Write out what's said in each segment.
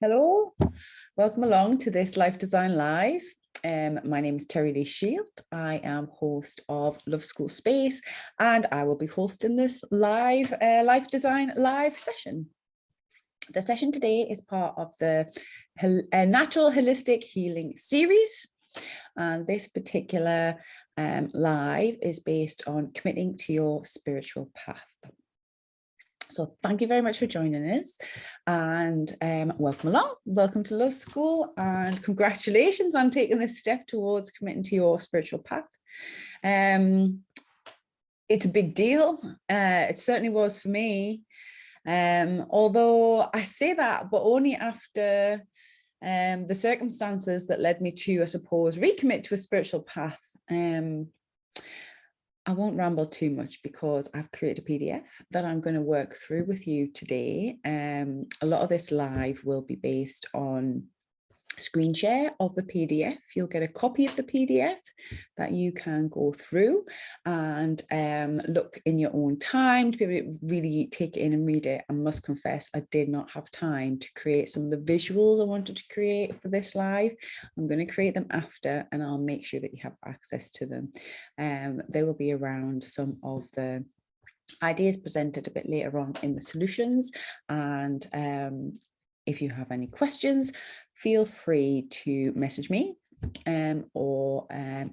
Hello, welcome along to this Life Design Live. My name is Terry Lee Shield. I am host of Love School Space, and I will be hosting this live Life Design Live session. The session today is part of the Natural Holistic Healing series. And this particular live is based on committing to your spiritual path. So thank you very much for joining us, and welcome along. Welcome to Love School, and congratulations on taking this step towards committing to your spiritual path. It's a big deal. It certainly was for me. Although I say that, but only after the circumstances that led me to, I suppose, recommit to a spiritual path. I won't ramble too much because I've created a PDF that I'm going to work through with you today. A lot of this live will be based on screen share of the PDF. You'll get a copy of the PDF that you can go through and look in your own time to be able to really take it in and read it. I must confess, I did not have time to create some of the visuals I wanted to create for this live. I'm going to create them after, and I'll make sure that you have access to them. They will be around some of the ideas presented a bit later on in the solutions, and if you have any questions, feel free to message me, or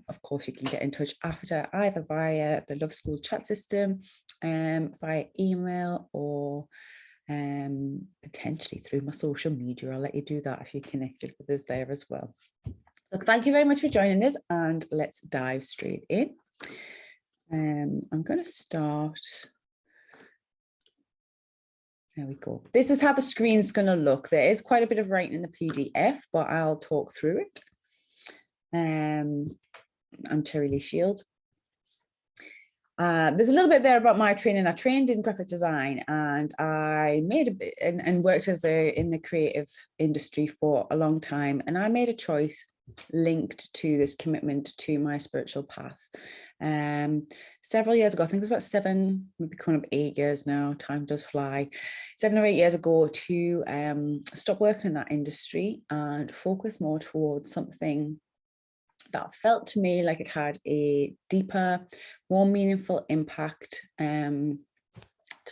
of course you can get in touch after, either via the Love School chat system, via email, or potentially through my social media. I'll let you do that if you're connected with us there as well. So thank you very much for joining us, and let's dive straight in. I'm going to start. There we go. This is how the screen's going to look. There is quite a bit of writing in the PDF, but I'll talk through it. I'm Terry Lee Shield. There's a little bit there about my training. I trained in graphic design, and I made a bit and worked in the creative industry for a long time. And I made a choice linked to this commitment to my spiritual path. Several years ago, I think it was about 7, maybe coming up 8 years now, time does fly, 7 or 8 years ago, to stop working in that industry and focus more towards something that felt to me like it had a deeper, more meaningful impact to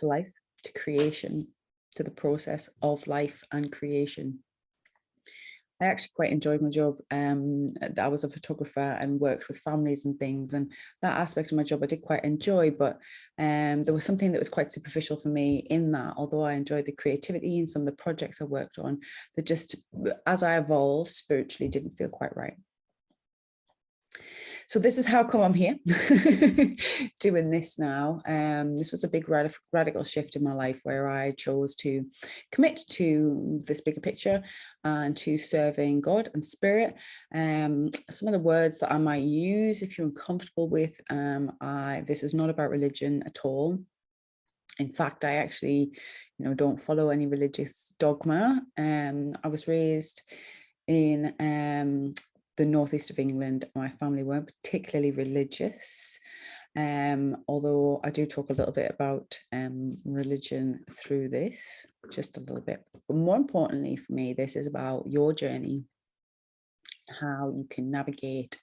life, to creation, to the process of life and creation. I actually quite enjoyed my job. I was a photographer and worked with families and things, and that aspect of my job I did quite enjoy, but there was something that was quite superficial for me in that. Although I enjoyed the creativity and some of the projects I worked on, that just, as I evolved spiritually, didn't feel quite right. So this is how come I'm here doing this now. This was a big radical shift in my life, where I chose to commit to this bigger picture and to serving God and spirit. Some of the words that I might use, if you're uncomfortable with, this is not about religion at all. In fact, I actually, don't follow any religious dogma. I was raised in the northeast of England. My family weren't particularly religious, although I do talk a little bit about religion through this, just a little bit. But more importantly for me, this is about your journey, how you can navigate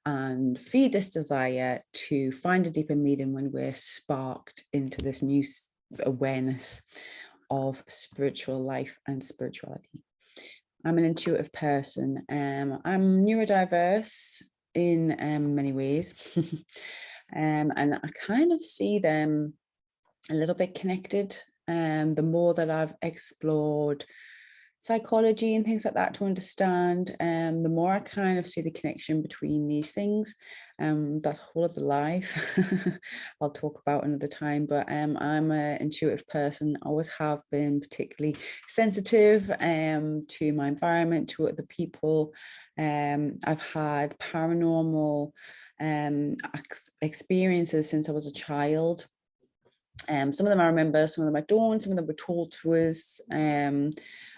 and feed this desire to find a deeper meaning when we're sparked into this new awareness of spiritual life and spirituality. I'm an intuitive person. I'm neurodiverse in many ways. And I kind of see them a little bit connected. The more that I've explored psychology and things like that to understand, the more I kind of see the connection between these things. That's a whole other life I'll talk about another time, but I'm an intuitive person, always have been, particularly sensitive to my environment, to other people. I've had paranormal experiences since I was a child. Some of them I remember, some of them I don't, some of them were told to us, and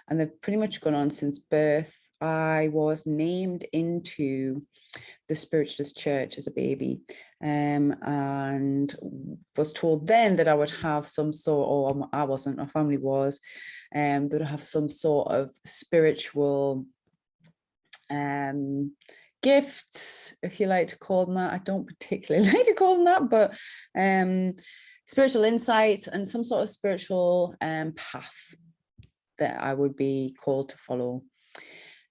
they've pretty much gone on since birth. I was named into the Spiritualist Church as a baby, and was told then that I would have some sort, or I wasn't, my family was, that I have some sort of spiritual gifts, if you like to call them that. I don't particularly like to call them that, but spiritual insights and some sort of spiritual path that I would be called to follow.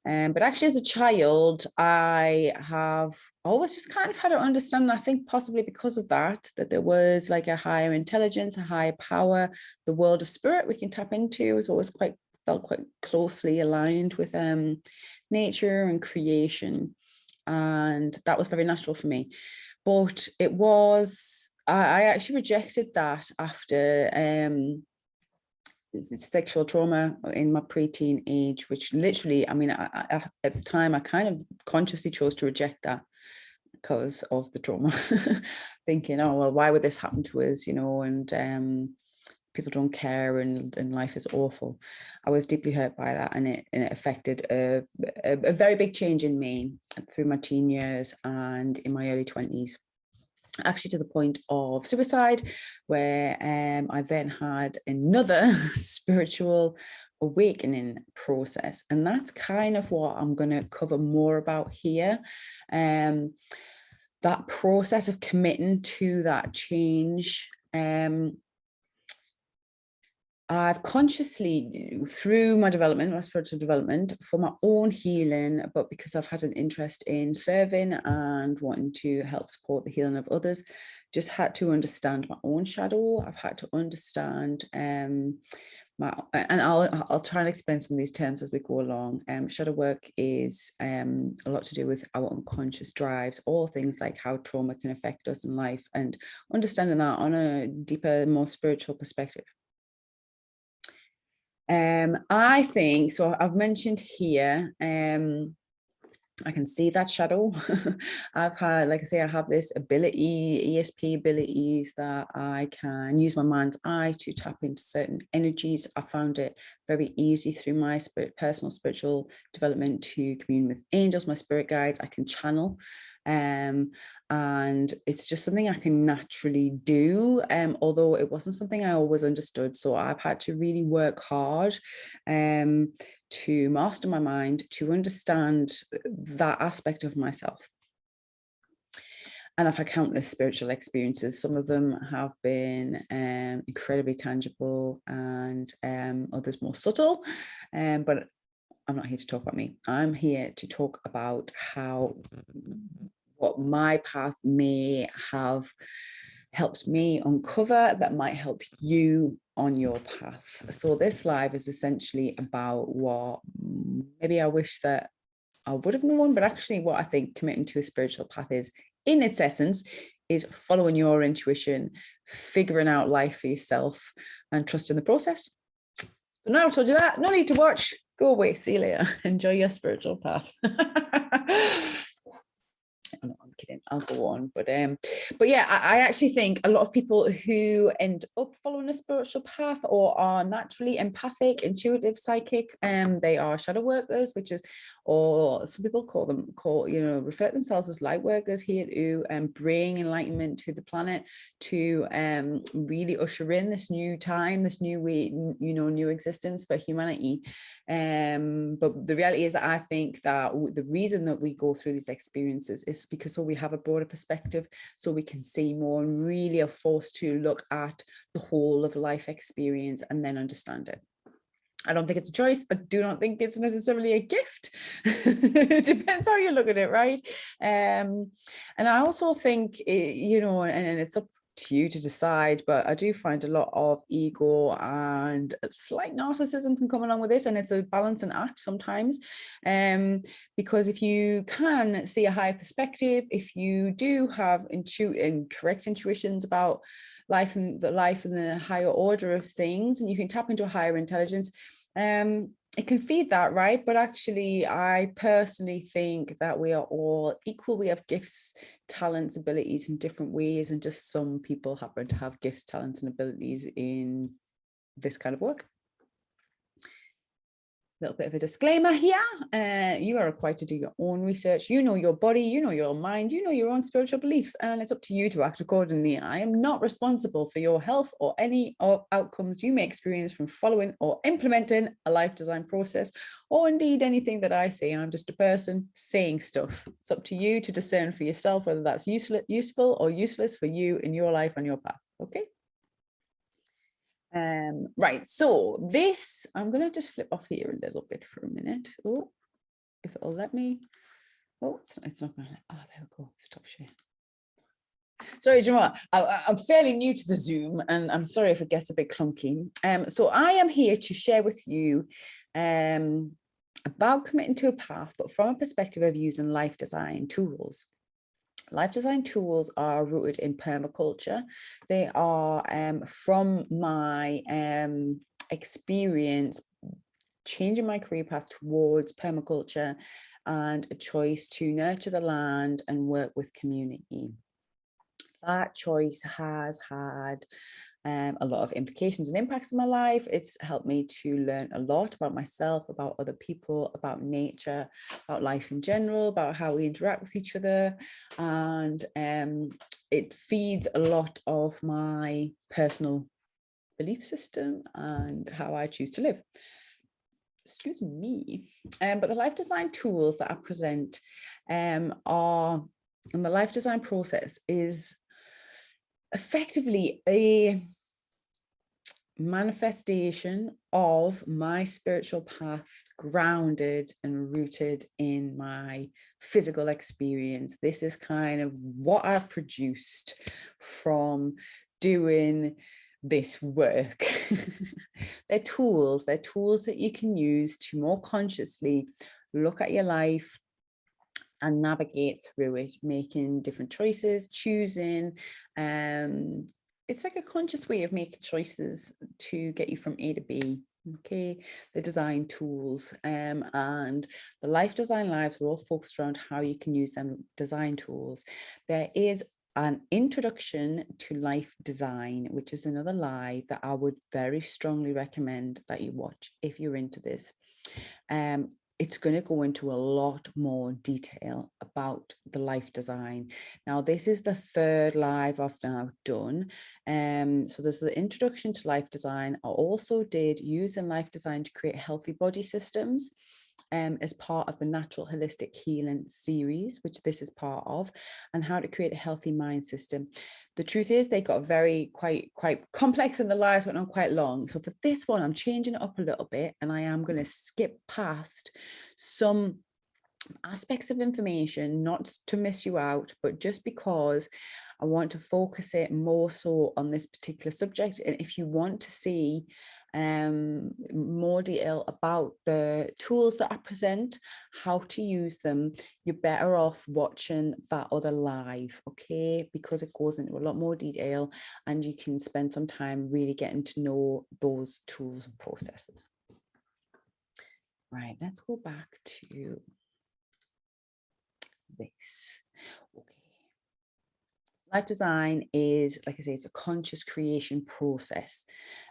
But actually, as a child, I have always just kind of had an understanding, I think possibly because of that, that there was like a higher intelligence, a higher power, the world of spirit we can tap into was always felt quite closely aligned with nature and creation. And that was very natural for me. But it was, I actually rejected that after sexual trauma in my preteen age, which literally, I mean, at the time, I kind of consciously chose to reject that because of the trauma, thinking, oh, well, why would this happen to us, and people don't care and life is awful. I was deeply hurt by that, and it affected a very big change in me through my teen years and in my early 20s. Actually, to the point of suicide, where I then had another spiritual awakening process. And that's kind of what I'm going to cover more about here. That process of committing to that change. I've consciously, through my development, my spiritual development, for my own healing, but because I've had an interest in serving and wanting to help support the healing of others, just had to understand my own shadow. I've had to understand and I'll try and explain some of these terms as we go along. Shadow work is a lot to do with our unconscious drives, all things like how trauma can affect us in life, and understanding that on a deeper, more spiritual perspective. I think, so I've mentioned here, I can see that shadow. I've had, like I say, I have this ability, ESP abilities, that I can use my mind's eye to tap into certain energies. I found it very easy through my personal spiritual development to commune with angels, my spirit guides. I can channel. And it's just something I can naturally do, although it wasn't something I always understood. So I've had to really work hard to master my mind, to understand that aspect of myself. And I've had countless spiritual experiences. Some of them have been incredibly tangible, and others more subtle. But I'm not here to talk about me. I'm here to talk about what my path may have helped me uncover that might help you on your path. So this live is essentially about what maybe I wish that I would have known, but actually what I think committing to a spiritual path is, in its essence, is following your intuition, figuring out life for yourself, and trusting the process. So now I've told you that, no need to watch. Go away. See you later. Enjoy your spiritual path. No, I'm kidding. I'll go on. But yeah, I actually think a lot of people who end up following a spiritual path or are naturally empathic, intuitive, psychic, they are shadow workers, which is, or some people refer to themselves as light workers, here to bring enlightenment to the planet, to really usher in this new time, this new way, new existence for humanity. But the reality is that I think that the reason that we go through these experiences is because we have a broader perspective, so we can see more and really are forced to look at the whole of life experience and then understand it. I don't think it's a choice. I do not think it's necessarily a gift. It depends how you look at it, right? And I also think, and it's up to you to decide, but I do find a lot of ego and a slight narcissism can come along with this, and it's a balancing act sometimes, because if you can see a higher perspective, if you do have correct intuitions about life and the higher order of things, and you can tap into a higher intelligence, it can feed that, right? But actually, I personally think that we are all equal. We have gifts, talents, abilities in different ways, and just some people happen to have gifts, talents, and abilities in this kind of work. Little bit of a disclaimer here. You are required to do your own research. You know your body, you know your mind, you know your own spiritual beliefs, and it's up to you to act accordingly. I am not responsible for your health or any outcomes you may experience from following or implementing a life design process, or indeed anything that I say. I'm just a person saying stuff. It's up to you to discern for yourself whether that's useful or useless for you in your life and your path. Okay. Right, so this, I'm going to just flip off here a little bit for a minute. Oh, if it'll let me. Oh, it's not going to. Oh, there we go. Stop share. Sorry, do you know what? I'm fairly new to the Zoom, and I'm sorry if it gets a bit clunky. So I am here to share with you about committing to a path, but from a perspective of using life design tools. Life design tools are rooted in permaculture. They are from my experience changing my career path towards permaculture and a choice to nurture the land and work with community. That choice has had a lot of implications and impacts in my life. It's helped me to learn a lot about myself, about other people, about nature, about life in general, about how we interact with each other. And it feeds a lot of my personal belief system and how I choose to live. Excuse me. But the life design tools that I present are, and the life design process is effectively a manifestation of my spiritual path, grounded and rooted in my physical experience. This is kind of what I've produced from doing this work. They're tools that you can use to more consciously look at your life and navigate through it, making different choices, choosing. It's like a conscious way of making choices to get you from A to B. Okay, the design tools and the life design lives are all focused around how you can use them design tools. There is an introduction to life design, which is another live that I would very strongly recommend that you watch if you're into this. It's going to go into a lot more detail about the life design. Now, this is the third live I've now done. So there's the introduction to life design. I also did using life design to create healthy body systems as part of the Natural Holistic Healing series, which this is part of, and how to create a healthy mind system. The truth is they got very quite complex and the lives went on quite long. So for this one, I'm changing it up a little bit and I am going to skip past some aspects of information, not to miss you out, but just because I want to focus it more so on this particular subject. And if you want to see more detail about the tools that I present, how to use them, you're better off watching that other live, okay? Because it goes into a lot more detail and you can spend some time really getting to know those tools and processes. Right, let's go back to this. Okay. Life design is, like I say, it's a conscious creation process,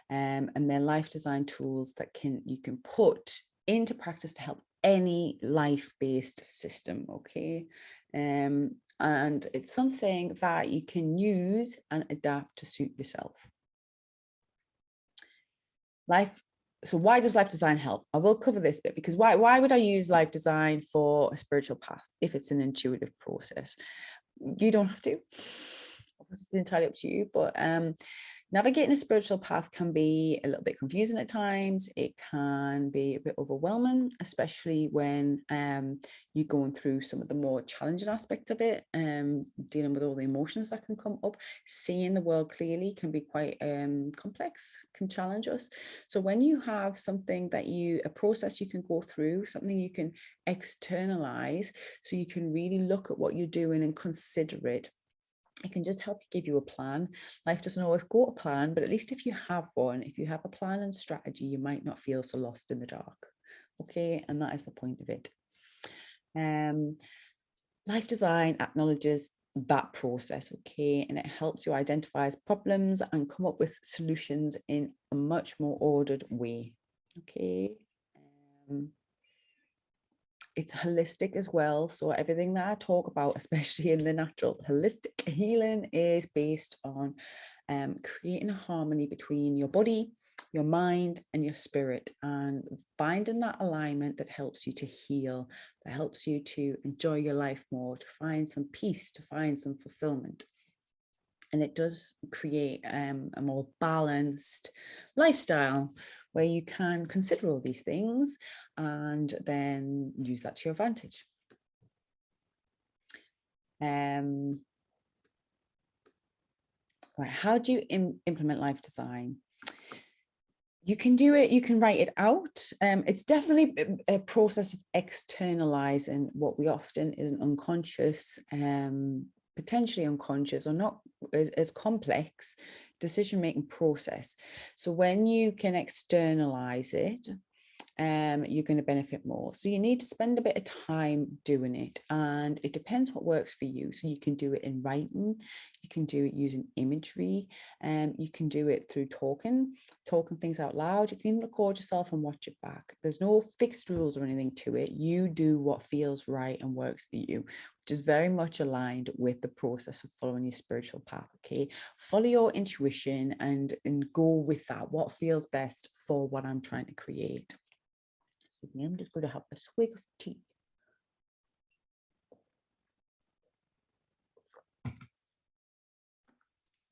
and they're life design tools that you can put into practice to help any life-based system. Okay, and it's something that you can use and adapt to suit yourself. So why does life design help? I will cover this bit because why would I use life design for a spiritual path if it's an intuitive process? You don't have to. It's entirely up to you, but navigating a spiritual path can be a little bit confusing at times. It can be a bit overwhelming, especially when you're going through some of the more challenging aspects of it, dealing with all the emotions that can come up. Seeing the world clearly can be quite complex, can challenge us. So when you have something a process you can go through, something you can externalize, so you can really look at what you're doing and consider it, it can just help give you a plan. Life doesn't always go to plan, but at least if you have one, if you have a plan and strategy, you might not feel so lost in the dark. Okay, and that is the point of it. Life design acknowledges that process, okay, and it helps you identify problems and come up with solutions in a much more ordered way. Okay. It's holistic as well. So everything that I talk about, especially in the natural, holistic healing is based on creating a harmony between your body, your mind, and your spirit, and finding that alignment that helps you to heal, that helps you to enjoy your life more, to find some peace, to find some fulfillment. And it does create a more balanced lifestyle where you can consider all these things and then use that to your advantage. Right, how do you implement life design? You can do it, you can write it out. It's definitely a process of externalizing what we often is an unconscious, potentially unconscious or not as complex decision-making process. So when you can externalize it, you're going to benefit more. So you need to spend a bit of time doing it, and it depends what works for you. So you can do it in writing, you can do it using imagery, you can do it through talking things out loud. You can even record yourself and watch it back. There's no fixed rules or anything to it. You do what feels right and works for you, which is very much aligned with the process of following your spiritual path. Okay, follow your intuition and go with that, what feels best for what I'm trying to create. I'm just going to have a swig of tea. As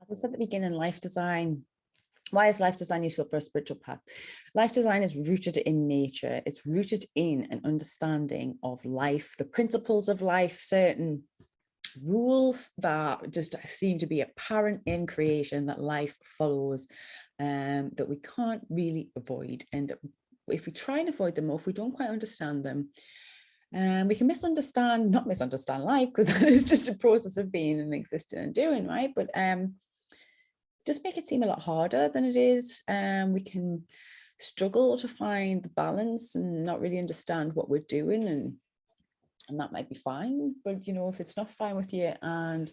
I said at the beginning, life design. Why is life design useful for a spiritual path? Life design is rooted in nature. It's rooted in an understanding of life, the principles of life, certain rules that just seem to be apparent in creation that life follows, that we can't really avoid. And if we try and avoid them, or if we don't quite understand them, we can not misunderstand life, because it's just a process of being and existing and doing, right? But just make it seem a lot harder than it is. We can struggle to find the balance and not really understand what we're doing, and that might be fine. But if it's not fine with you, and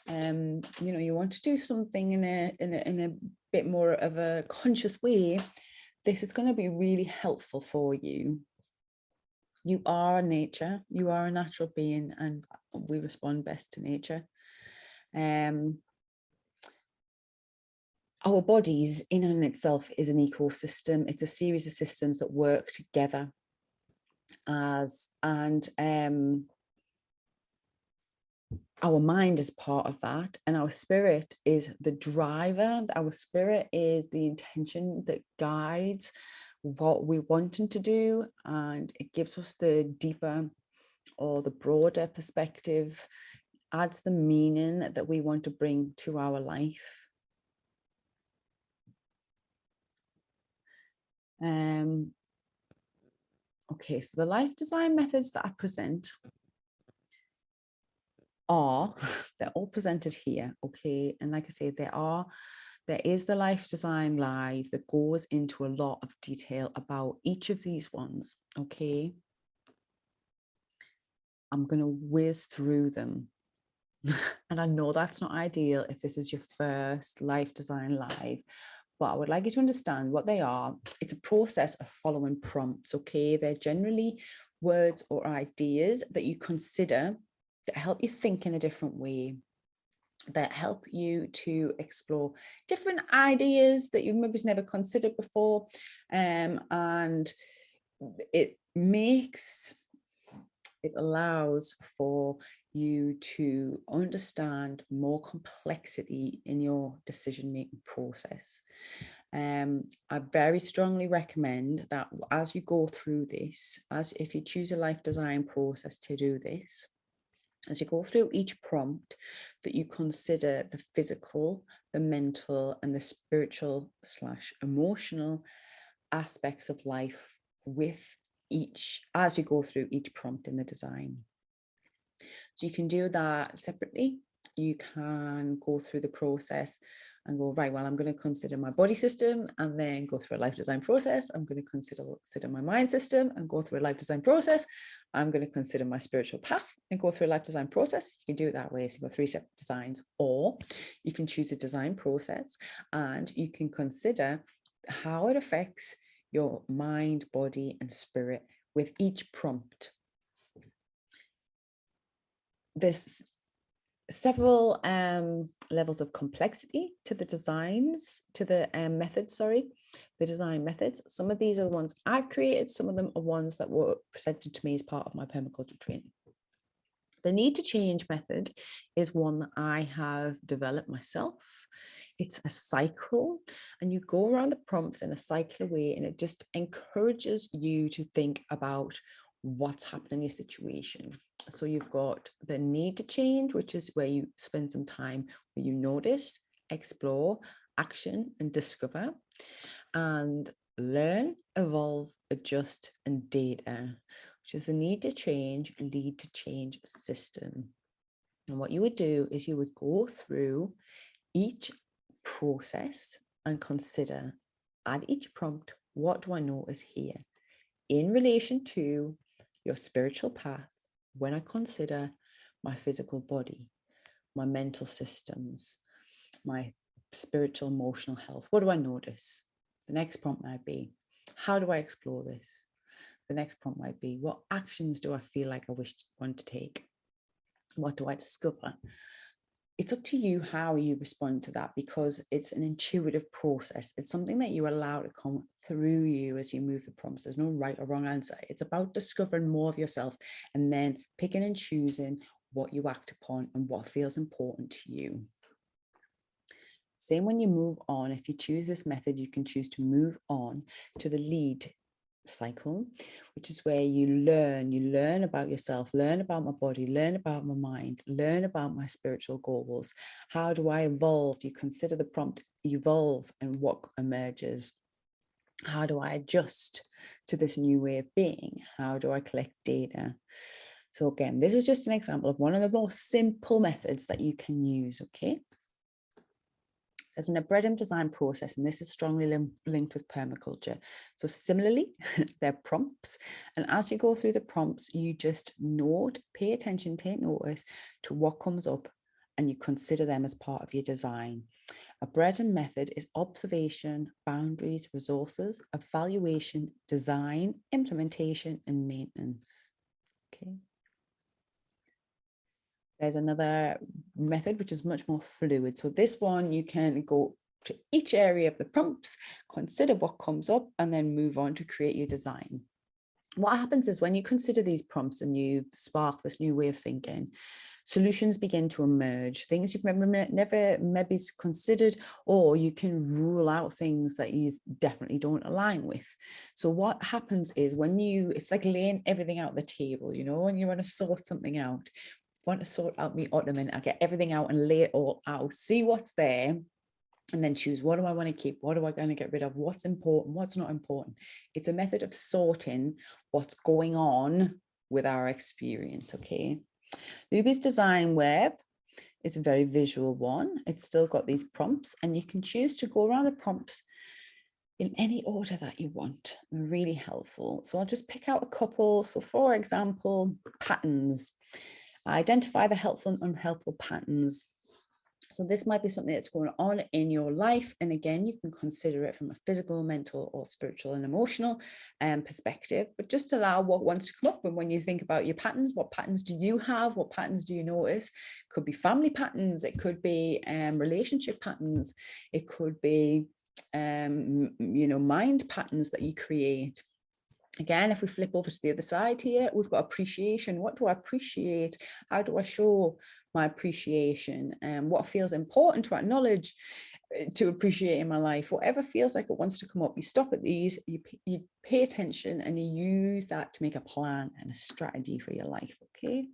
you want to do something in a bit more of a conscious way, this is going to be really helpful for you. You are nature, you are a natural being, and we respond best to nature. Our bodies in and itself is an ecosystem. It's a series of systems that work together our mind is part of that, and our spirit is the driver. Our spirit is the intention that guides what we're wanting to do, and it gives us the deeper or the broader perspective, adds the meaning that we want to bring to our life. Okay, so the life design methods that I present they're all presented here. Okay, and like I say, there is the Life Design Live that goes into a lot of detail about each of these ones. Okay, I'm going to whiz through them. And I know that's not ideal if this is your first Life Design Live, but I would like you to understand what they are. It's a process of following prompts. Okay, they're generally words or ideas that you consider that help you think in a different way, that help you to explore different ideas that you've maybe never considered before. And it allows for you to understand more complexity in your decision-making process. I very strongly recommend that as you go through this, if you choose a life design process to do this, as you go through each prompt, that you consider the physical, the mental, and the spiritual / emotional aspects of life with each, as you go through each prompt in the design. So you can do that separately. You can go through the process and go, right, well, I'm going to consider my body system and then go through a life design process. I'm going to consider my mind system and go through a life design process. I'm going to consider my spiritual path and go through a life design process. You can do it that way. So you've got 3 separate designs, or you can choose a design process and you can consider how it affects your mind, body, and spirit with each prompt. There's several levels of complexity to the designs, to the methods, the design methods. Some of these are the ones I've created. Some of them are ones that were presented to me as part of my permaculture training. The need to change method is one that I have developed myself. It's a cycle, and you go around the prompts in a cycler way, and it just encourages you to think about what's happening in your situation. So you've got the need to change, which is where you spend some time where you notice, explore, action, and discover, and learn, evolve, adjust, and data, which is the need to change, lead to change system. And what you would do is you would go through each process and consider at each prompt, what do I notice here in relation to your spiritual path when I consider my physical body, my mental systems, my spiritual, emotional health? What do I notice? The next prompt might be, how do I explore this? The next prompt might be, what actions do I feel like I want to take? What do I discover? It's up to you how you respond to that, because it's an intuitive process. It's something that you allow to come through you as you move the prompts. There's no right or wrong answer. It's about discovering more of yourself and then picking and choosing what you act upon and what feels important to you. Same when you move on. If you choose this method, you can choose to move on to the lead cycle, which is where you learn about yourself, learn about my body, learn about my mind, learn about my spiritual goals. How do I evolve? You consider the prompt evolve and what emerges. How do I adjust to this new way of being? How do I collect data? So again, this is just an example of one of the most simple methods that you can use, okay? There's an arboretum design process, and this is strongly linked with permaculture. So similarly, they're prompts. And as you go through the prompts, you just note, pay attention, take notice to what comes up, and you consider them as part of your design. Arboretum method is observation, boundaries, resources, evaluation, design, implementation, and maintenance. Okay. There's another method which is much more fluid. So this one, you can go to each area of the prompts, consider what comes up, and then move on to create your design. What happens is when you consider these prompts and you spark this new way of thinking, solutions begin to emerge, things you've never maybe considered, or you can rule out things that you definitely don't align with. So what happens is when it's like laying everything out the table, you know, when you want to sort something out, want to sort out my ottoman, I get everything out and lay it all out, see what's there, and then choose, what do I want to keep? What am I going to get rid of? What's important? What's not important? It's a method of sorting what's going on with our experience, okay? Luby's design web is a very visual one. It's still got these prompts, and you can choose to go around the prompts in any order that you want. They're really helpful. So I'll just pick out a couple. So for example, patterns. Identify the helpful and unhelpful patterns. So this might be something that's going on in your life. And again, you can consider it from a physical, mental, or spiritual and emotional perspective, but just allow what wants to come up. And when you think about your patterns, what patterns do you have? What patterns do you notice? It could be family patterns. It could be relationship patterns. It could be, mind patterns that you create. Again, if we flip over to the other side here, we've got appreciation. What do I appreciate? How do I show my appreciation? What feels important to acknowledge, to appreciate in my life? Whatever feels like it wants to come up, you stop at these, you pay attention, and you use that to make a plan and a strategy for your life, okay?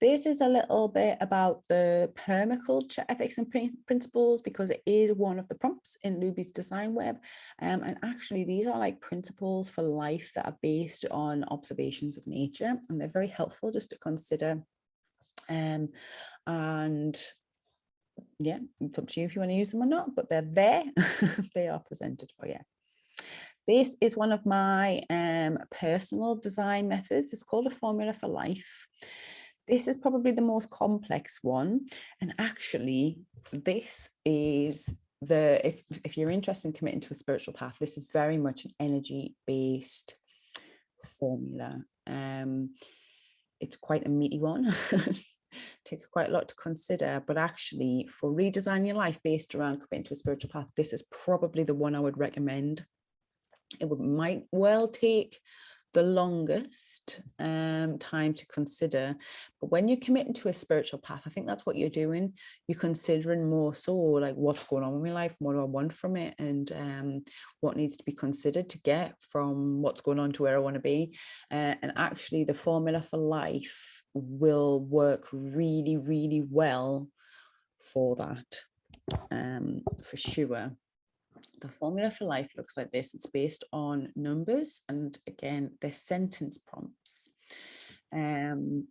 This is a little bit about the permaculture ethics and principles, because it is one of the prompts in Luby's design web. And actually, these are like principles for life that are based on observations of nature, and they're very helpful just to consider. And yeah, it's up to you if you want to use them or not, but they're there. They are presented for you. This is one of my personal design methods. It's called a formula for life. This is probably the most complex one. And actually, this is if you're interested in committing to a spiritual path, this is very much an energy-based formula. It's quite a meaty one. Takes quite a lot to consider, but actually for redesigning your life based around committing to a spiritual path, this is probably the one I would recommend. It might well take the longest time to consider, but when you're committing to a spiritual path, I think that's what you're doing. You're considering more so like what's going on in my life, what do I want from it, and what needs to be considered to get from what's going on to where I want to be. And actually the formula for life will work really, really well for that, for sure. The formula for life looks like this. It's based on numbers, and again, they're sentence prompts. And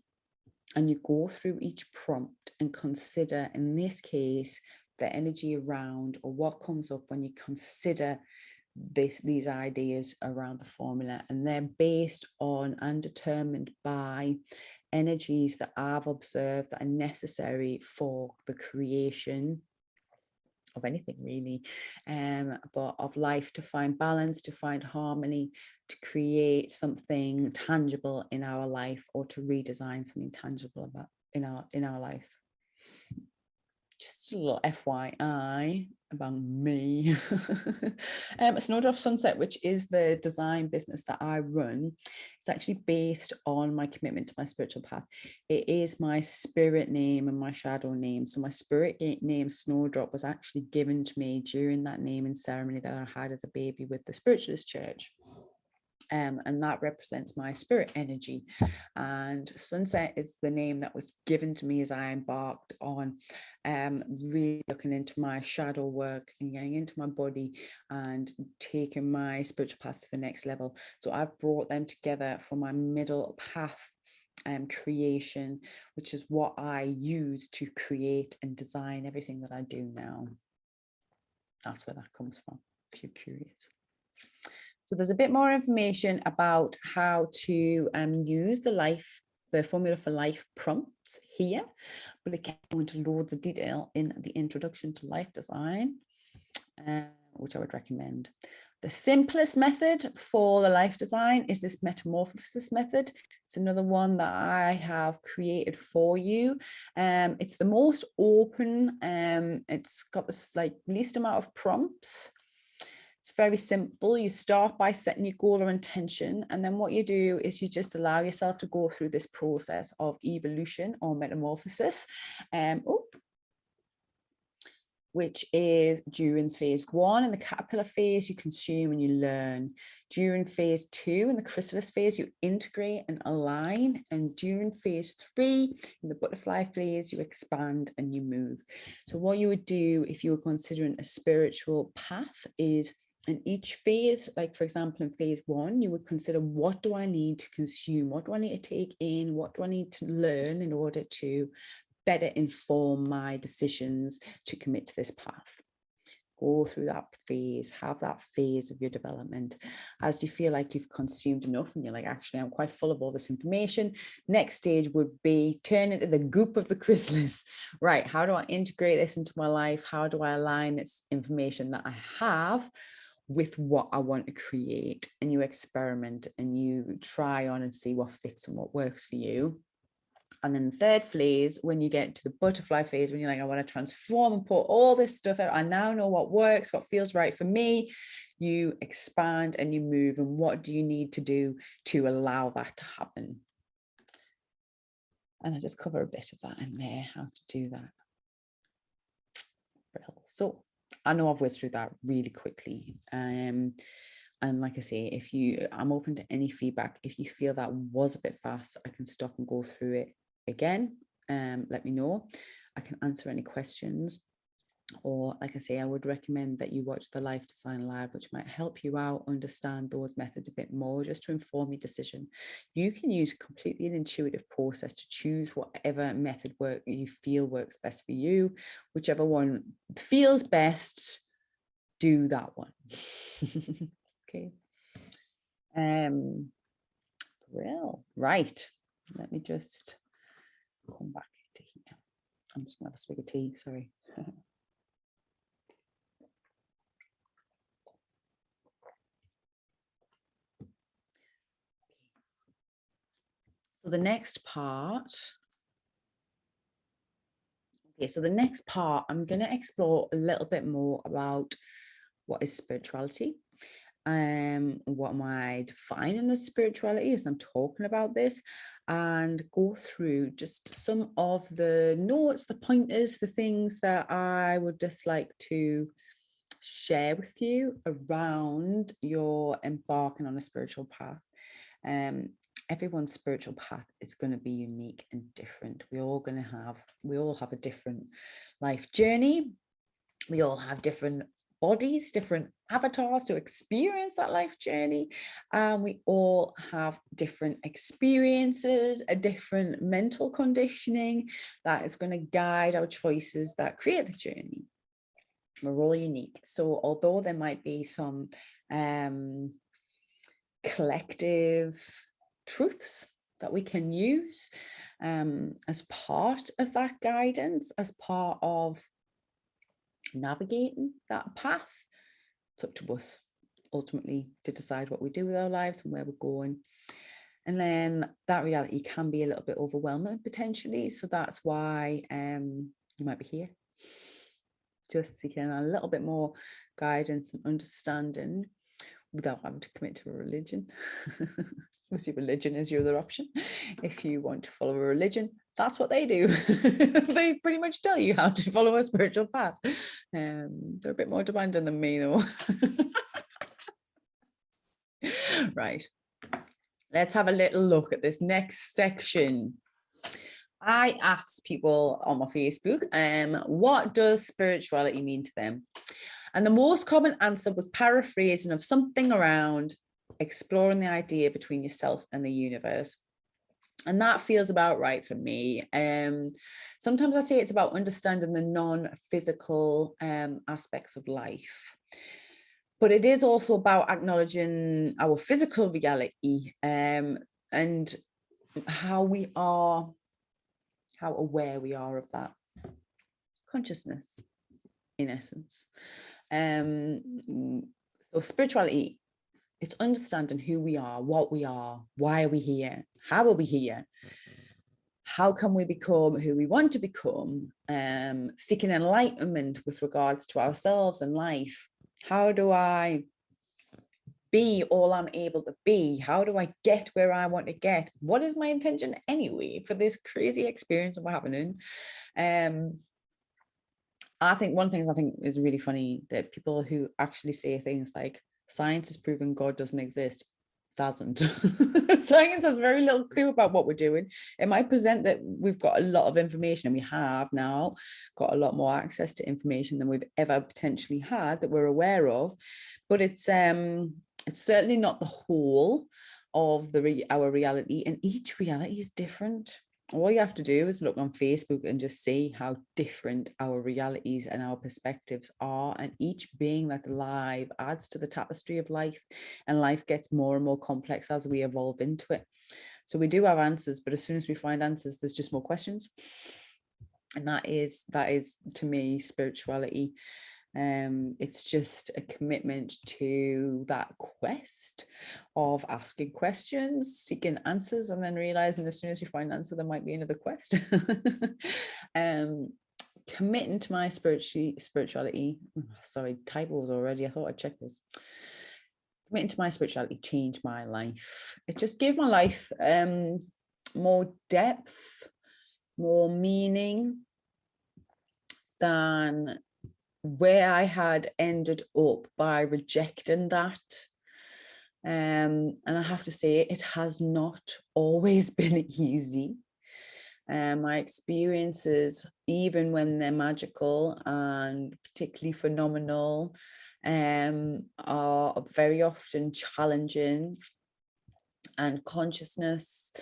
you go through each prompt and consider, in this case, the energy around, or what comes up when you consider these ideas around the formula. And they're based on and determined by energies that I've observed that are necessary for the creation of anything really, but of life, to find balance, to find harmony, to create something tangible in our life, or to redesign something tangible about in our life. Just a little FYI about me. Snowdrop Sunset, which is the design business that I run, it's actually based on my commitment to my spiritual path. It is my spirit name and my shadow name. So my spirit name, Snowdrop, was actually given to me during that naming ceremony that I had as a baby with the Spiritualist Church. And that represents my spirit energy. And Sunset is the name that was given to me as I embarked on really looking into my shadow work and getting into my body and taking my spiritual path to the next level. So I've brought them together for my middle path creation, which is what I use to create and design everything that I do now. That's where that comes from, if you're curious. So there's a bit more information about how to use the formula for life prompts here, but it can go into loads of detail in the introduction to life design, which I would recommend. The simplest method for the life design is this metamorphosis method. It's another one that I have created for you. It's the most open. It's got this like least amount of prompts. It's very simple. You start by setting your goal or intention, and then what you do is you just allow yourself to go through this process of evolution or metamorphosis, which is during phase 1 in the caterpillar phase, you consume and you learn. During phase 2 in the chrysalis phase, you integrate and align. And during phase 3 in the butterfly phase, you expand and you move. So what you would do if you were considering a spiritual path is, in each phase, like for example, in phase 1, you would consider, what do I need to consume? What do I need to take in? What do I need to learn in order to better inform my decisions to commit to this path? Go through that phase, have that phase of your development. As you feel like you've consumed enough and you're like, actually, I'm quite full of all this information, next stage would be turn into the goop of the chrysalis. Right, how do I integrate this into my life? How do I align this information that I have with what I want to create? And you experiment and you try on and see what fits and what works for you. And then the third phase, when you get to the butterfly phase, when you're like, I want to transform and put all this stuff out, I now know what works, what feels right for me, you expand and you move. And what do you need to do to allow that to happen? And I just cover a bit of that in there, how to do that. So I know I've whizzed through that really quickly. And like I say, I'm open to any feedback. If you feel that was a bit fast, I can stop and go through it again. Let me know. I can answer any questions. Or like I say, I would recommend that you watch the Life Design Live, which might help you out understand those methods a bit more, just to inform your decision. You can use completely an intuitive process to choose whatever method you feel works best for you. Whichever one feels best, do that one. Okay. Well, right. Let me just come back to here. I'm just gonna have a swig of tea, sorry. So the next part, I'm going to explore a little bit more about what is spirituality. What am I defining as spirituality as I'm talking about this, and go through just some of the notes, the pointers, the things that I would just like to share with you around your embarking on a spiritual path. Everyone's spiritual path is going to be unique and different. We all have a different life journey. We all have different bodies, different avatars to experience that life journey. We all have different experiences, a different mental conditioning that is going to guide our choices that create the journey. We're all unique. So although there might be some collective truths that we can use as part of that guidance, as part of navigating that path, it's up to us ultimately to decide what we do with our lives and where we're going. And then that reality can be a little bit overwhelming potentially. So that's why you might be here, just seeking a little bit more guidance and understanding without having to commit to a religion. Obviously, religion is your other option. If you want to follow a religion, that's what they do. They pretty much tell you how to follow a spiritual path. They're a bit more demanding than me, though. Right. Let's have a little look at this next section. I asked people on my Facebook, what does spirituality mean to them? And the most common answer was paraphrasing of something around exploring the idea between yourself and the universe. And that feels about right for me. Sometimes I say it's about understanding the non-physical aspects of life. But it is also about acknowledging our physical reality and how aware we are of that consciousness, in essence. So spirituality, it's understanding who we are, what we are, why are we here, how are we here, how can we become who we want to become, seeking enlightenment with regards to ourselves and life. How do I be all I'm able to be? How do I get where I want to get? What is my intention anyway for this crazy experience I'm having? I think one of the things I think is really funny that people who actually say things like science has proven God doesn't exist. Doesn't. Science has very little clue about what we're doing. It might present that we've got a lot of information, and we have now got a lot more access to information than we've ever potentially had that we're aware of, but it's certainly not the whole of our reality, and each reality is different. All you have to do is look on Facebook and just see how different our realities and our perspectives are, and each being that's alive adds to the tapestry of life, and life gets more and more complex as we evolve into it. So we do have answers, but as soon as we find answers, there's just more questions. And that is to me spirituality. It's just a commitment to that quest of asking questions, seeking answers, and then realizing as soon as you find an answer, there might be another quest. Committing to my spirituality. Sorry, typos already. I thought I'd check this. Committing to my spirituality changed my life. It just gave my life more depth, more meaning than where I had ended up by rejecting that. And I have to say, it has not always been easy. My experiences, even when they're magical and particularly phenomenal, are very often challenging, and consciousness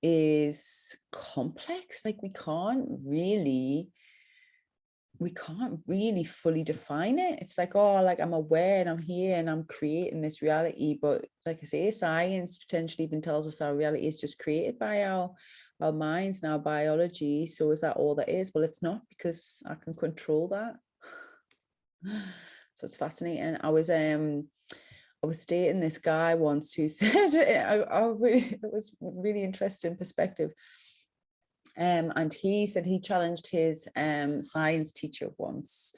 is complex. Like we can't really fully define it. It's like, oh, like I'm aware and I'm here and I'm creating this reality, but like I say, science potentially even tells us our reality is just created by our minds and our biology. So is that all that is? Well, it's not, because I can control that. So it's fascinating. I was I was dating this guy once who said, it was really interesting perspective. And he said he challenged his science teacher once,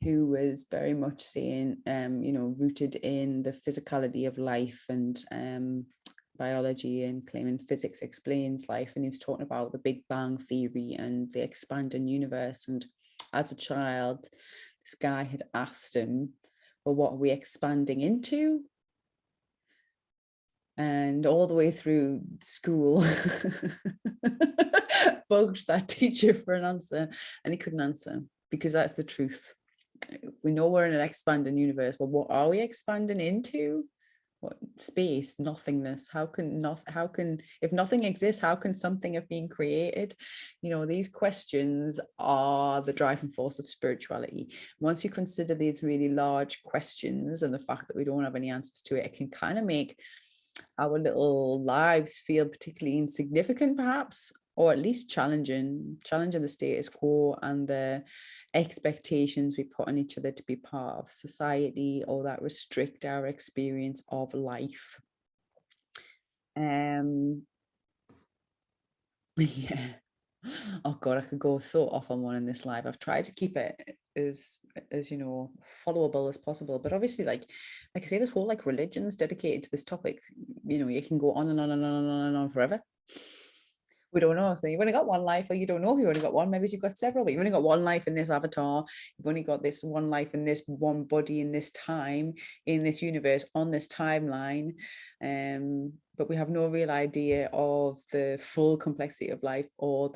who was very much saying, rooted in the physicality of life and biology, and claiming physics explains life. And he was talking about the Big Bang Theory and the expanding universe. And as a child, this guy had asked him, well, what are we expanding into? And all the way through school bugged that teacher for an answer, and he couldn't answer, because that's the truth. We know we're in an expanding universe, but what are we expanding into? What space? Nothingness. How can if nothing exists, how can something have been created? These questions are the driving force of spirituality. Once you consider these really large questions and the fact that we don't have any answers to it, it can kind of make our little lives feel particularly insignificant, perhaps, or at least challenging the status quo and the expectations we put on each other to be part of society, or that restrict our experience of life. Yeah. Oh God, I could go so off on one in this live. I've tried to keep it as followable as possible, but obviously, like I say, this whole religions dedicated to this topic, you can go on and on and on and on and on forever. We don't know. So you've only got one life, or you don't know if you've only got one. Maybe you've got several, but you've only got one life in this avatar. You've only got this one life in this one body in this time, in this universe, on this timeline. But we have no real idea of the full complexity of life, or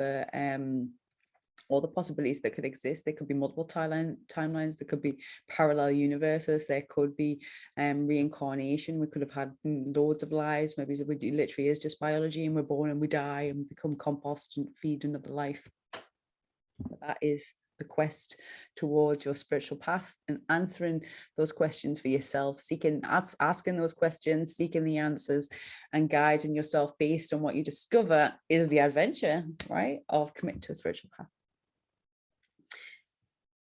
the possibilities that could exist. There could be multiple timelines. There could be parallel universes. There could be reincarnation. We could have had loads of lives. Maybe it literally is just biology, and we're born and we die and become compost and feed another life. But that is the quest towards your spiritual path, and answering those questions for yourself, asking those questions, seeking the answers, and guiding yourself based on what you discover is the adventure, right, of committing to a spiritual path.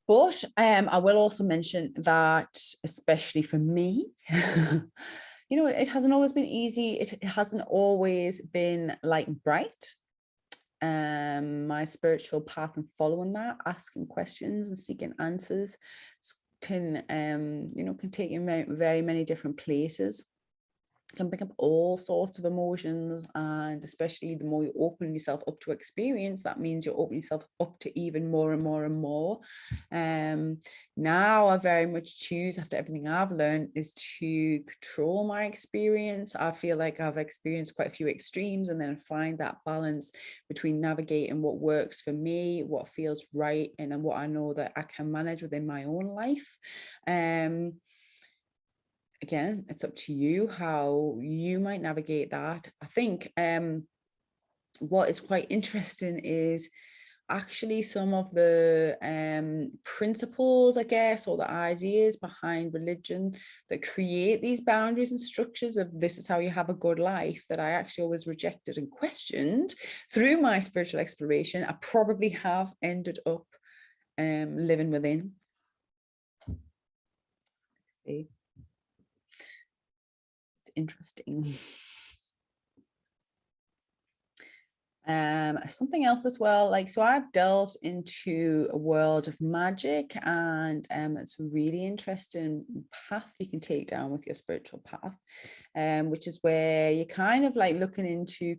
But I will also mention that, especially for me, it hasn't always been easy. It hasn't always been light and bright. My spiritual path and following that, asking questions and seeking answers, can take you very many different places. Can bring up all sorts of emotions, and especially the more you open yourself up to experience, that means you open yourself up to even more and more and more. Now I very much choose, after everything I've learned, is to control my experience. I feel like I've experienced quite a few extremes, and then find that balance between navigating what works for me, what feels right, and then what I know that I can manage within my own life. Again, it's up to you how you might navigate that. I think what is quite interesting is actually some of the principles, I guess, or the ideas behind religion that create these boundaries and structures of this is how you have a good life, that I actually always rejected and questioned through my spiritual exploration. I probably have ended up living within. Let's see. Interesting. Something else as well, so I've delved into a world of magic, and it's a really interesting path you can take down with your spiritual path, which is where you're kind of looking into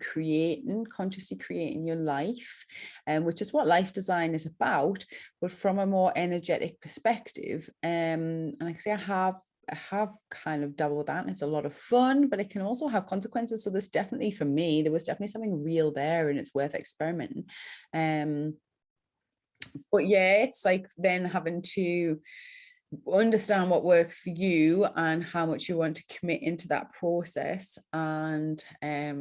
consciously creating your life, which is what life design is about, but from a more energetic perspective. And like I say, I have kind of dabbled with that, and it's a lot of fun, but it can also have consequences. So there's definitely, for me, there was definitely something real there, and it's worth experimenting. But yeah, it's then having to understand what works for you and how much you want to commit into that process. And yeah,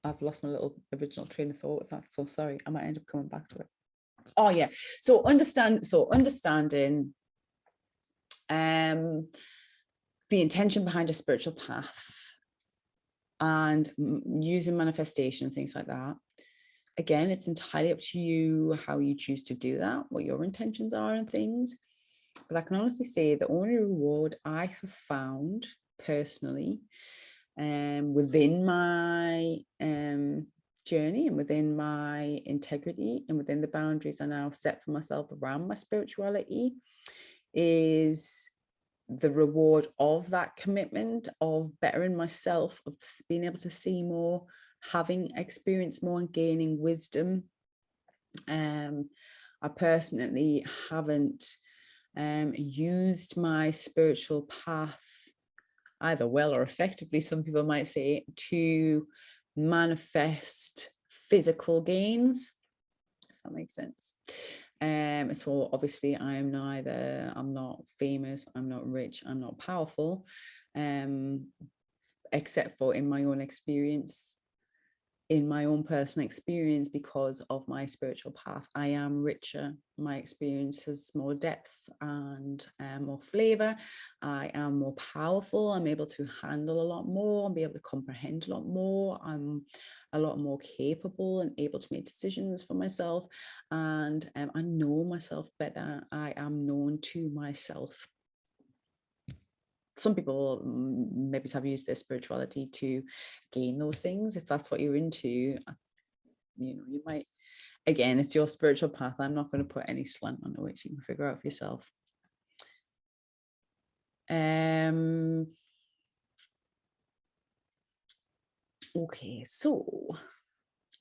I've lost my little original train of thought with that, so sorry. I might end up coming back to it. Oh yeah, so understanding the intention behind a spiritual path, and using manifestation and things like that. Again, it's entirely up to you how you choose to do that, what your intentions are and things. But I can honestly say the only reward I have found personally within my journey and within my integrity and within the boundaries I now set for myself around my spirituality is the reward of that commitment, of bettering myself, of being able to see more, having experienced more and gaining wisdom. I personally haven't used my spiritual path either well or effectively, some people might say, to manifest physical gains, if that makes sense. So obviously I'm not famous, I'm not rich, I'm not powerful, except for in my own experience, in my own personal experience, because of my spiritual path, I am richer. My experience has more depth and more flavor. I am more powerful. I'm able to handle a lot more. I'm able to comprehend a lot more. I'm a lot more capable and able to make decisions for myself. And I know myself better. I am known to myself. Some people maybe have used their spirituality to gain those things. If that's what you're into, you might, again, it's your spiritual path. I'm not going to put any slant on it, you can figure out for yourself. Okay, so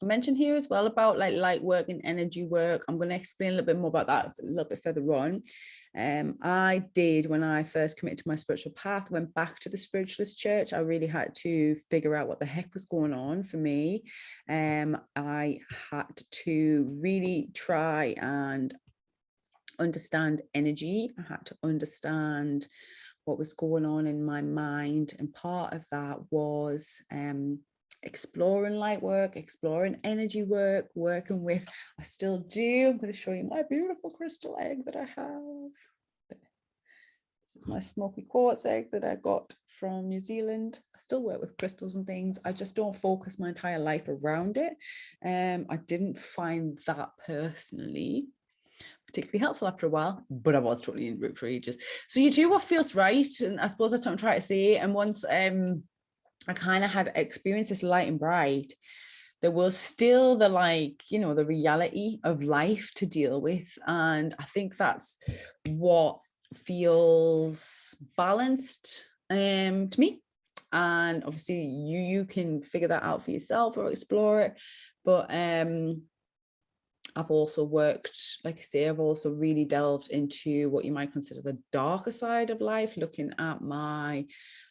I mentioned here as well about like light work and energy work. I'm going to explain a little bit more about that a little bit further on. I did, when I first committed to my spiritual path, went back to the spiritualist church. I really had to figure out what the heck was going on for me. I had to really try and understand energy. I had to understand what was going on in my mind. And part of that was exploring light work, exploring energy work, working with, I still do. I'm going to show you my beautiful crystal egg that I have. This is my smoky quartz egg that I got from New Zealand. I still work with crystals and things. I just don't focus my entire life around it. I didn't find that personally particularly helpful after a while, but I was totally in root for ages. So you do what feels right, and I suppose that's what I'm trying to say. And once I kind of had experienced this light and bright, there was still the the reality of life to deal with, and I think that's what feels balanced to me. And obviously you can figure that out for yourself or explore it, but I've also worked, like I say, I've also really delved into what you might consider the darker side of life, looking at my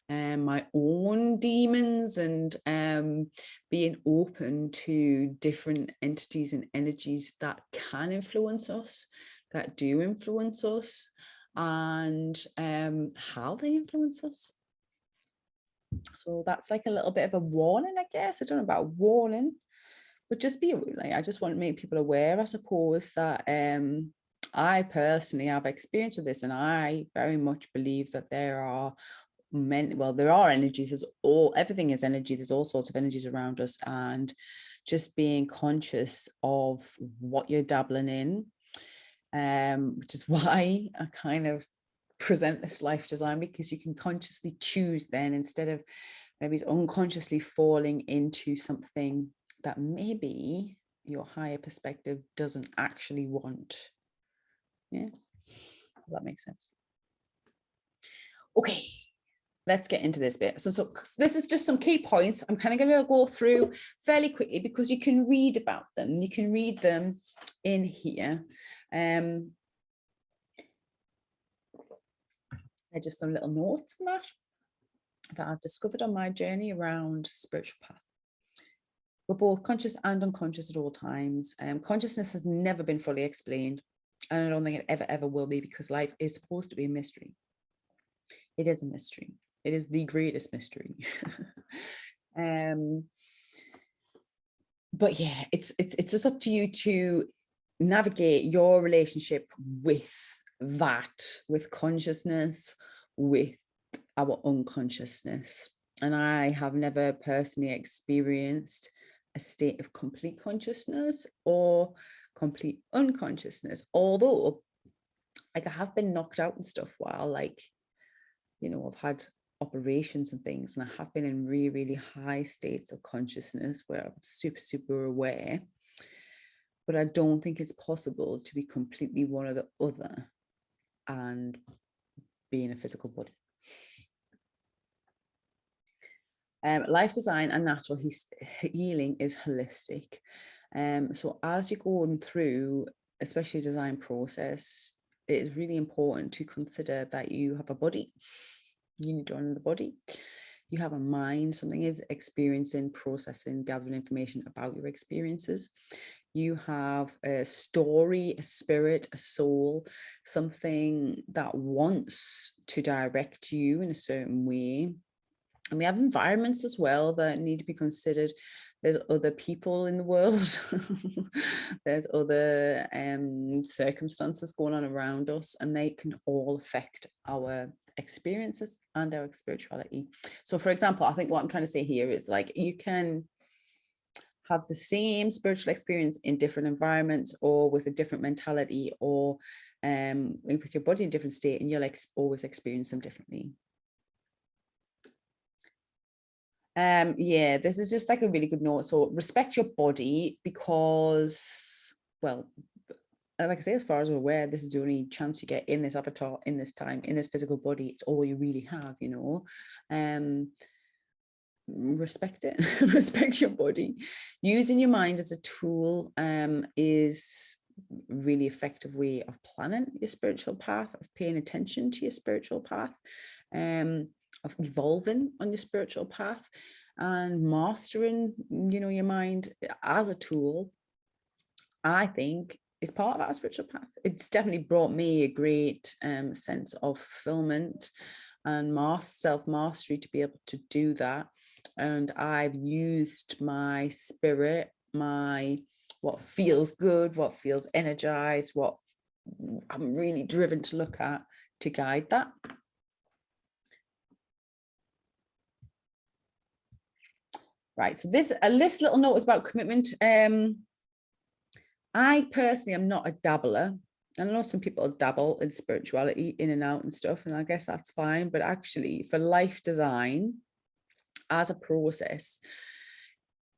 own demons and being open to different entities and energies that can influence us, that do influence us, and how they influence us. So that's like a little bit of a warning, I guess. I don't know about warning, but just be like, I just want to make people aware, I suppose, that I personally have experience with this, and I very much believe that there are there are energies. Everything is energy. There's all sorts of energies around us, and just being conscious of what you're dabbling in, which is why I kind of present this life design, because you can consciously choose then, instead of maybe unconsciously falling into something that maybe your higher perspective doesn't actually want. Yeah, that makes sense. Okay, let's get into this bit. So this is just some key points I'm kind of going to go through fairly quickly, because you can read about them. You can read them in here. They're just some little notes on that I've discovered on my journey around spiritual path. We're both conscious and unconscious at all times. Consciousness has never been fully explained, and I don't think it ever will be, because life is supposed to be a mystery. It is a mystery. It is the greatest mystery. But yeah, it's just up to you to navigate your relationship with that, with consciousness, with our unconsciousness. And I have never personally experienced a state of complete consciousness or complete unconsciousness, although like I have been knocked out and stuff while like, you know, I've had operations and things, and I have been in really, really high states of consciousness where I'm super, super aware. But I don't think it's possible to be completely one or the other and be in a physical body. Life design and natural healing is holistic. So as you're going through, especially design process, it is really important to consider that you have a body. You need to honor the body. You have a mind. Something is experiencing, processing, gathering information about your experiences. You have a story, a spirit, a soul, something that wants to direct you in a certain way. And we have environments as well that need to be considered. There's other people in the world. There's other circumstances going on around us, and they can all affect our experiences and our spirituality. So for example, I think what I'm trying to say here is like you can have the same spiritual experience in different environments or with a different mentality or with your body in a different state, and you'll always experience them differently. Yeah, this is just like a really good note. So respect your body because, well, like I say, as far as we're aware, this is the only chance you get in this avatar, in this time, in this physical body. It's all you really have, you know. Respect it. Respect your body. Using your mind as a tool is really effective way of planning your spiritual path, of paying attention to your spiritual path, of evolving on your spiritual path, and mastering, you know, your mind as a tool, I think, is part of our spiritual path. It's definitely brought me a great sense of fulfillment and self-mastery to be able to do that. And I've used my spirit, my what feels good, what feels energized, what I'm really driven to look at, to guide that. Right, so this little note is about commitment. I personally am not a dabbler. I know some people dabble in spirituality in and out and stuff, and I guess that's fine. But actually, for life design as a process,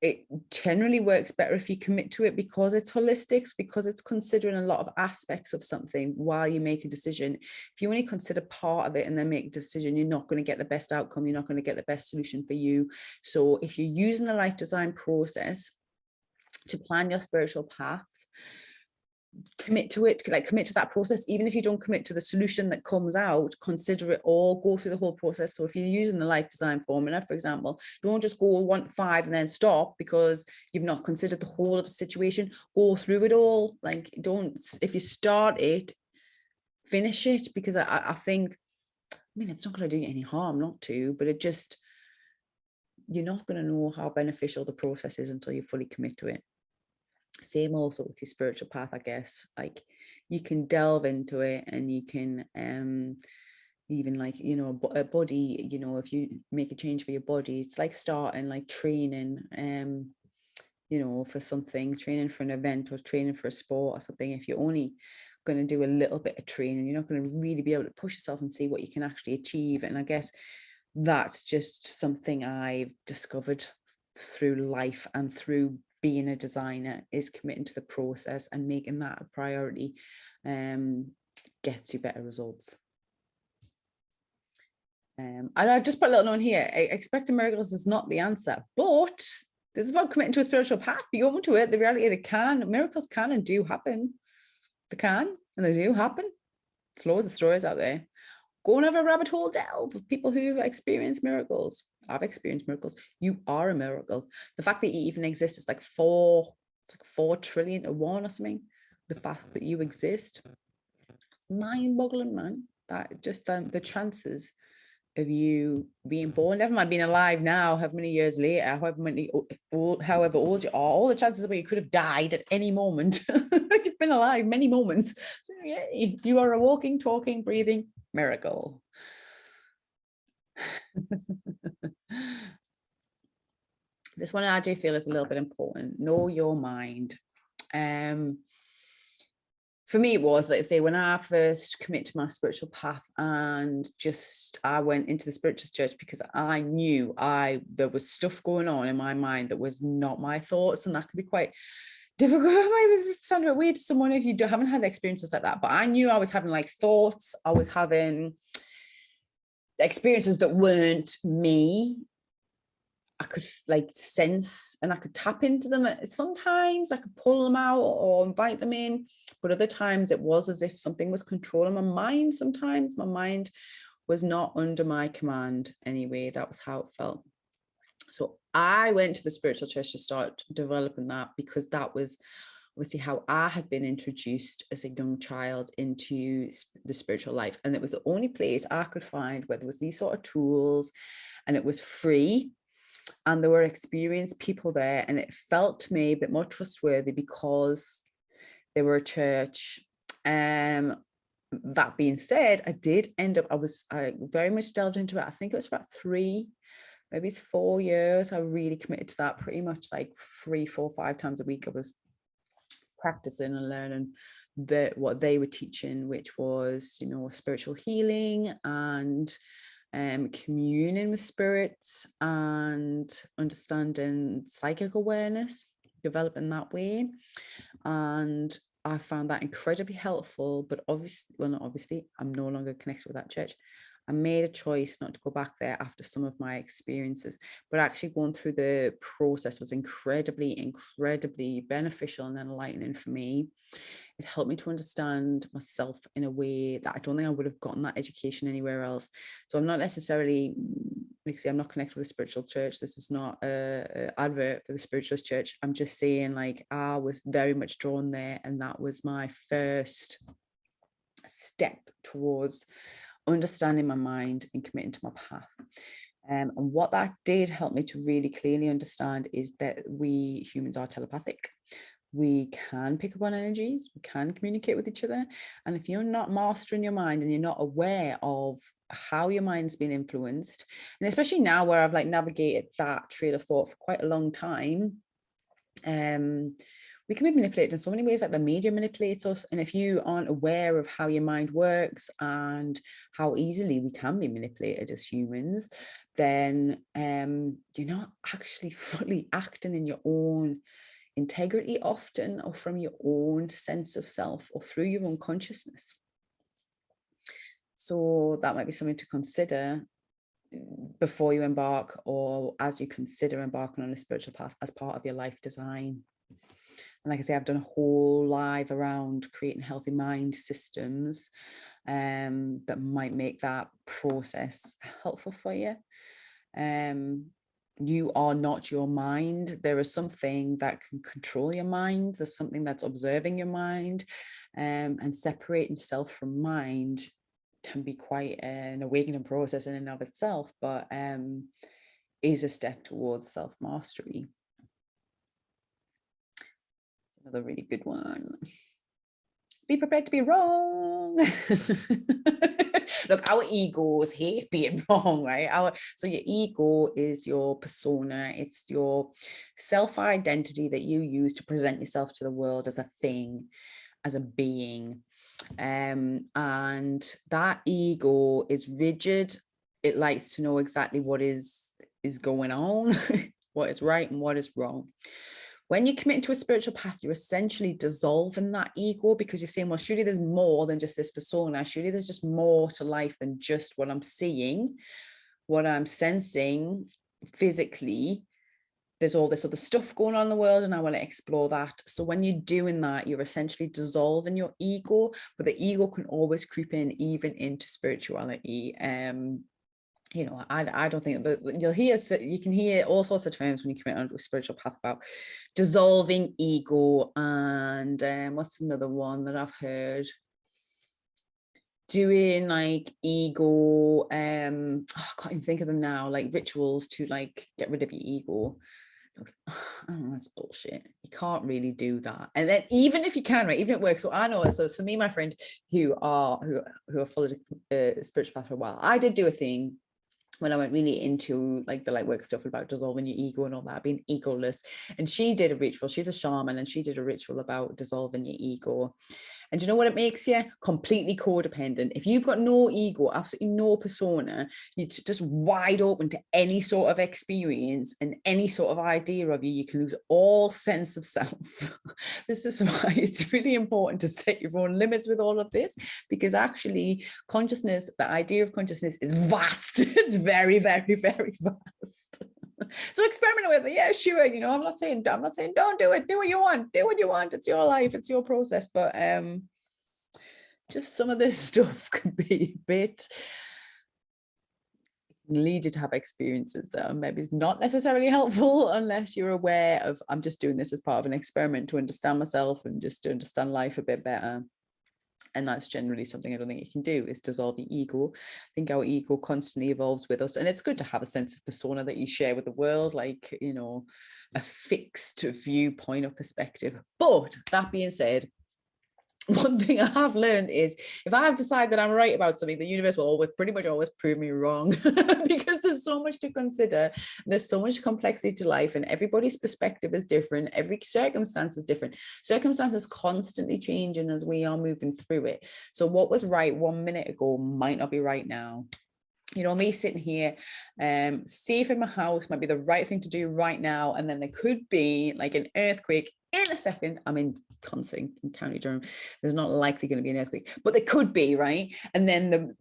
it generally works better if you commit to it because it's holistic, because it's considering a lot of aspects of something while you make a decision. If you only consider part of it and then make a decision, you're not going to get the best outcome. You're not going to get the best solution for you. So if you're using the life design process to plan your spiritual path, commit to it, like commit to that process. Even if you don't commit to the solution that comes out, consider it all, go through the whole process. So if you're using the life design formula, for example, don't just go 1 to 5 and then stop because you've not considered the whole of the situation. Go through it all. Like, don't, if you start it, finish it, because I think, I mean, it's not going to do you any harm not to, but it just, you're not going to know how beneficial the process is until you fully commit to it. Same also with your spiritual path, I guess. Like, you can delve into it and you can even, like, you know, a body, you know, if you make a change for your body, it's like starting like training you know, for something, training for an event or training for a sport or something. If you're only going to do a little bit of training, you're not going to really be able to push yourself and see what you can actually achieve. And I guess that's just something I've discovered through life and through being a designer, is committing to the process and making that a priority gets you better results. And I just put a little note here: expecting miracles is not the answer, but this is about committing to a spiritual path. Be open to it. The reality, miracles can and do happen. They can and they do happen. There's loads of stories out there. Go and have a rabbit hole delve of people who've experienced miracles. I've experienced miracles. You are a miracle. The fact that you even exist is like 4 trillion to 1 or something. The fact that you exist, it's mind-boggling, man. That just the chances of you being born, never mind being alive now, however many years later, however old you are, all the chances of you could have died at any moment. You've been alive many moments. So, yay, you are a walking, talking, breathing miracle. This one I do feel is a little bit important. Know your mind. for me, it was, like I say, when I first committed to my spiritual path, and just I went into the spiritual church because I knew there was stuff going on in my mind that was not my thoughts, and that could be quite difficult. It was sound a bit weird to someone if you haven't had experiences like that. But I knew I was having like thoughts, I was having experiences that weren't me. I could like sense and I could tap into them. Sometimes I could pull them out or invite them in, but other times it was as if something was controlling my mind. Sometimes my mind was not under my command anyway. That was how it felt. So I went to the spiritual church to start developing that, because that was obviously how I had been introduced as a young child into the spiritual life. And it was the only place I could find where there was these sort of tools, and it was free. And there were experienced people there, and it felt to me a bit more trustworthy because they were a church. That being said, I did end up, I very much delved into it. I think it was about 4 years. I really committed to that, pretty much like 3, 4, 5 times a week. I was practicing and learning what they were teaching, which was, spiritual healing and communing with spirits and understanding psychic awareness, developing that way. And I found that incredibly helpful. But obviously, I'm no longer connected with that church. I made a choice not to go back there after some of my experiences, but actually going through the process was incredibly beneficial and enlightening for me. It helped me to understand myself in a way that I don't think I would have gotten that education anywhere else. So I'm not necessarily, like I say, I'm not connected with the spiritual church. This is not a advert for the spiritualist church. I'm just saying, like, I was very much drawn there, and that was my first step towards understanding my mind and committing to my path. And what that did help me to really clearly understand is that we humans are telepathic. We can pick up on energies, we can communicate with each other. And if you're not mastering your mind and you're not aware of how your mind's been influenced, and especially now where I've like navigated that trail of thought for quite a long time, we can be manipulated in so many ways, like the media manipulates us. And if you aren't aware of how your mind works and how easily we can be manipulated as humans, then you're not actually fully acting in your own integrity often, or from your own sense of self, or through your own consciousness. So that might be something to consider before you embark, or as you consider embarking on a spiritual path as part of your life design. And like I say, I've done a whole live around creating healthy mind systems that might make that process helpful for you. You are not your mind. There is something that can control your mind. There's something that's observing your mind, and separating self from mind can be quite an awakening process in and of itself, but is a step towards self-mastery. Another really good one. Be prepared to be wrong. Look, our egos hate being wrong, right? So your ego is your persona. It's your self-identity that you use to present yourself to the world as a thing, as a being. And that ego is rigid. It likes to know exactly what is going on, what is right and what is wrong. When you commit to a spiritual path, you're essentially dissolving that ego, because you're saying, well, surely there's more than just this persona. Surely there's just more to life than just what I'm seeing, what I'm sensing physically. There's all this other stuff going on in the world, and I want to explore that. So when you're doing that, you're essentially dissolving your ego, but the ego can always creep in, even into spirituality. I don't think that you can hear all sorts of terms when you commit onto a spiritual path about dissolving ego, and what's another one that I've heard? Doing like ego, I can't even think of them now, like rituals to like get rid of your ego. That's bullshit. You can't really do that. And then even if you can, right, even if it works. So I know, so me and my friend who are followed a spiritual path for a while, I did do a thing when I went really into like the light work stuff about dissolving your ego and all that, being egoless. And she did a ritual. She's a shaman, and she did a ritual about dissolving your ego. And do you know what it makes you? Completely codependent. If you've got no ego, absolutely no persona, you're just wide open to any sort of experience and any sort of idea of you, you can lose all sense of self. This is why it's really important to set your own limits with all of this, because actually consciousness, the idea of consciousness is vast. It's very, very, very vast. So experiment with it. Yeah, sure. You know, I'm not saying don't do it. Do what you want. Do what you want. It's your life. It's your process. But just some of this stuff could be a bit, lead you to have experiences that are maybe not necessarily helpful unless you're aware of, I'm just doing this as part of an experiment to understand myself and just to understand life a bit better. And that's generally something I don't think you can do, is dissolve the ego. I think our ego constantly evolves with us. And it's good to have a sense of persona that you share with the world, like, you know, a fixed viewpoint or perspective. But that being said, one thing I have learned is if I have decided that I'm right about something, the universe will always pretty much always prove me wrong because there's so much to consider. There's so much complexity to life and everybody's perspective is different. Every circumstance is different. Circumstances constantly changing as we are moving through it. So what was right 1 minute ago might not be right now. You know, me sitting here, safe in my house might be the right thing to do right now. And then there could be like an earthquake in a second. I'm in Consing in County Durham. There's not likely going to be an earthquake, but there could be, right? And then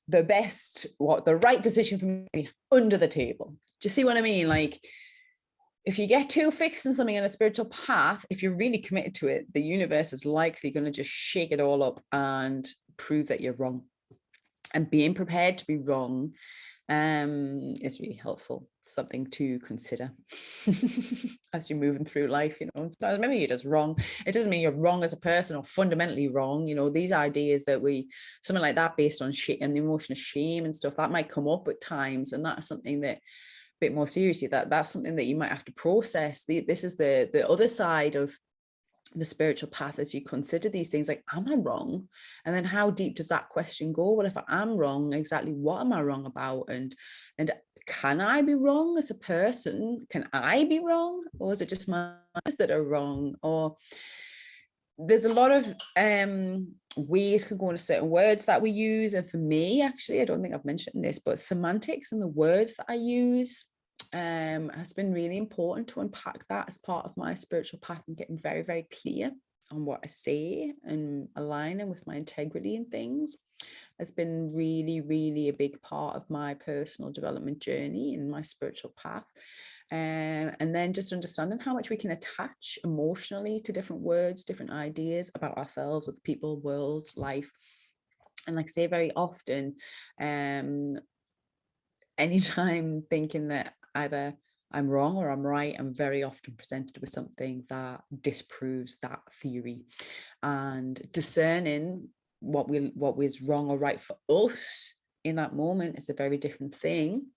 the best, the right decision for me under the table. Do you see what I mean? Like, if you get too fixed in something in a spiritual path, if you're really committed to it, the universe is likely going to just shake it all up and prove that you're wrong. And being prepared to be wrong is really helpful. Something to consider as you're moving through life. You know, maybe you're just wrong. It doesn't mean you're wrong as a person or fundamentally wrong. You know, these ideas that something like that based on shit and the emotion of shame and stuff, that might come up at times, and that's something that, a bit more seriously, that's something that you might have to process. This is the other side of the spiritual path, as you consider these things, like, am I wrong? And then how deep does that question go? Well, if I am wrong, exactly what am I wrong about? And can I be wrong as a person? Can I be wrong? Or is it just my eyes that are wrong? Or there's a lot of ways to go into certain words that we use. And for me, actually, I don't think I've mentioned this, but semantics and the words that I use has been really important to unpack that as part of my spiritual path and getting very, very clear on what I say and aligning with my integrity and things has been really, really a big part of my personal development journey in my spiritual path. And then just understanding how much we can attach emotionally to different words, different ideas about ourselves, other people, world, life. And like I say, very often, anytime thinking that either I'm wrong or I'm right, I'm very often presented with something that disproves that theory. And discerning what was wrong or right for us in that moment is a very different thing.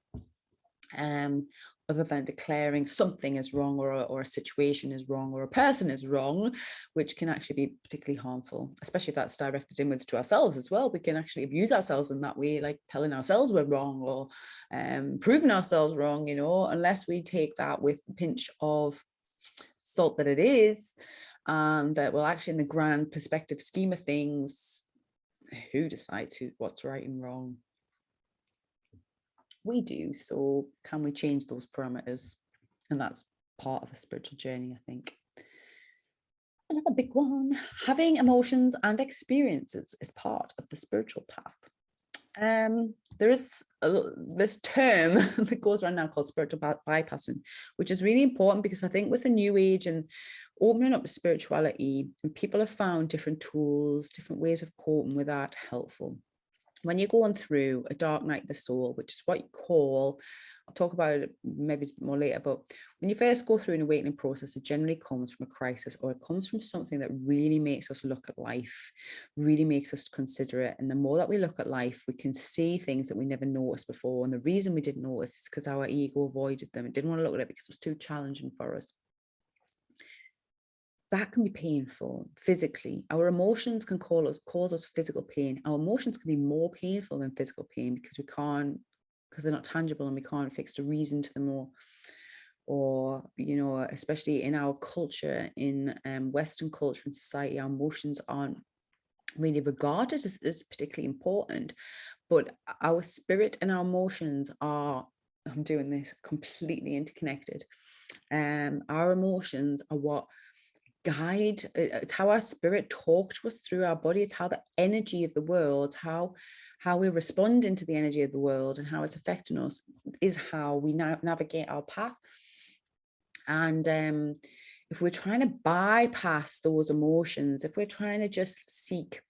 Other than declaring something is wrong or a situation is wrong or a person is wrong, which can actually be particularly harmful, especially if that's directed inwards to ourselves as well. We can actually abuse ourselves in that way, like telling ourselves we're wrong or proving ourselves wrong, you know, unless we take that with a pinch of salt that it is, and that, well, actually in the grand perspective scheme of things, who decides what's right and wrong? We do. So can we change those parameters? And that's part of a spiritual journey, I think. Another big one, having emotions and experiences is part of the spiritual path. There is this term that goes around now called spiritual bypassing, which is really important because I think with the new age and opening up to spirituality, and people have found different tools, different ways of coping with that helpful. When you're going through a dark night of the soul, which is what you call, I'll talk about it maybe more later, but when you first go through an awakening process, it generally comes from a crisis, or it comes from something that really makes us look at life, really makes us consider it. And the more that we look at life, we can see things that we never noticed before. And the reason we didn't notice is because our ego avoided them. It didn't want to look at it because it was too challenging for us. That can be painful physically. Our emotions can cause us physical pain. Our emotions can be more painful than physical pain because they're not tangible and we can't fix the reason to them or, you know, especially in our culture, in Western culture and society, our emotions aren't really regarded as particularly important, but our spirit and our emotions are, I'm doing this, completely interconnected. Our emotions are what guide, it's how our spirit talks to us through our body. It's how the energy of the world, how we respond into the energy of the world and how it's affecting us, is how we navigate our path. And if we're trying to bypass those emotions, if we're trying to just seek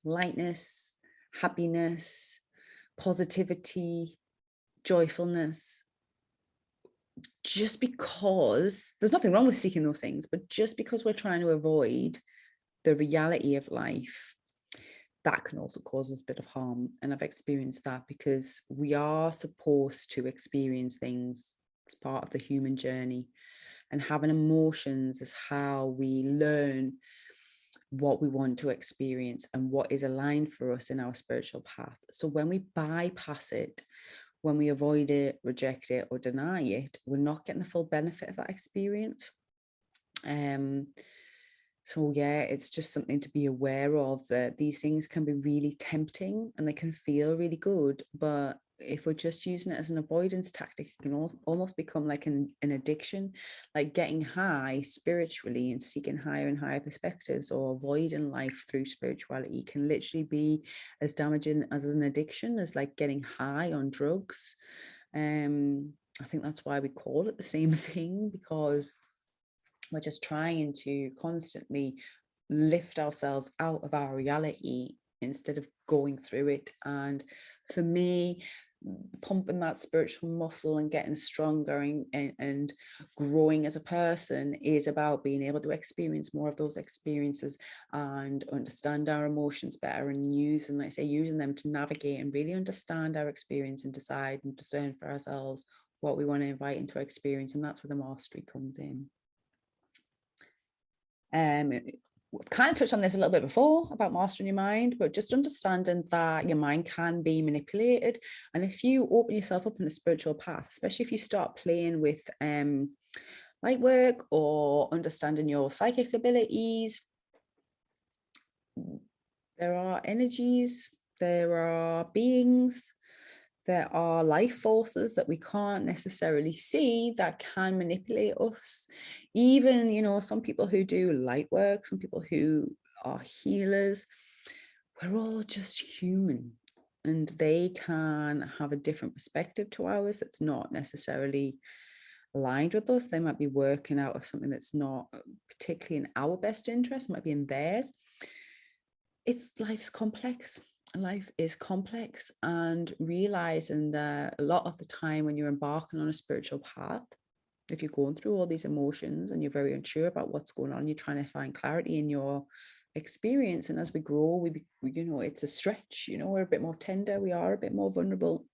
lightness, happiness, positivity, joyfulness, just because there's nothing wrong with seeking those things, but just because we're trying to avoid the reality of life, that can also cause us a bit of harm. And I've experienced that, because we are supposed to experience things as part of the human journey, and having emotions is how we learn what we want to experience and what is aligned for us in our spiritual path. So when we bypass it, when we avoid it, reject it, or deny it, we're not getting the full benefit of that experience. So yeah, it's just something to be aware of, that these things can be really tempting and they can feel really good, but if we're just using it as an avoidance tactic, it can almost become like an addiction, like getting high spiritually and seeking higher and higher perspectives, or avoiding life through spirituality, can literally be as damaging as an addiction as like getting high on drugs. I think that's why we call it the same thing, because we're just trying to constantly lift ourselves out of our reality instead of going through it. And for me, pumping that spiritual muscle and getting stronger and growing as a person is about being able to experience more of those experiences and understand our emotions better, and using, like I say, using them to navigate and really understand our experience and decide and discern for ourselves what we want to invite into our experience. And that's where the mastery comes in. We've kind of touched on this a little bit before about mastering your mind, but just understanding that your mind can be manipulated. And if you open yourself up on a spiritual path, especially if you start playing with light work or understanding your psychic abilities, there are energies, there are beings, there are life forces that we can't necessarily see that can manipulate us. Even, you know, some people who do light work, some people who are healers, we're all just human, and they can have a different perspective to ours that's not necessarily aligned with us. They might be working out of something that's not particularly in our best interest, might be in theirs. Life's complex. Life is complex, and realizing that a lot of the time when you're embarking on a spiritual path, if you're going through all these emotions and you're very unsure about what's going on, you're trying to find clarity in your experience. And as we grow, you know, it's a stretch, you know, we're a bit more tender, we are a bit more vulnerable,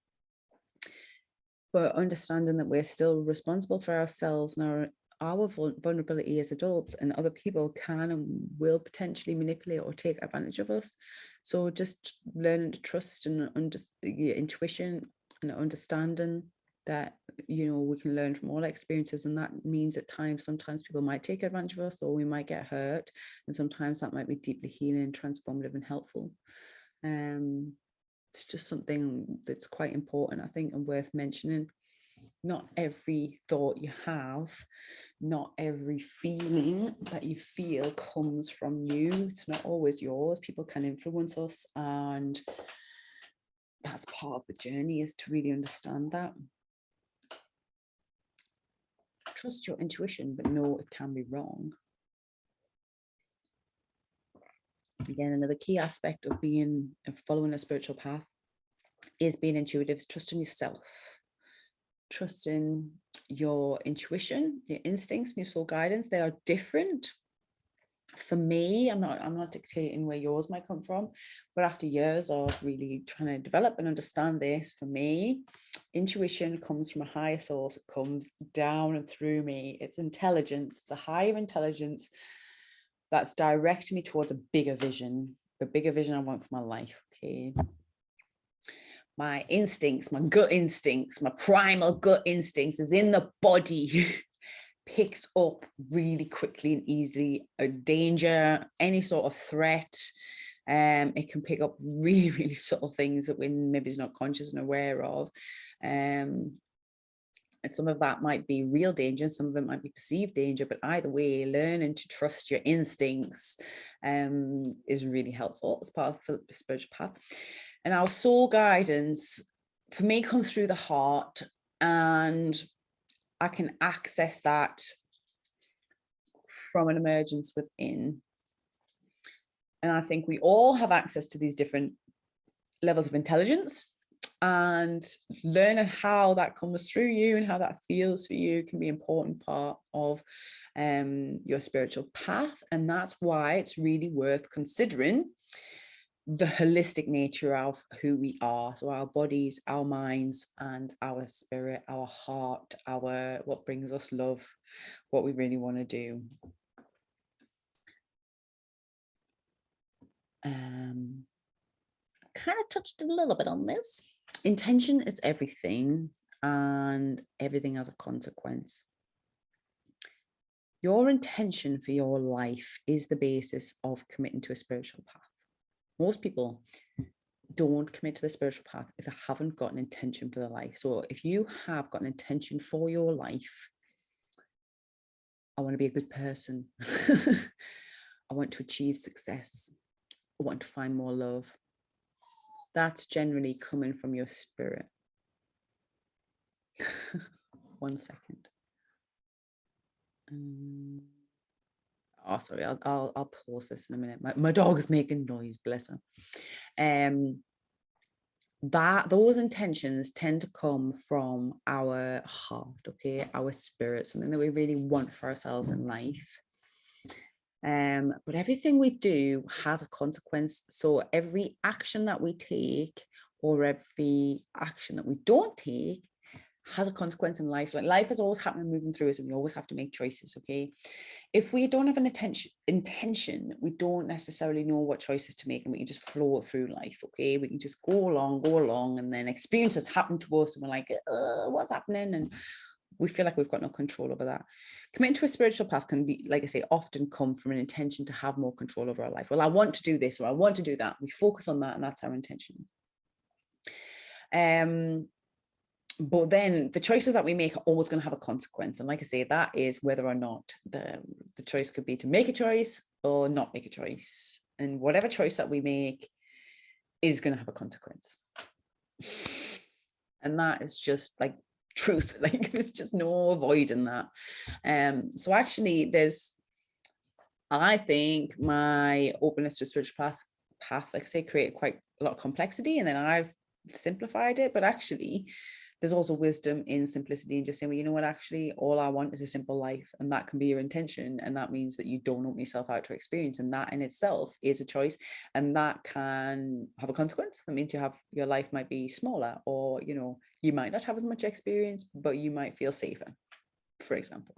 but understanding that we're still responsible for ourselves and our vulnerability as adults, and other people can and will potentially manipulate or take advantage of us. So just learning to trust and your intuition, and understanding that, you know, we can learn from all experiences, and that means at times, sometimes people might take advantage of us, or we might get hurt, and sometimes that might be deeply healing, transformative, and helpful. It's just something that's quite important, I think, and worth mentioning. Not every thought you have, not every feeling that you feel comes from you. It's not always yours. People can influence us, and that's part of the journey, is to really understand that. Trust your intuition, but know it can be wrong. Again, another key aspect of following a spiritual path is being intuitive, trusting yourself, trusting your intuition, your instincts, and your soul guidance. They are different. For me, I'm not dictating where yours might come from, but after years of really trying to develop and understand this, for me, intuition comes from a higher source. It comes down and through me. It's intelligence. It's a higher intelligence that's directing me towards a bigger vision, the bigger vision I want for my life. Okay. my instincts, my gut instincts, my primal gut instincts is in the body, picks up really quickly and easily a danger, any sort of threat. It can pick up really, really subtle things that we maybe is not conscious and aware of. And some of that might be real danger, some of it might be perceived danger, but either way, learning to trust your instincts is really helpful as part of the spiritual path. And our soul guidance, for me, comes through the heart, and I can access that from an emergence within. And I think we all have access to these different levels of intelligence, and learning how that comes through you and how that feels for you can be an important part of your spiritual path. And that's why it's really worth considering the holistic nature of who we are. So our bodies, our minds, and our spirit, our heart, what brings us love, what we really want to do. Kind of touched a little bit on this. Intention is everything, and everything has a consequence. Your intention for your life is the basis of committing to a spiritual path. Most people don't commit to the spiritual path if they haven't got an intention for their life. So if you have got an intention for your life, I want to be a good person. I want to achieve success. I want to find more love. That's generally coming from your spirit. 1 second. Oh, sorry, I'll pause this in a minute. My dog is making noise, bless her. Those intentions tend to come from our heart, okay, our spirit, something that we really want for ourselves in life. But everything we do has a consequence. So every action that we take, or every action that we don't take, has a consequence in life. Like, life is always happening, moving through us, and we always have to make choices. Okay, if we don't have an intention, we don't necessarily know what choices to make, and we can just flow through life. Okay, we can just go along, and then experiences happen to us, and we're like, what's happening? And we feel like we've got no control over that. Committing to a spiritual path can be, like I say, often come from an intention to have more control over our life. Well, I want to do this, or I want to do that. We focus on that, and that's our intention. But then the choices that we make are always going to have a consequence. And like I say, that is whether or not the choice could be to make a choice or not make a choice. And whatever choice that we make is going to have a consequence. And that is just like truth. Like, there's just no avoiding that. So actually, I think my openness to spiritual path, like I say, created quite a lot of complexity, and then I've simplified it. But actually, there's also wisdom in simplicity, and just saying, well, you know what, actually, all I want is a simple life, and that can be your intention. And that means that you don't open yourself out to experience, and that in itself is a choice, and that can have a consequence. That means your life might be smaller, or, you know, you might not have as much experience, but you might feel safer, for example.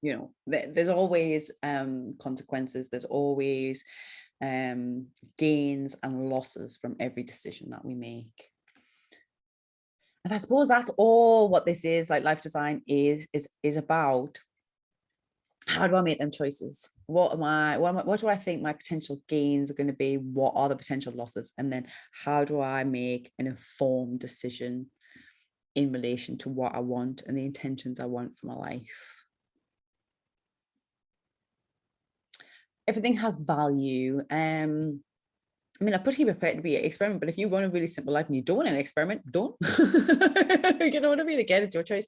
You know, there's always consequences. There's always gains and losses from every decision that we make. And I suppose that's all what this is, like life design is about. How do I make them choices? What do I think my potential gains are going to be? What are the potential losses? And then how do I make an informed decision in relation to what I want and the intentions I want for my life? Everything has value. I mean, I put here prepared to be an experiment, but if you want a really simple life and you don't want an experiment, don't. You know what I mean? Again, it's your choice.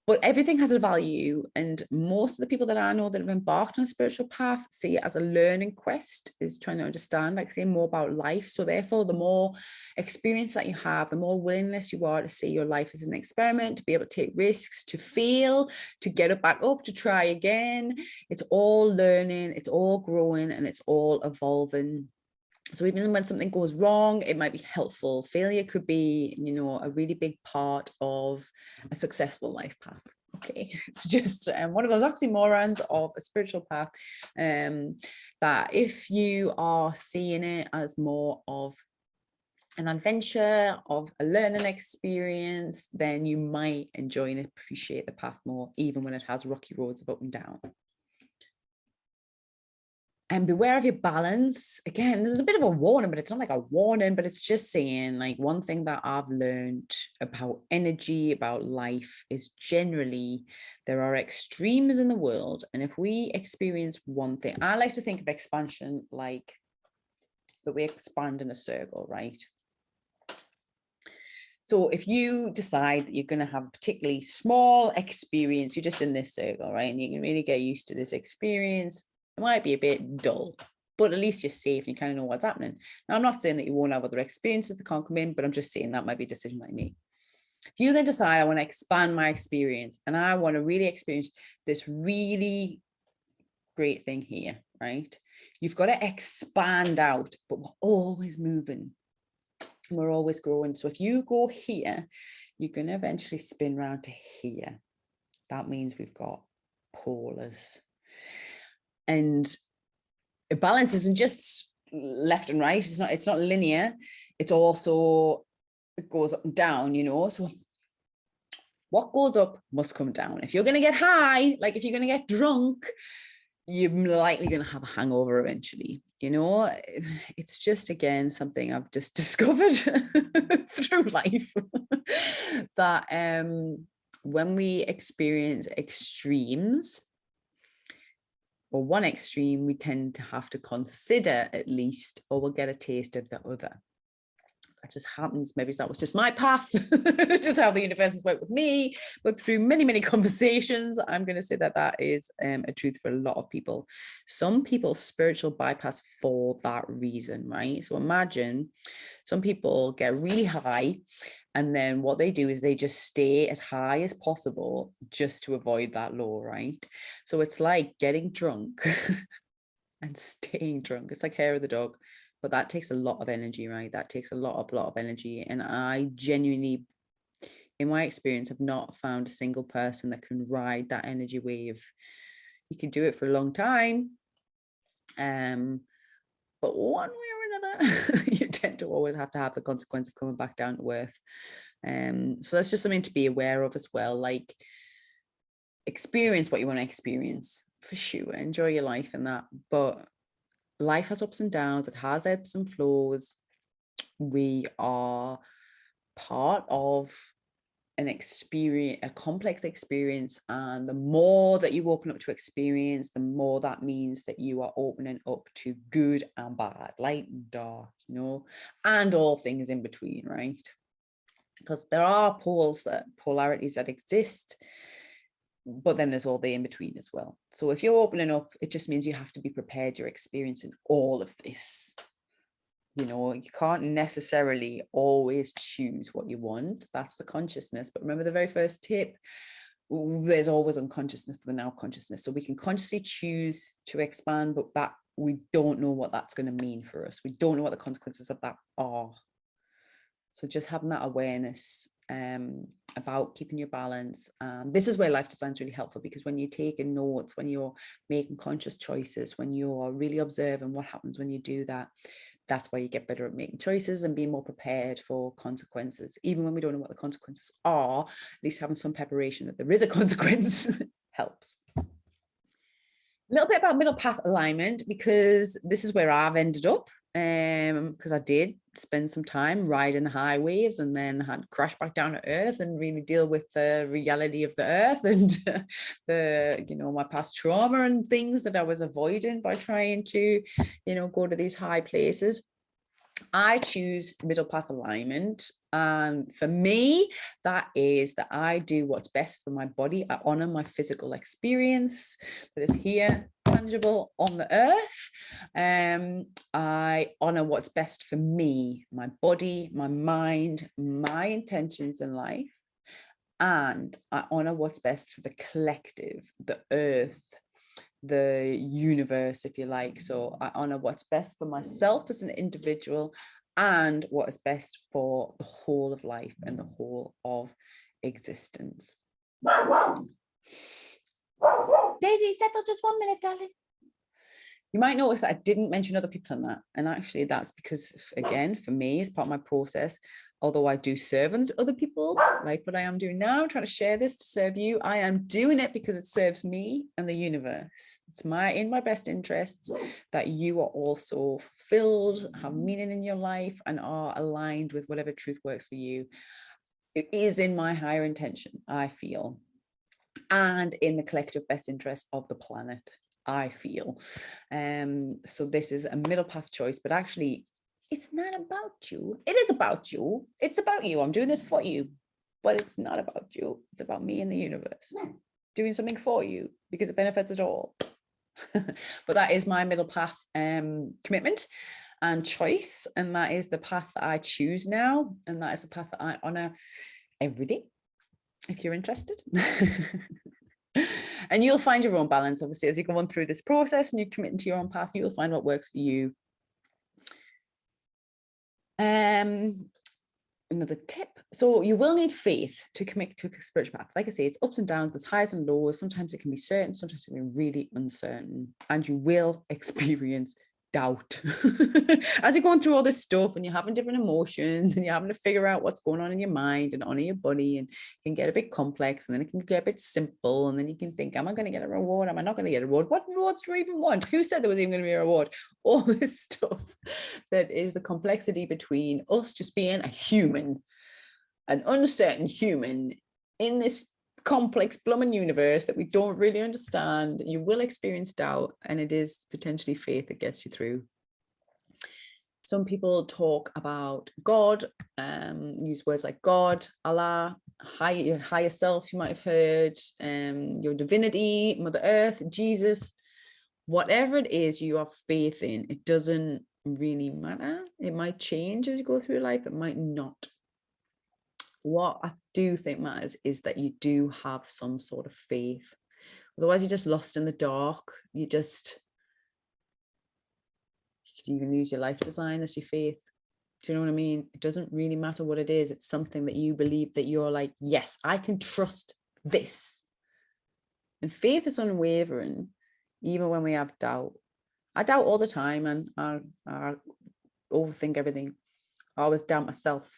But everything has a value, and most of the people that I know that have embarked on a spiritual path see it as a learning quest, is trying to understand, like, say, more about life. So therefore, the more experience that you have, the more willingness you are to see your life as an experiment, to be able to take risks, to fail, to get it back up, to try again. It's all learning, it's all growing, and it's all evolving. So even when something goes wrong, it might be helpful. Failure could be, you know, a really big part of a successful life path. Okay, it's just one of those oxymorons of a spiritual path, that if you are seeing it as more of an adventure, of a learning experience, then you might enjoy and appreciate the path more, even when it has rocky roads of up and down. And beware of your balance. Again, this is a bit of a warning, but it's not like a warning, but it's just saying, like, one thing that I've learned about energy, about life, is generally there are extremes in the world. And if we experience one thing, I like to think of expansion like that we expand in a circle, right? So if you decide that you're going to have a particularly small experience, you're just in this circle, right? And you can really get used to this experience. It might be a bit dull, but at least you're safe and you kind of know what's happening. Now, I'm not saying that you won't have other experiences that can't come in, but I'm just saying that might be a decision that you make. If you then decide, I want to expand my experience and I want to really experience this really great thing here, right? You've got to expand out, but we're always moving. We're always growing. So if you go here, you're going to eventually spin around to here. That means we've got polars. And a balance isn't just left and right. It's not linear. It's also, it goes up and down, you know. So what goes up must come down. If you're going to get high, like if you're going to get drunk, you're likely going to have a hangover eventually. You know, it's just, again, something I've just discovered through life that when we experience extremes, or one extreme, we tend to have to consider at least, or we'll get a taste of the other. That just happens. Maybe that was just my path, just how the universe has worked with me. But through many, many conversations, I'm going to say that that is a truth for a lot of people. Some people spiritual bypass for that reason, right? So imagine some people get really high, and then what they do is they just stay as high as possible just to avoid that low, right? So it's like getting drunk and staying drunk. It's like hair of the dog. But that takes a lot of energy, right? That takes a lot of energy. And I genuinely, in my experience, have not found a single person that can ride that energy wave. You can do it for a long time. But one way or another, you tend to always have to have the consequence of coming back down to earth. So that's just something to be aware of as well. Like, experience what you want to experience, for sure. Enjoy your life and that. But life has ups and downs. It has ebbs and flows. We are part of an experience, a complex experience, and the more that you open up to experience, the more that means that you are opening up to good and bad, light and dark, you know, and all things in between, right? Because there are polarities that exist, but then there's all the in between as well. So if you're opening up, it just means you have to be prepared. You're experiencing all of this. You know, you can't necessarily always choose what you want. That's the consciousness. But remember the very first tip, there's always unconsciousness without consciousness. So we can consciously choose to expand, but that we don't know what that's going to mean for us. We don't know what the consequences of that are. So just having that awareness about keeping your balance. This is where life design is really helpful, because when you're taking notes, when you're making conscious choices, when you're really observing what happens when you do that, that's why you get better at making choices and being more prepared for consequences. Even when we don't know what the consequences are, at least having some preparation that there is a consequence helps. A little bit about middle path alignment, because this is where I've ended up, because I did spend some time riding the high waves and then had to crash back down to earth and really deal with the reality of the earth and the, you know, my past trauma and things that I was avoiding by trying to, you know, go to these high places. I choose middle path alignment. And for me, that is that I do what's best for my body. I honor my physical experience that is here, tangible on the earth. I honor what's best for me, my body, my mind, my intentions in life. And I honor what's best for the collective, the earth, the universe, if you like. So I honor what's best for myself as an individual and what is best for the whole of life and the whole of existence. Daisy, settle just 1 minute, darling. You might notice that I didn't mention other people in that. And actually that's because, again, for me, as part of my process, although I do serve other people, like what I am doing now, trying to share this to serve you, I am doing it because it serves me and the universe. It's in my best interests that you are also fulfilled, have meaning in your life, and are aligned with whatever truth works for you. It is in my higher intention, I feel, and in the collective best interest of the planet, I feel. So this is a middle path choice, but actually it's not about you. It is about you. It's about you. I'm doing this for you, but it's not about you. It's about me and the universe doing something for you because it benefits us all. But that is my middle path commitment and choice. And that is the path that I choose now. And that is the path that I honor every day, if you're interested. And you'll find your own balance, obviously, as you go on through this process and you commit into your own path, you'll find what works for you. Another tip. So you will need faith to commit to a spiritual path. Like I say, it's ups and downs, there's highs and lows. Sometimes it can be certain, sometimes it can be really uncertain. And you will experience doubt as you're going through all this stuff and you're having different emotions and you're having to figure out what's going on in your mind and on in your body, and it can get a bit complex, and then it can get a bit simple, and then you can think, am I going to get a reward? Am I not going to get a reward? What rewards do I even want? Who said there was even going to be a reward? All this stuff that is the complexity between us just being a human, an uncertain human in this complex blooming universe that we don't really understand. You will experience doubt, and it is potentially faith that gets you through. Some people talk about God, use words like God, Allah, your higher self, you might have heard, your divinity, Mother Earth, Jesus, whatever it is you have faith in, it doesn't really matter. It might change as you go through life, it might not. What I do think matters is that you do have some sort of faith. Otherwise, you're just lost in the dark. You could even use your life design as your faith. Do you know what I mean? It doesn't really matter what it is. It's something that you believe, that you're like, yes, I can trust this. And faith is unwavering, even when we have doubt. I doubt all the time, and I overthink everything. I always doubt myself,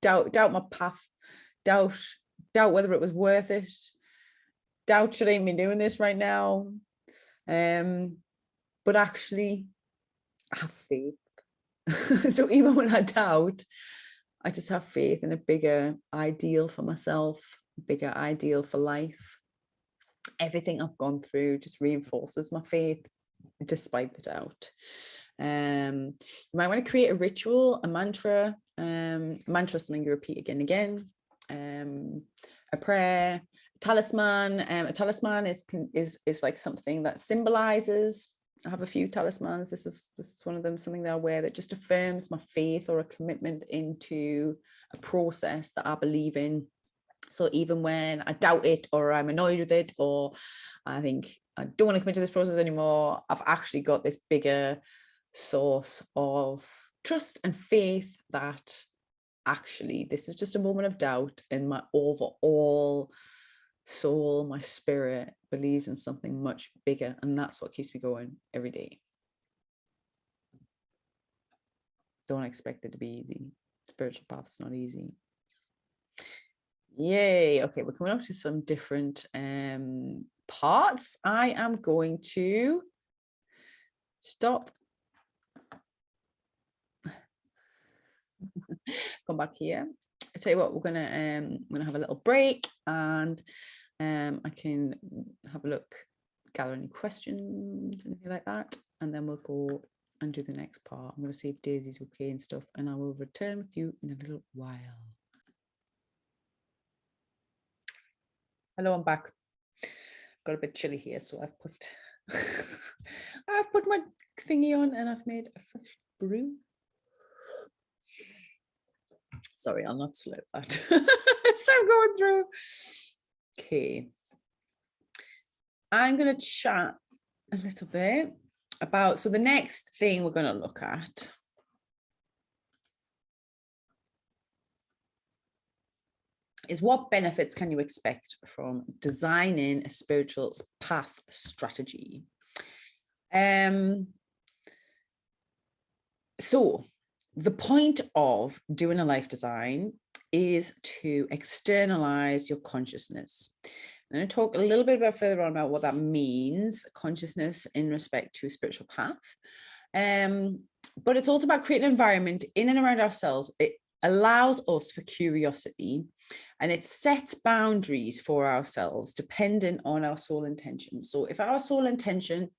doubt my path, doubt whether it was worth it, doubt should I even be doing this right now. But actually, I have faith. So even when I doubt, I just have faith in a bigger ideal for myself, bigger ideal for life. Everything I've gone through just reinforces my faith despite the doubt. You might want to create a ritual, a mantra. Mantra is something you repeat again and again. A prayer, a talisman. A talisman is like something that symbolizes. I have a few talismans. This is one of them, something that I wear that just affirms my faith or a commitment into a process that I believe in. So even when I doubt it, or I'm annoyed with it, or I think I don't want to commit to this process anymore, I've actually got this bigger source of trust and faith that actually this is just a moment of doubt, and my overall soul, my spirit believes in something much bigger, and that's what keeps me going every day. Don't expect it to be easy. Spiritual path's not easy. Yay. Okay, we're coming up to some different parts. I am going to stop. Come back here. I tell you what, we're gonna have a little break, and I can have a look, gather any questions, anything like that, and then we'll go and do the next part. I'm going to see if Daisy's okay and stuff, and I will return with you in a little while. Hello, I'm back. Got a bit chilly here, so I've put my thingy on, and I've made a fresh brew. Sorry, I'll not slip that. So I'm going through. Okay. I'm going to chat a little bit about, so the next thing we're going to look at is what benefits can you expect from designing a spiritual path strategy. So the point of doing a life design is to externalize your consciousness. I'm going to talk a little bit about further on about what that means, consciousness in respect to a spiritual path. But it's also about creating an environment in and around ourselves. It allows us for curiosity, and it sets boundaries for ourselves dependent on our soul intention. So if our soul intention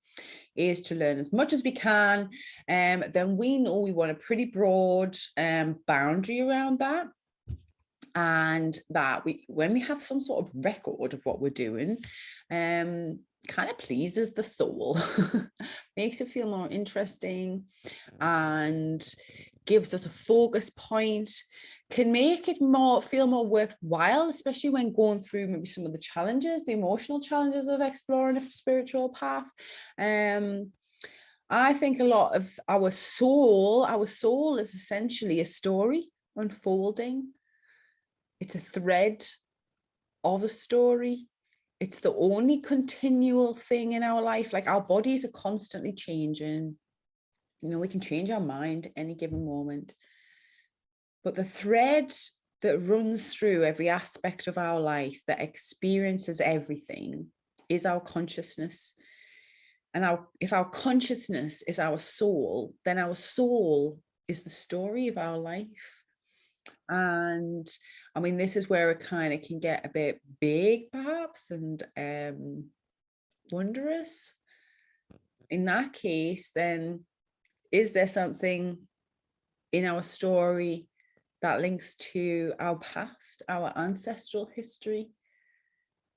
is to learn as much as we can, then we know we want a pretty broad boundary around that. And that when we have some sort of record of what we're doing, kind of pleases the soul, makes it feel more interesting, and gives us a focus point, can make it feel more worthwhile, especially when going through maybe some of the challenges, the emotional challenges of exploring a spiritual path. I think a lot of our soul is essentially a story unfolding. It's a thread of a story. It's the only continual thing in our life. Like, our bodies are constantly changing. You know, we can change our mind any given moment. But the thread that runs through every aspect of our life, that experiences everything, is our consciousness. And if our consciousness is our soul, then our soul is the story of our life. And I mean, this is where it kind of can get a bit big, perhaps, and wondrous. In that case, then, is there something in our story that links to our past, our ancestral history?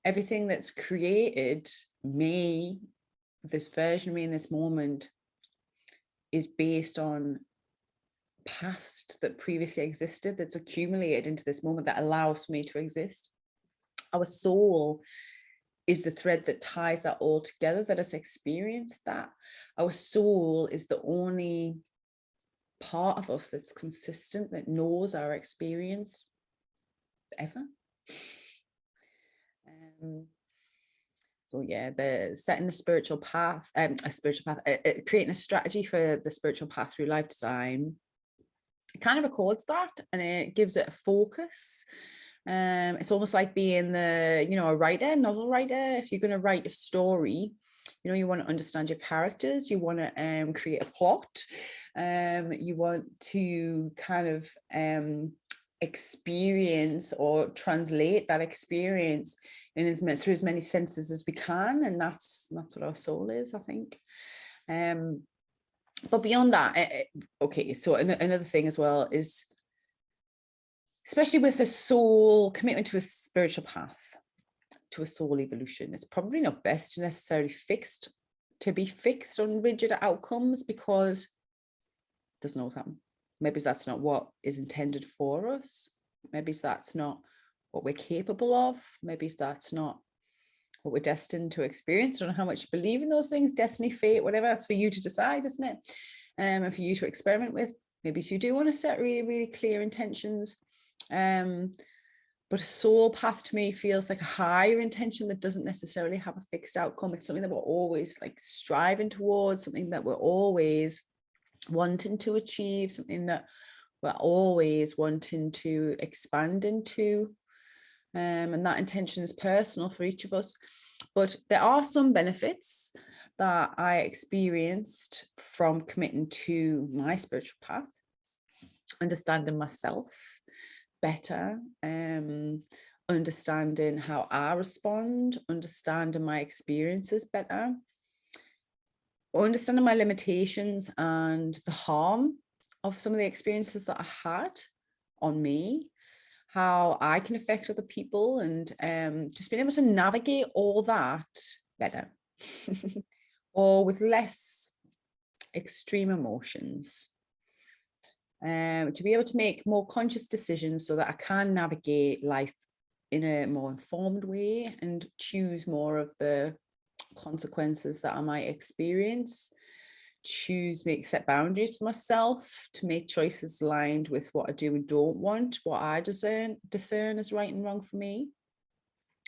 Everything that's created me, this version of me in this moment, is based on past that previously existed, that's accumulated into this moment that allows me to exist. Our soul is the thread that ties that all together, that has experienced that. Our soul is the only part of us that's consistent, that knows our experience ever. So yeah, the setting a spiritual path, creating a strategy for the spiritual path through life design, it kind of records that, and it gives it a focus. It's almost like being a writer, novel writer. If you're going to write a story, you want to understand your characters, you want to create a plot, you want to kind of experience or translate that experience through as many senses as we can, and that's what our soul is, I think. But beyond that, okay, so another thing as well is, especially with a soul commitment to a spiritual path, to a soul evolution, it's probably not best to necessarily be fixed on rigid outcomes, because there's no time. Maybe that's not what is intended for us. Maybe that's not what we're capable of. Maybe that's not what we're destined to experience. I don't know how much you believe in those things, destiny, fate, whatever. That's for you to decide, isn't it? And for you to experiment with. Maybe you do want to set really, really clear intentions. But a soul path to me feels like a higher intention that doesn't necessarily have a fixed outcome. It's something that we're always like striving towards, something that we're always wanting to achieve, something that we're always wanting to expand into. And that intention is personal for each of us. But there are some benefits that I experienced from committing to my spiritual path, understanding myself better, understanding how I respond, understanding my experiences better, understanding my limitations and the harm of some of the experiences that I had on me, how I can affect other people, and just being able to navigate all that better or with less extreme emotions. To be able to make more conscious decisions so that I can navigate life in a more informed way and choose more of the consequences that I might experience, set boundaries for myself, to make choices aligned with what I do and don't want, what I discern as right and wrong for me.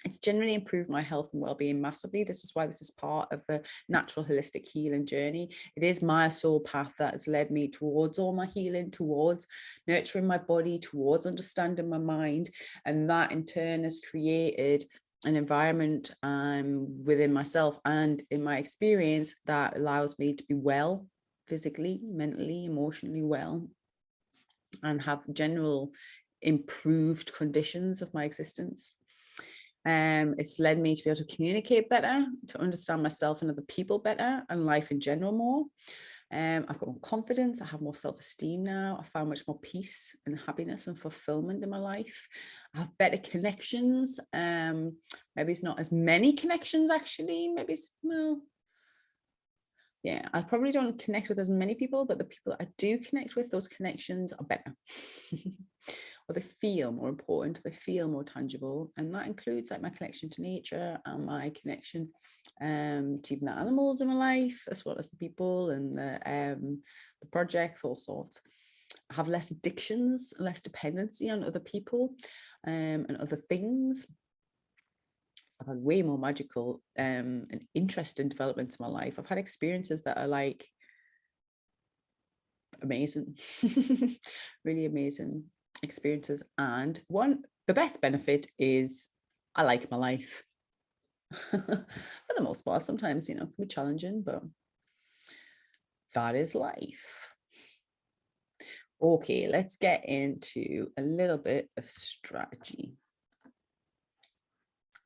It's generally improved my health and well-being massively. This is why this is part of the natural holistic healing journey. It is my soul path that has led me towards all my healing, towards nurturing my body, towards understanding my mind. And that in turn has created an environment within myself and in my experience that allows me to be well, physically, mentally, emotionally well, and have general improved conditions of my existence. It's led me to be able to communicate better, to understand myself and other people better, and life in general more. I've got more confidence. I have more self-esteem now. I found much more peace and happiness and fulfillment in my life. I have better connections. Maybe it's not as many connections actually. Maybe it's, well, yeah, I probably don't connect with as many people, but the people that I do connect with, those connections are better. Or they feel more important, they feel more tangible. And that includes like my connection to nature and my connection to even the animals in my life, as well as the people and the projects, all sorts. I have less addictions, less dependency on other people and other things. I've had way more magical and interesting developments in my life. I've had experiences that are like amazing, really amazing experiences. And the best benefit is I like my life. For the most part, sometimes, it can be challenging, but that is life. Okay, let's get into a little bit of strategy.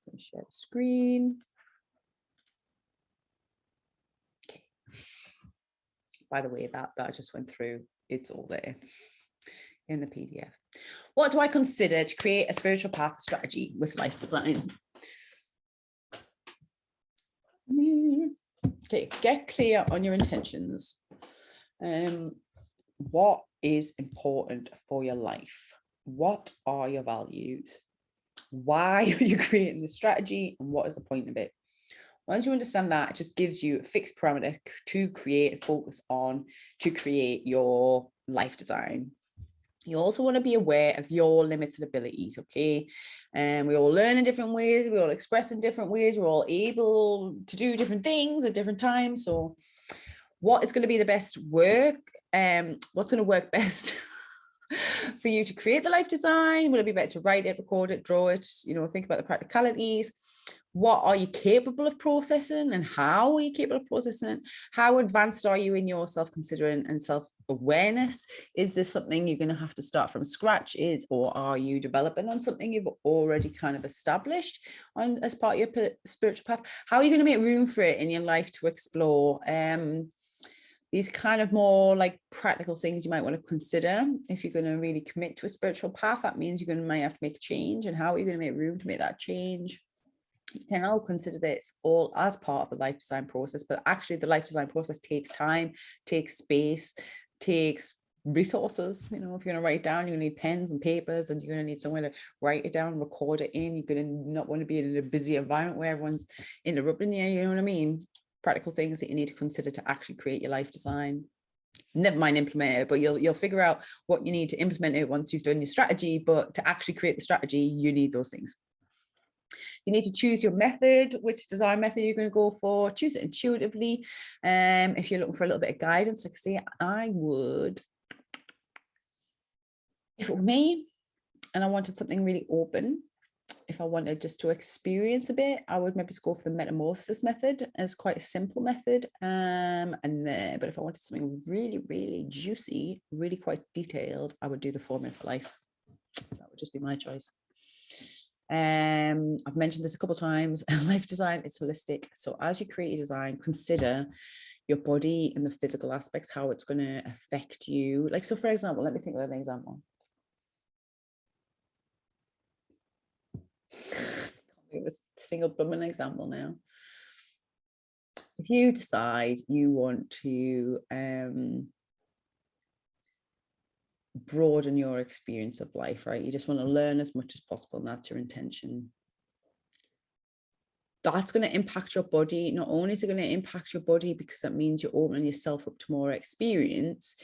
Let me share the screen. Okay. By the way, that I just went through, it's all there in the PDF. What do I consider to create a spiritual path strategy with life design? Okay, get clear on your intentions. What is important for your life? What are your values? Why are you creating the strategy, and what is the point of it? Once you understand that, it just gives you a fixed parameter to create, focus on, to create your life design. You also want to be aware of your limited abilities, okay? And we all learn in different ways, we all express in different ways, we're all able to do different things at different times. So what is going to be the best work? What's going to work best for you to create the life design? Will it be better to write it, record it, draw it? Think about the practicalities. What are you capable of processing, and how are you capable of processing it? How advanced are you in your self-considering and self-awareness? Is this something you're going to have to start from scratch, or are you developing on something you've already kind of established as part of your spiritual path? How are you going to make room for it in your life to explore? These kind of more like practical things you might want to consider if you're going to really commit to a spiritual path. That means you're going to might have to make a change, and how are you going to make room to make that change? You can all consider this all as part of the life design process, but actually the life design process takes time, takes space, takes resources. If you're going to write it down, you're going to need pens and papers, and you're going to need somewhere to write it down, record it in. You're going to not want to be in a busy environment where everyone's interrupting you. You know what I mean? Practical things that you need to consider to actually create your life design. Never mind implement it, but you'll figure out what you need to implement it once you've done your strategy. But to actually create the strategy, you need those things. You need to choose your method, which design method you're going to go for. Choose it intuitively. If you're looking for a little bit of guidance, like I say, I would, if it were me and I wanted something really open, if I wanted just to experience a bit, I would maybe go for the metamorphosis method as quite a simple method. But if I wanted something really, really juicy, really quite detailed, I would do the Formula for Life. That would just be my choice. I've mentioned this a couple of times. Life design is holistic. So as you create your design, consider your body and the physical aspects, how it's going to affect you. Like, so for example, let me think of an example. It was a single blooming example now. If you decide you want to broaden your experience of life, right? You just want to learn as much as possible, and that's your intention. That's going to impact your body. Not only is it going to impact your body because that means you're opening yourself up to more experience,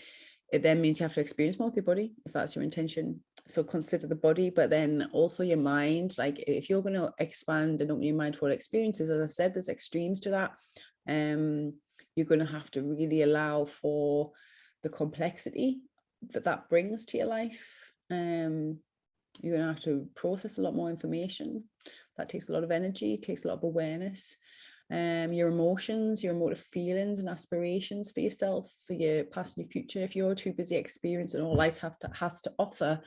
it then means you have to experience more with your body if that's your intention. So consider the body, but then also your mind. Like if you're going to expand and open your mind to all experiences, as I've said, there's extremes to that. You're going to have to really allow for the complexity that brings to your life. You're going to have to process a lot more information. That takes a lot of energy, it takes a lot of awareness. Your emotions, your emotive feelings and aspirations for yourself, for your past and your future. If you're too busy experiencing all life has to offer,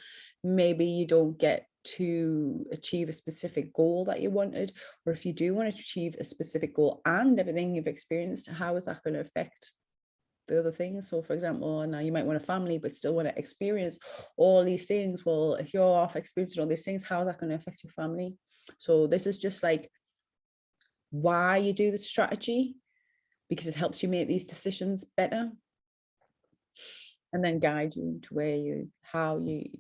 maybe you don't get to achieve a specific goal that you wanted. Or if you do want to achieve a specific goal and everything you've experienced, how is that going to affect the other things? So for example, now you might want a family but still want to experience all these things. Well, if you're off experiencing all these things, how is that going to affect your family? So this is just like why you do the strategy, because it helps you make these decisions better and then guide you to where you're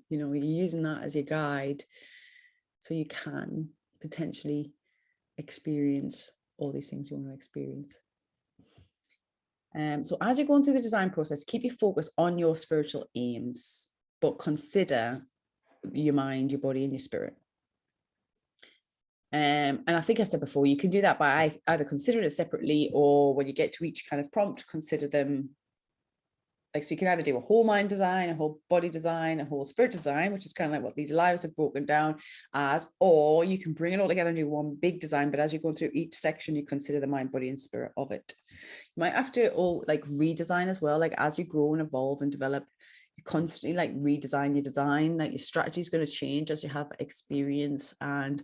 using that as your guide so you can potentially experience all these things you want to experience. So as you're going through the design process, keep your focus on your spiritual aims, but consider your mind, your body, and your spirit. And I think I said before, you can do that by either considering it separately, or when you get to each kind of prompt, consider them. Like, so you can either do a whole mind design, a whole body design, a whole spirit design, which is kind of like what these lives have broken down as, or you can bring it all together and do one big design. But as you're going through each section, you consider the mind, body, and spirit of it. You might have to like redesign as well. Like as you grow and evolve and develop, you constantly like redesign your design. Like your strategy is going to change as you have experience. And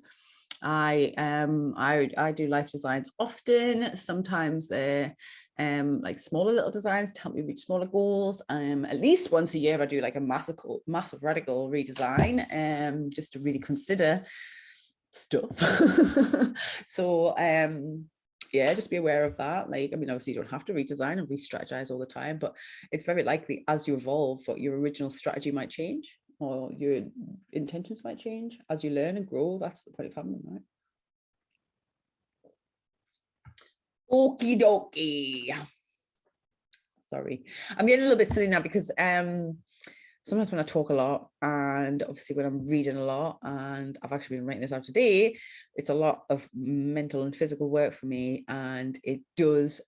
I do life designs often. Sometimes they're like smaller little designs to help me reach smaller goals. At least once a year I do like a massive radical redesign, just to really consider stuff. So yeah, just be aware of that. Like, I mean, obviously you don't have to redesign and re-strategize all the time, but it's very likely as you evolve, what your original strategy might change, or your intentions might change as you learn and grow. That's the point of having them, right? Okie dokie. Sorry, I'm getting a little bit silly now because sometimes when I talk a lot, and obviously when I'm reading a lot, and I've actually been writing this out today, it's a lot of mental and physical work for me, and it does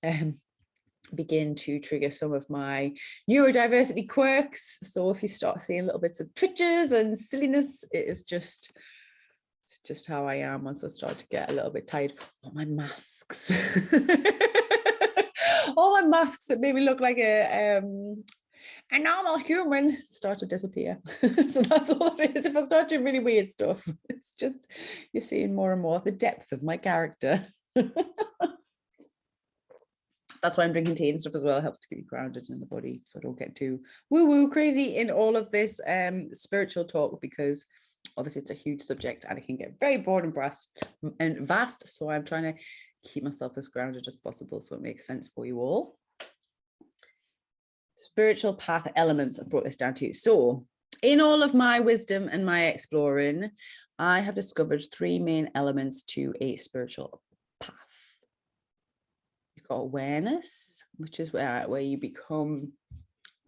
begin to trigger some of my neurodiversity quirks. So if you start seeing little bits of twitches and silliness, it's just how I am once I start to get a little bit tired. All my masks. All my masks that made me look like a normal human start to disappear. So that's all it is. If I start doing really weird stuff, it's just you're seeing more and more of the depth of my character. That's why I'm drinking tea and stuff as well. It helps to keep you grounded in the body, so I don't get too woo-woo crazy in all of this spiritual talk, because obviously it's a huge subject and it can get very broad and vast. So I'm trying to keep myself as grounded as possible so it makes sense for you all. Spiritual path elements, I've brought this down to you. So in all of my wisdom and my exploring, I have discovered 3 main elements to a spiritual path. You've got awareness, which is where you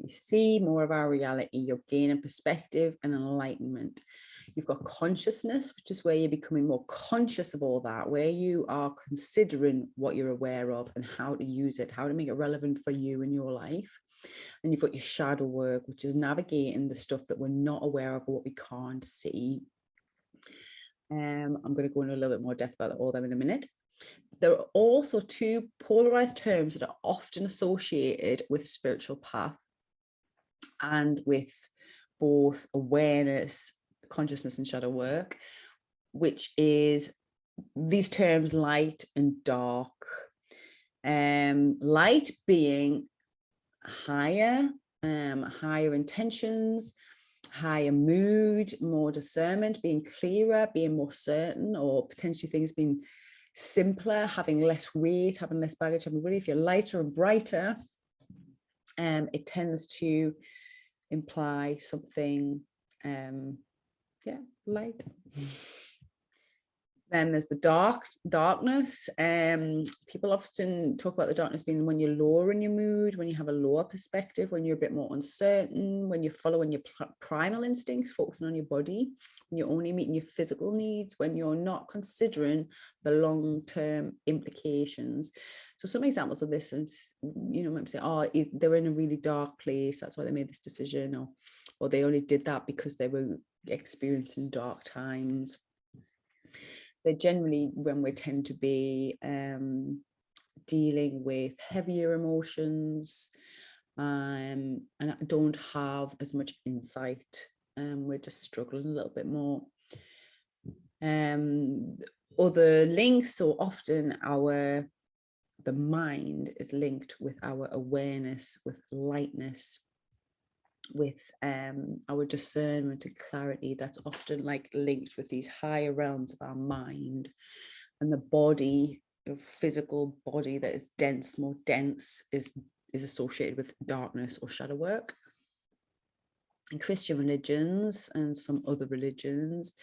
see more of our reality, you're gaining perspective and enlightenment. You've got consciousness, which is where you're becoming more conscious of all that, where you are considering what you're aware of and how to use it, how to make it relevant for you in your life. And you've got your shadow work, which is navigating the stuff that we're not aware of or what we can't see. I'm going to go into a little bit more depth about all them in a minute. There are also 2 polarized terms that are often associated with a spiritual path and with both awareness, consciousness, and shadow work, which is these terms light and dark. Light being higher intentions, higher mood, more discernment, being clearer, being more certain, or potentially things being simpler, having less weight, having less baggage. I mean, really, if you're lighter and brighter, it tends to imply something light. Then there's the darkness. People often talk about the darkness being when you're lower in your mood, when you have a lower perspective, when you're a bit more uncertain, when you're following your primal instincts, focusing on your body, when you're only meeting your physical needs, when you're not considering the long-term implications. So some examples of this is, might say, oh, they're in a really dark place, that's why they made this decision, or they only did that because they were experiencing dark times. They're generally when we tend to be dealing with heavier emotions and don't have as much insight. We're just struggling a little bit more. Other links, so often the mind is linked with our awareness, with lightness, with our discernment and clarity. That's often like linked with these higher realms of our mind, and the body, the physical body that is dense, more dense, is associated with darkness or shadow work. In Christian religions and some other religions,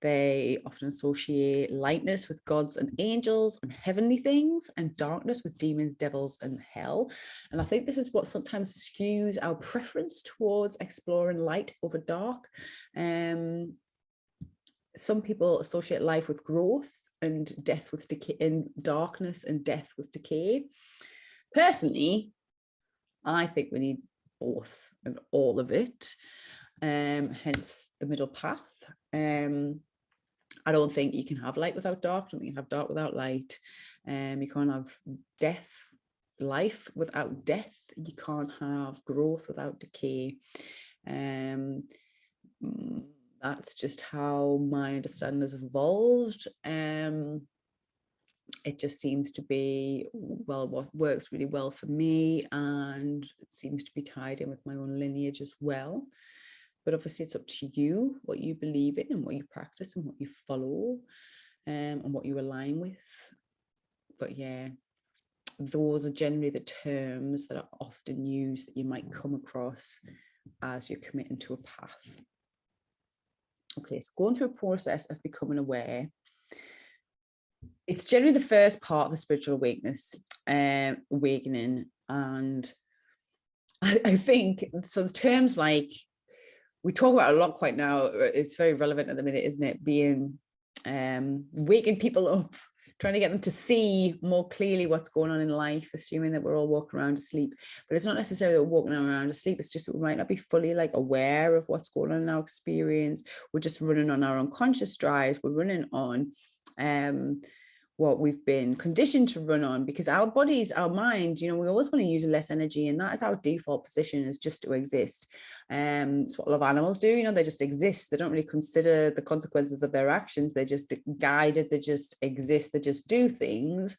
they often associate lightness with gods and angels and heavenly things, and darkness with demons, devils, and hell. And I think this is what sometimes skews our preference towards exploring light over dark. Some people associate life with growth and death with decay, and darkness and death with decay. Personally, I think we need both and all of it, hence the middle path. I don't think you can have light without dark. I don't think you can have dark without light. You can't have life without death. You can't have growth without decay. That's just how my understanding has evolved. It just seems to be, well, what works really well for me, and it seems to be tied in with my own lineage as well. But obviously it's up to you what you believe in and what you practice and what you follow, and what you align with. But yeah, those are generally the terms that are often used that you might come across as you're committing to a path. Okay, so going through a process of becoming aware, it's generally the first part of the spiritual awakening. And I think, so the terms like, we talk about a lot quite now, it's very relevant at the minute, isn't it? Being, waking people up, trying to get them to see more clearly what's going on in life, assuming that we're all walking around asleep. But it's not necessarily that we're walking around asleep, it's just that we might not be fully like aware of what's going on in our experience. We're just running on our unconscious drives. We're running on what we've been conditioned to run on, because our bodies, our mind, we always want to use less energy, and that is our default position, is just to exist. It's what a lot of animals do, they just exist. They don't really consider the consequences of their actions. They're just guided, they just exist, they just do things.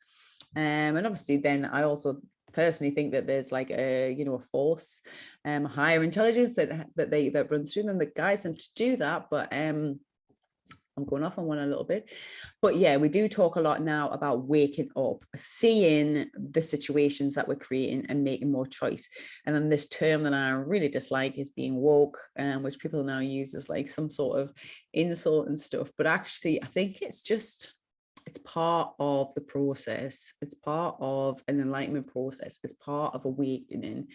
And obviously then I also personally think that there's like a force, higher intelligence that runs through them, that guides them to do that. But I'm going off on one a little bit, but yeah, we do talk a lot now about waking up, seeing the situations that we're creating and making more choice. And then this term that I really dislike is being woke, which people now use as like some sort of insult and stuff. But actually, I think it's part of the process. It's part of an enlightenment process. It's part of awakening.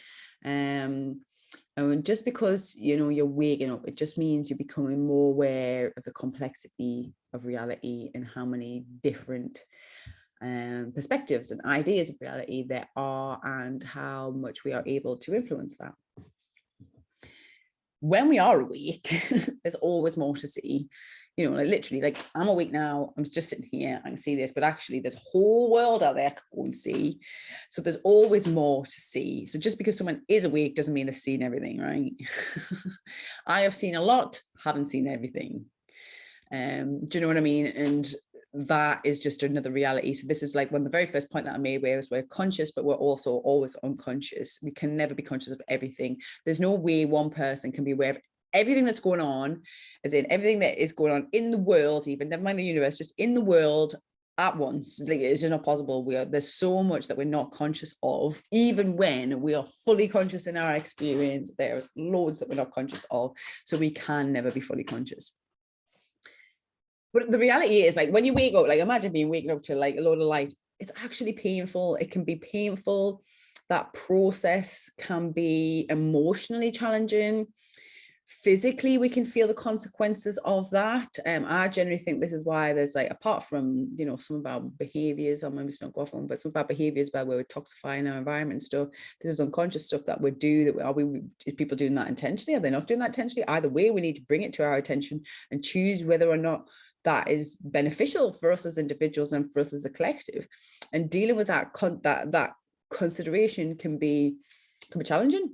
And just because, you're waking up, it just means you're becoming more aware of the complexity of reality and how many different perspectives and ideas of reality there are, and how much we are able to influence that. When we are awake, there's always more to see. Like literally, like I'm awake now, I'm just sitting here, I can see this, but actually there's a whole world out there I could go and see. So there's always more to see. So just because someone is awake doesn't mean they've seen everything, right? I have seen a lot, haven't seen everything. Do you know what I mean? And that is just another reality. So this is like one of the very first point that I made, whereas we're conscious, but we're also always unconscious. We can never be conscious of everything. There's no way one person can be aware of everything that's going on, as in everything that is going on in the world, even never mind the universe, just in the world at once. Like, it's just not possible. There's so much that we're not conscious of. Even when we are fully conscious in our experience, there's loads that we're not conscious of. So we can never be fully conscious. But the reality is, like, when you wake up, like, imagine being waking up to like a load of light. It's actually painful. It can be painful. That process can be emotionally challenging. Physically, we can feel the consequences of that. I generally think this is why there's, like, apart from, you know, some of our behaviors, or maybe it's not go off on, but some of our behaviors where we're toxifying our environment and stuff, this is unconscious stuff that we do. That is people doing that intentionally? Are they not doing that intentionally? Either way, we need to bring it to our attention and choose whether or not that is beneficial for us as individuals and for us as a collective. And dealing with that consideration can be challenging.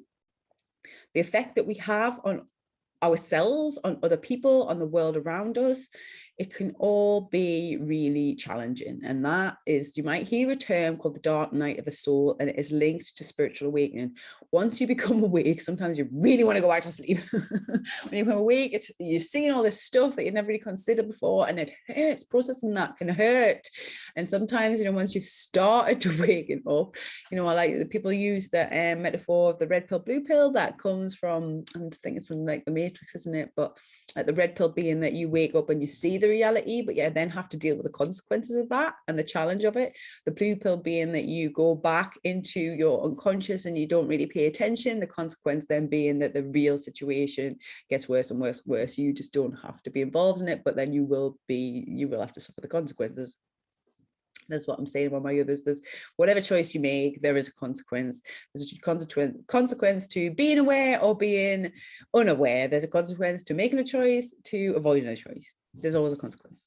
The effect that we have on ourselves, on other people, on the world around us, it can all be really challenging. And that is, you might hear a term called the dark night of the soul, and it is linked to spiritual awakening. Once you become awake, sometimes you really want to go back to sleep. When you become awake, you're seeing all this stuff that you never really considered before, and it hurts. Processing that can hurt. And sometimes, you know, once you've started to waken up, you know, I like the people use the metaphor of the red pill, blue pill. That comes from, I think it's from like the Matrix, isn't it? But like the red pill being that you wake up and you see the reality, but you then have to deal with the consequences of that and the challenge of it. The blue pill being that you go back into your unconscious and you don't really pay attention. The consequence then being that the real situation gets worse and worse and worse. You just don't have to be involved in it, but then you will have to suffer the consequences. That's what I'm saying about my others. There's whatever choice you make, there is a consequence. There's a consequence to being aware or being unaware. There's a consequence to making a choice, to avoiding a choice. There's always a consequence.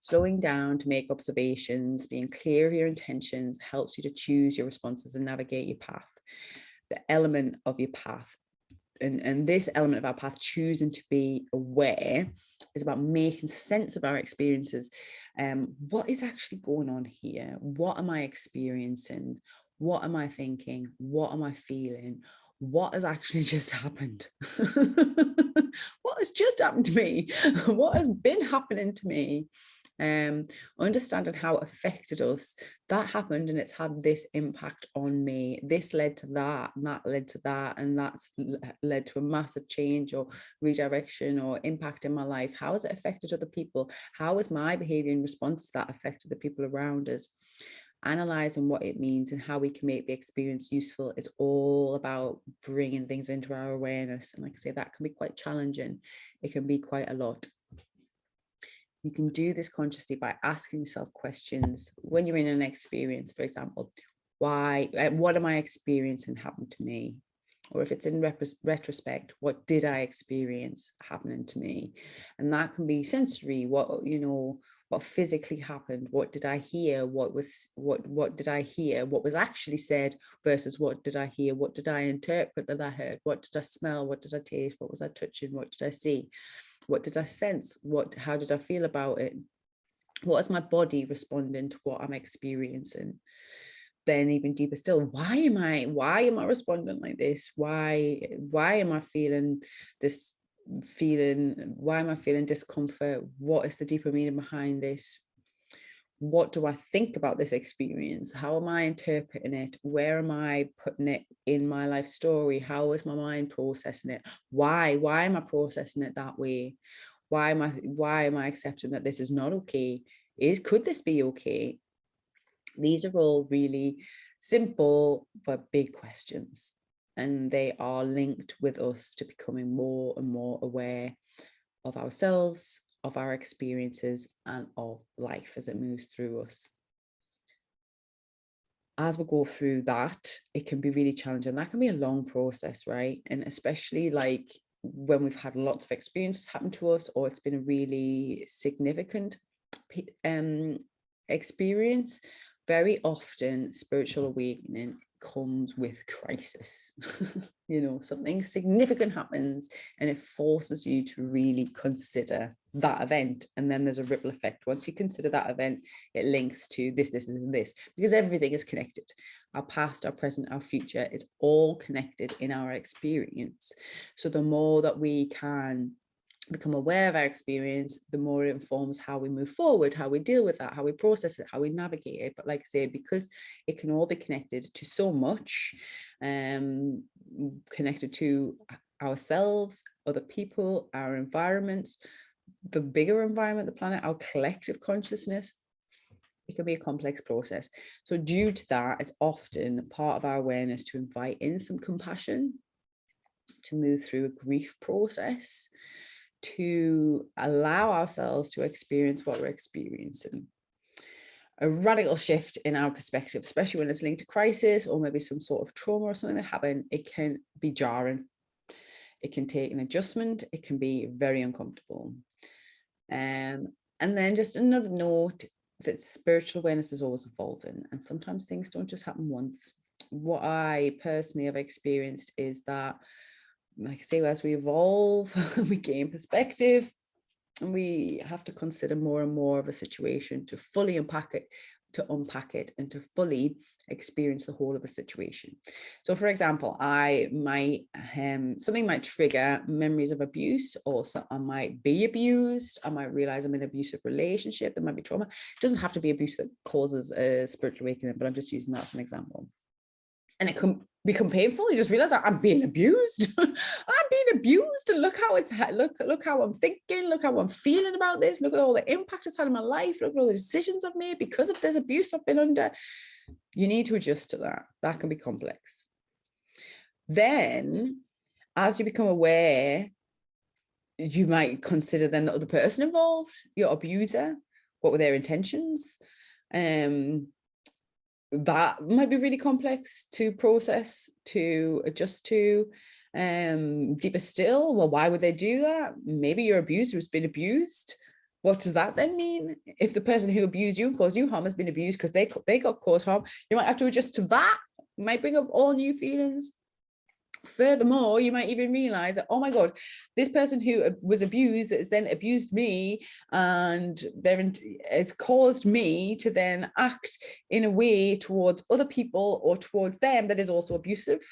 Slowing down to make observations, being clear of your intentions helps you to choose your responses and navigate your path. The element of your path, and this element of our path, choosing to be aware, is about making sense of our experiences. What is actually going on here? What am I experiencing? What am I thinking? What am I feeling? What has actually just happened? What has just happened to me? What has been happening to me? Understanding how it affected us. That happened and it's had this impact on me. This led to that, and that led to that, and that's led to a massive change or redirection or impact in my life. How has it affected other people? How has my behavior in response to that affected the people around us? Analyzing what it means and how we can make the experience useful is all about bringing things into our awareness. And like I say, that can be quite challenging. It can be quite a lot. You can do this consciously by asking yourself questions when you're in an experience. For example, what am I experiencing happened to me? Or if it's in retrospect, what did I experience happening to me? And that can be sensory. What physically happened? What did I hear? What did I hear? What was actually said versus what did I hear? What did I interpret that I heard? What did I smell? What did I taste? What was I touching? What did I see? What did I sense? How did I feel about it? What is my body responding to what I'm experiencing? Then even deeper still, why am I responding like this? Why am I feeling this feeling? Why am I feeling discomfort? What is the deeper meaning behind this? What do I think about this experience? How am I interpreting it? Where am I putting it in my life story? How is my mind processing it? Why am I processing it that way? Why am I accepting that this is not okay? Could this be okay? These are all really simple but big questions, and they are linked with us to becoming more and more aware of ourselves, of our experiences, and of life as it moves through us. As we go through that, it can be really challenging. That can be a long process, right? And especially like when we've had lots of experiences happen to us, or it's been a really significant experience. Very often spiritual awakening comes with crisis. Something significant happens and it forces you to really consider that event, and then there's a ripple effect. Once you consider that event, it links to this and this, because everything is connected. Our past, our present, our future is all connected in our experience. So the more that we can become aware of our experience, the more it informs how we move forward, how we deal with that, how we process it, how we navigate it. But like I say, because it can all be connected to so much, connected to ourselves, other people, our environments, the bigger environment, the planet, our collective consciousness, it can be a complex process. So due to that, it's often part of our awareness to invite in some compassion, to move through a grief process, to allow ourselves to experience what we're experiencing. A radical shift in our perspective, especially when it's linked to crisis or maybe some sort of trauma or something that happened, it can be jarring. It can take an adjustment. It can be very uncomfortable. And then just another note that spiritual awareness is always evolving, and sometimes things don't just happen once. What I personally have experienced is that, like I say, as we evolve, we gain perspective, and we have to consider more and more of a situation to fully unpack it, and to fully experience the whole of a situation. So for example, I might something might trigger memories of abuse, or so I might be abused. I might realize I'm in an abusive relationship. There might be trauma. It doesn't have to be abuse that causes a spiritual awakening, but I'm just using that as an example. And it can become painful. You just realize I'm being abused. I'm being abused, and look how I'm thinking, look how I'm feeling about this, look at all the impact it's had in my life, look at all the decisions I've made because of this abuse I've been under. You need to adjust to that. That can be complex. Then, as you become aware, you might consider then the other person involved, your abuser. What were their intentions? That might be really complex to process, to adjust to. Deeper still, well, why would they do that? Maybe your abuser has been abused. What does that then mean? If the person who abused you and caused you harm has been abused because they got caused harm, you might have to adjust to that. It might bring up all new feelings. Furthermore, you might even realize that, oh my God, this person who was abused has then abused me, and it's caused me to then act in a way towards other people or towards them that is also abusive.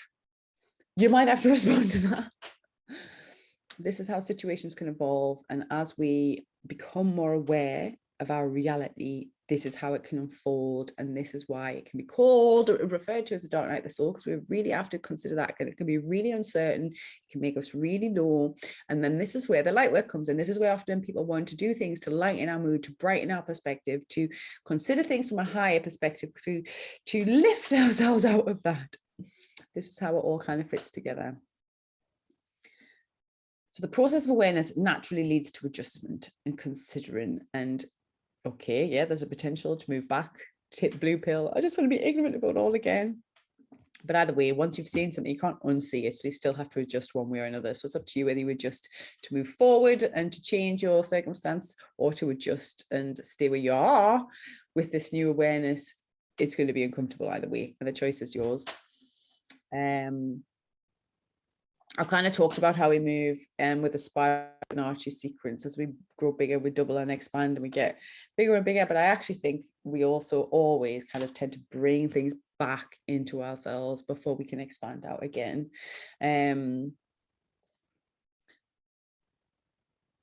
You might have to respond to that. This is how situations can evolve. And as we become more aware of our reality, this is how it can unfold, and this is why it can be called or referred to as a dark night of the soul, because we really have to consider that. It can be really uncertain, it can make us really low, and then this is where the light work comes in. This is where often people want to do things to lighten our mood, to brighten our perspective, to consider things from a higher perspective, to lift ourselves out of that. This is how it all kind of fits together. So the process of awareness naturally leads to adjustment and considering, and okay, yeah, there's a potential to move back, to hit the blue pill. I just want to be ignorant of it all again. But either way, once you've seen something, you can't unsee it. So you still have to adjust one way or another. So it's up to you whether you adjust to move forward and to change your circumstance, or to adjust and stay where you are with this new awareness. It's going to be uncomfortable either way, and the choice is yours. I've kind of talked about how we move with the spiral and archie sequence. As we grow bigger, we double and expand and we get bigger and bigger. But I actually think we also always kind of tend to bring things back into ourselves before we can expand out again.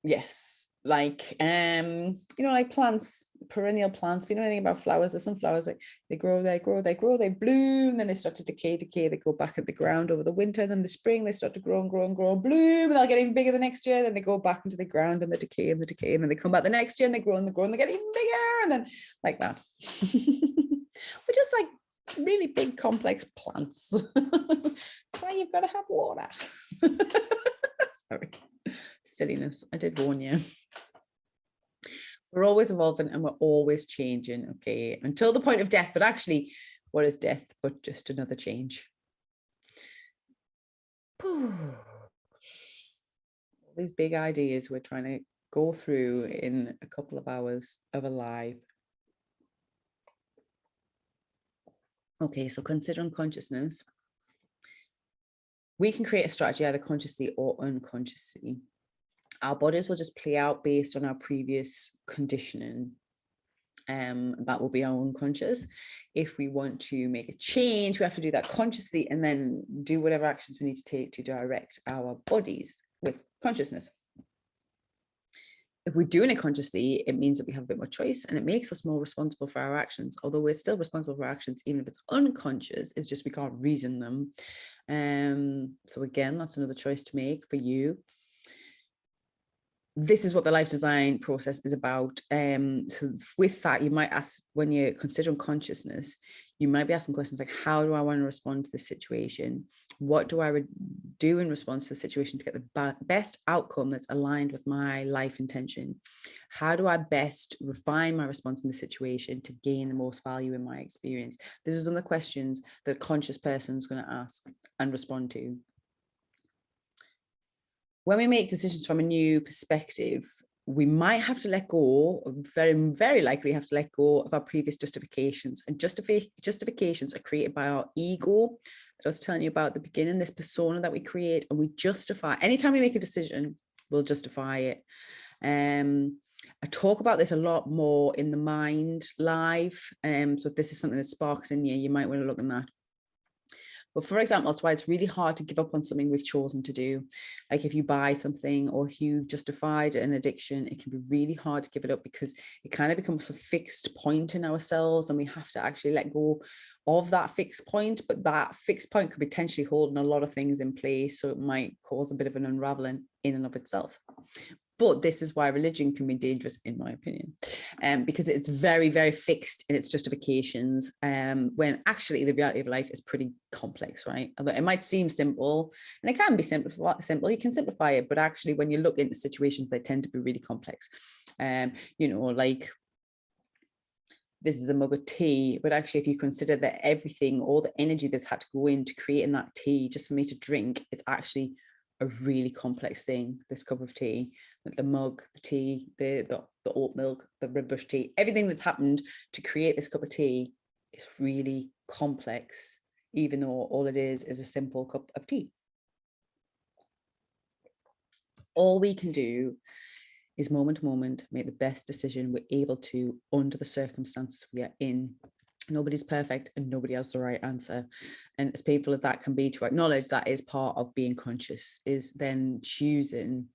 Yes. Like like plants, perennial plants. If you know anything about flowers, there's some flowers like they grow, they bloom, then they start to decay, they go back at the ground over the winter, then the spring they start to grow and bloom, and they'll get even bigger the next year, then they go back into the ground and the decay, and then they come back the next year and they grow and they get even bigger, and then like that. We're just like really big complex plants. That's why you've got to have water. Sorry, silliness. I did warn you. We're always evolving and we're always changing, okay, until the point of death. But actually, what is death but just another change? These big ideas we're trying to go through in a couple of hours of a live. Okay, so considering consciousness, we can create a strategy either consciously or unconsciously. Our bodies will just play out based on our previous conditioning. That will be our unconscious. If we want to make a change, we have to do that consciously and then do whatever actions we need to take to direct our bodies with consciousness. If we're doing it consciously, it means that we have a bit more choice, and it makes us more responsible for our actions, although we're still responsible for our actions, even if it's unconscious. It's just we can't reason them. So again, that's another choice to make for you. this is what the life design process is about. So with that, you might ask, when you're considering consciousness, you might be asking questions like, how do I want to respond to this situation? What do I do in response to the situation to get the best outcome that's aligned with my life intention? How do I best refine my response in the situation to gain the most value in my experience? This is some of the questions that a conscious person is going to ask and respond to. When we make decisions from a new perspective, we might have to let go, very, very likely have to let go of our previous justifications. And justifications are created by our ego that I was telling you about at the beginning, this persona that we create, and we justify. Anytime we make a decision, we'll justify it. I talk about this a lot more in the Mind Live. So if this is something that sparks in you, you might want to look at that. But for example, that's why it's really hard to give up on something we've chosen to do. Like if you buy something or if you've justified an addiction, it can be really hard to give it up because it kind of becomes a fixed point in ourselves, and we have to actually let go of that fixed point. But that fixed point could potentially hold a lot of things in place. So it might cause a bit of an unraveling in and of itself. But this is why religion can be dangerous, in my opinion, because it's very, very fixed in its justifications, when actually the reality of life is pretty complex, right? Although it might seem simple, and it can be simple, you can simplify it, but actually when you look into situations, they tend to be really complex. You know, like this is a mug of tea, but actually if you consider that everything, all the energy that's had to go into creating that tea just for me to drink, it's actually a really complex thing, this cup of tea, with the mug, the tea, the oat milk, the rooibos tea, everything that's happened to create this cup of tea is really complex, even though all it is a simple cup of tea. All we can do is moment to moment make the best decision we're able to under the circumstances we are in. Nobody's perfect and nobody has the right answer. And as painful as that can be to acknowledge, that is part of being conscious, is then choosing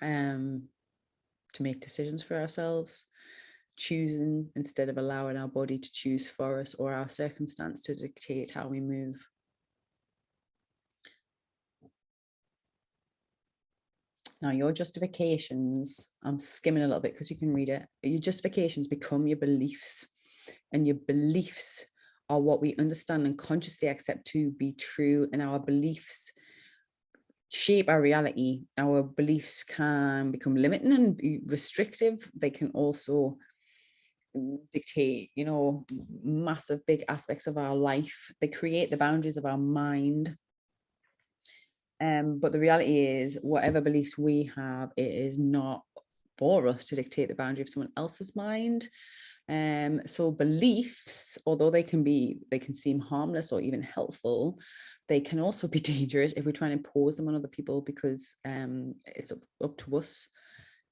to make decisions for ourselves, choosing instead of allowing our body to choose for us or our circumstance to dictate how we move. Now, your justifications, I'm skimming a little bit because you can read it. Your justifications become your beliefs, and your beliefs are what we understand and consciously accept to be true. And our beliefs shape our reality. Our beliefs can become limiting and be restrictive. They can also dictate, you know, massive big aspects of our life. They create the boundaries of our mind. But the reality is, whatever beliefs we have, it is not for us to dictate the boundary of someone else's mind. So beliefs, although they can seem harmless or even helpful, they can also be dangerous if we try and impose them on other people, because it's up to us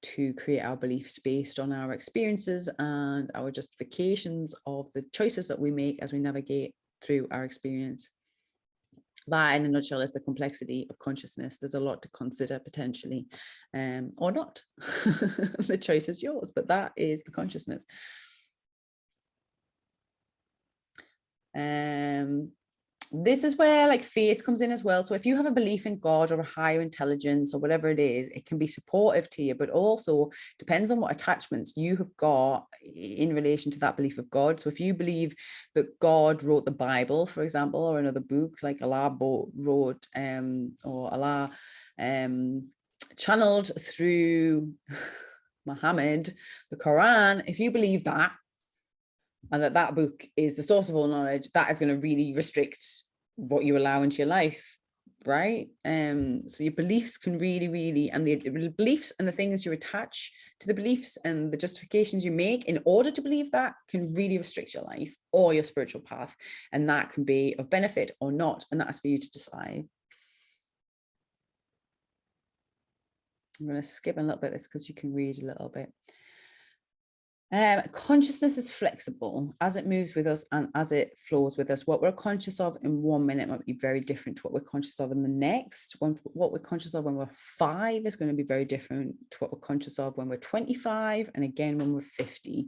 to create our beliefs based on our experiences and our justifications of the choices that we make as we navigate through our experience. That, in a nutshell, is the complexity of consciousness. There's a lot to consider potentially, or not. The choice is yours, but that is the consciousness. This is where like faith comes in as well. So if you have a belief in God or a higher intelligence or whatever it is, it can be supportive to you, but also depends on what attachments you have got in relation to that belief of God. So if you believe that God wrote the Bible, for example, or another book like Allah wrote, or Allah channeled through Muhammad, the Quran, if you believe that, and that book is the source of all knowledge, that is going to really restrict what you allow into your life, right? So your beliefs can really, and the beliefs and the things you attach to the beliefs and the justifications you make in order to believe that can really restrict your life or your spiritual path, and that can be of benefit or not, and that's for you to decide. I'm going to skip a little bit of this because you can read a little bit. Consciousness is flexible as it moves with us and as it flows with us. What we're conscious of in 1 minute might be very different to what we're conscious of in the next. What we're conscious of when we're 5 is going to be very different to what we're conscious of when we're 25, and again when we're 50.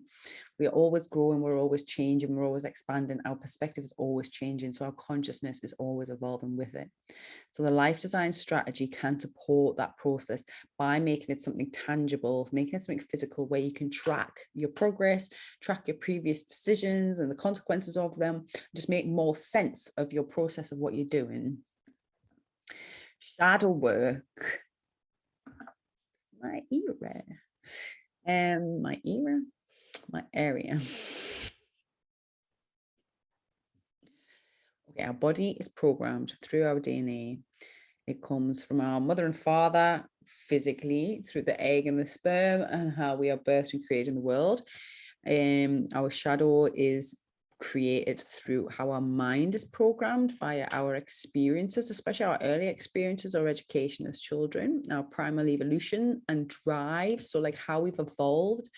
We are always growing, we're always changing, we're always expanding. Our perspective is always changing, so our consciousness is always evolving with it. So the life design strategy can support that process by making it something tangible, making it something physical where you can track your progress, track your previous decisions and the consequences of them, just make more sense of your process of what you're doing. Shadow work. My area. Okay, our body is programmed through our DNA. It comes from our mother and father physically through the egg and the sperm and how we are birthed and created in the world. Our shadow is created through how our mind is programmed via our experiences, especially our early experiences or education as children, our primal evolution and drive. So like how we've evolved.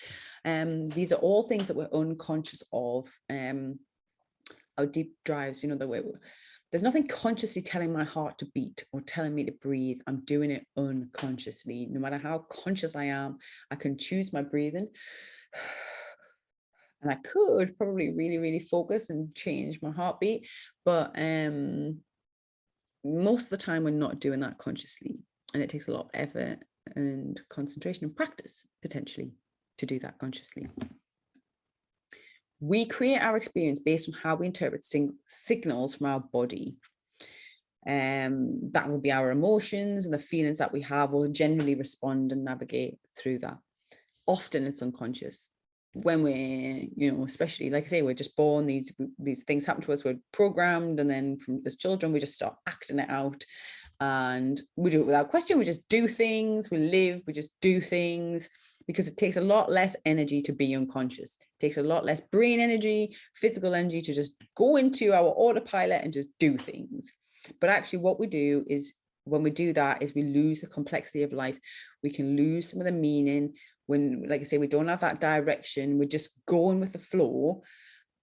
These are all things that we're unconscious of. Our deep drives, you know, the way there's nothing consciously telling my heart to beat or telling me to breathe. I'm doing it unconsciously. No matter how conscious I am, I can choose my breathing. And I could probably really, really focus and change my heartbeat. But most of the time we're not doing that consciously. And it takes a lot of effort and concentration and practice potentially to do that consciously. We create our experience based on how we interpret signals from our body. That will be our emotions and the feelings that we have will generally respond and navigate through that. Often it's unconscious. When we're, you know, especially like I say, we're just born, these things happen to us, we're programmed, and then as children we just start acting it out and we do it without question. We just do things, we live, we just do things, because it takes a lot less energy to be unconscious. It takes a lot less brain energy, physical energy to just go into our autopilot and just do things. But actually what we do is, when we do that, is we lose the complexity of life. We can lose some of the meaning. When, like I say, we don't have that direction, we're just going with the flow,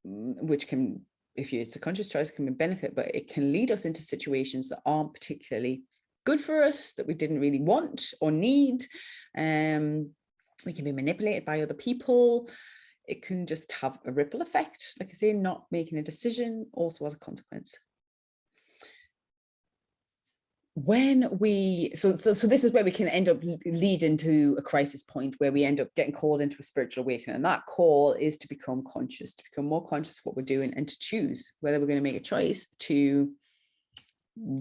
which can, if it's a conscious choice, can be a benefit, but it can lead us into situations that aren't particularly good for us, that we didn't really want or need. We can be manipulated by other people. It can just have a ripple effect. Like I say, not making a decision also has a consequence. When we, so this is where we can end up lead into a crisis point where we end up getting called into a spiritual awakening. And that call is to become conscious, to become more conscious of what we're doing and to choose whether we're going to make a choice to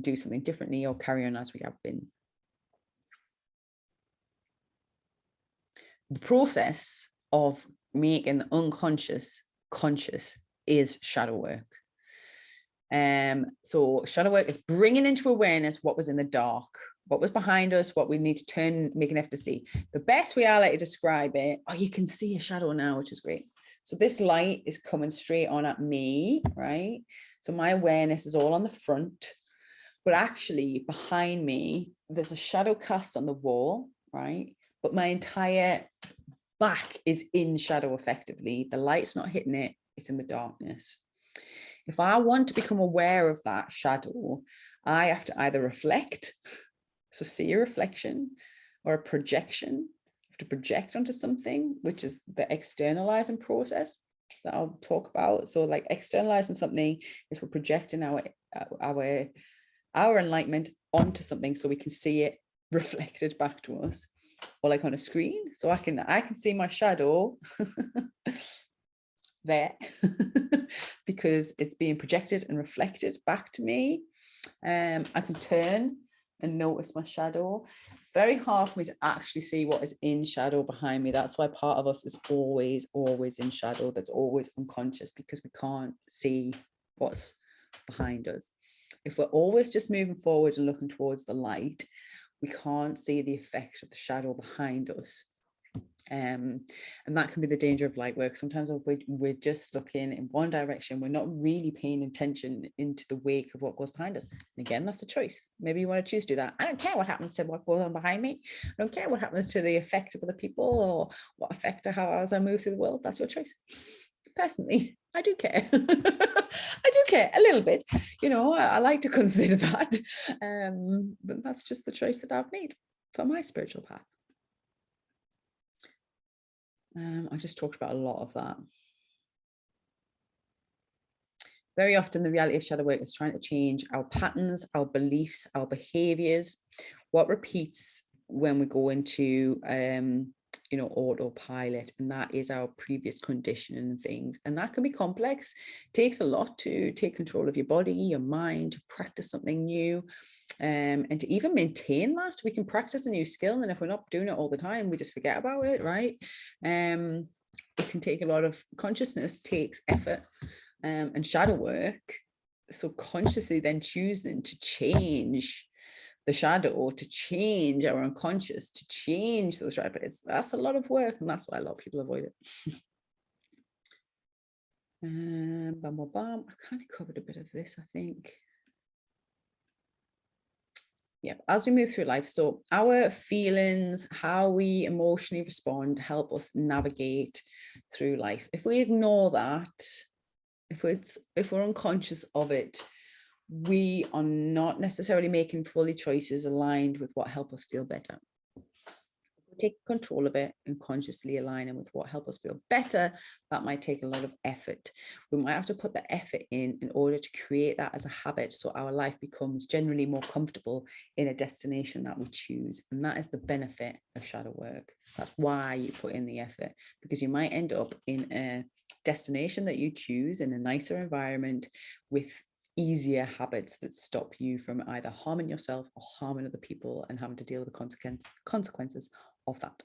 do something differently or carry on as we have been. The process of making the unconscious conscious is shadow work. So shadow work is bringing into awareness what was in the dark, what was behind us, what we need to turn, make an effort to see. The best way I like to describe it, oh, you can see a shadow now, which is great. So this light is coming straight on at me, right? So my awareness is all on the front, but actually behind me, there's a shadow cast on the wall, right? But my entire back is in shadow effectively. The light's not hitting it, it's in the darkness. If I want to become aware of that shadow, I have to either reflect, so see a reflection, or a projection. I have to project onto something, which is the externalizing process that I'll talk about. So like externalizing something is we're projecting our enlightenment onto something so we can see it reflected back to us, or like on a screen. So I can see my shadow there because it's being projected and reflected back to me. I can turn and notice my shadow. Very hard for me to actually see what is in shadow behind me. That's why part of us is always in shadow. That's always unconscious, because we can't see what's behind us. If we're always just moving forward and looking towards the light, we can't see the effect of the shadow behind us. And that can be the danger of light work. Sometimes we're just looking in one direction. We're not really paying attention into the wake of what goes behind us. And again, that's a choice. Maybe you want to choose to do that. I don't care what happens to what goes on behind me. I don't care what happens to the effect of other people or what effect I have as I move through the world. That's your choice. Personally, I do care. I do care a little bit. You know, I like to consider that. But that's just the choice that I've made for my spiritual path. I just talked about a lot of that. Very often the reality of shadow work is trying to change our patterns, our beliefs, our behaviors, what repeats when we go into you know, autopilot, and that is our previous conditioning and things. And that can be complex. It takes a lot to take control of your body, your mind, to practice something new. And to even maintain that, we can practice a new skill, and if we're not doing it all the time, we just forget about it, right? It can take a lot of consciousness, takes effort, and shadow work. So consciously then choosing to change the shadow, or to change our unconscious, to change those habits, that's a lot of work, and that's why a lot of people avoid it. I kind of covered a bit of this, I think. Yeah, as we move through life, so our feelings, how we emotionally respond, help us navigate through life. If we ignore that, if we're unconscious of it, we are not necessarily making fully choices aligned with what help us feel better. Take control of it and consciously aligning with what help us feel better, that might take a lot of effort. We might have to put the effort in order to create that as a habit, so our life becomes generally more comfortable in a destination that we choose. And that is the benefit of shadow work. That's why you put in the effort, because you might end up in a destination that you choose in a nicer environment with easier habits that stop you from either harming yourself or harming other people and having to deal with the consequences of that.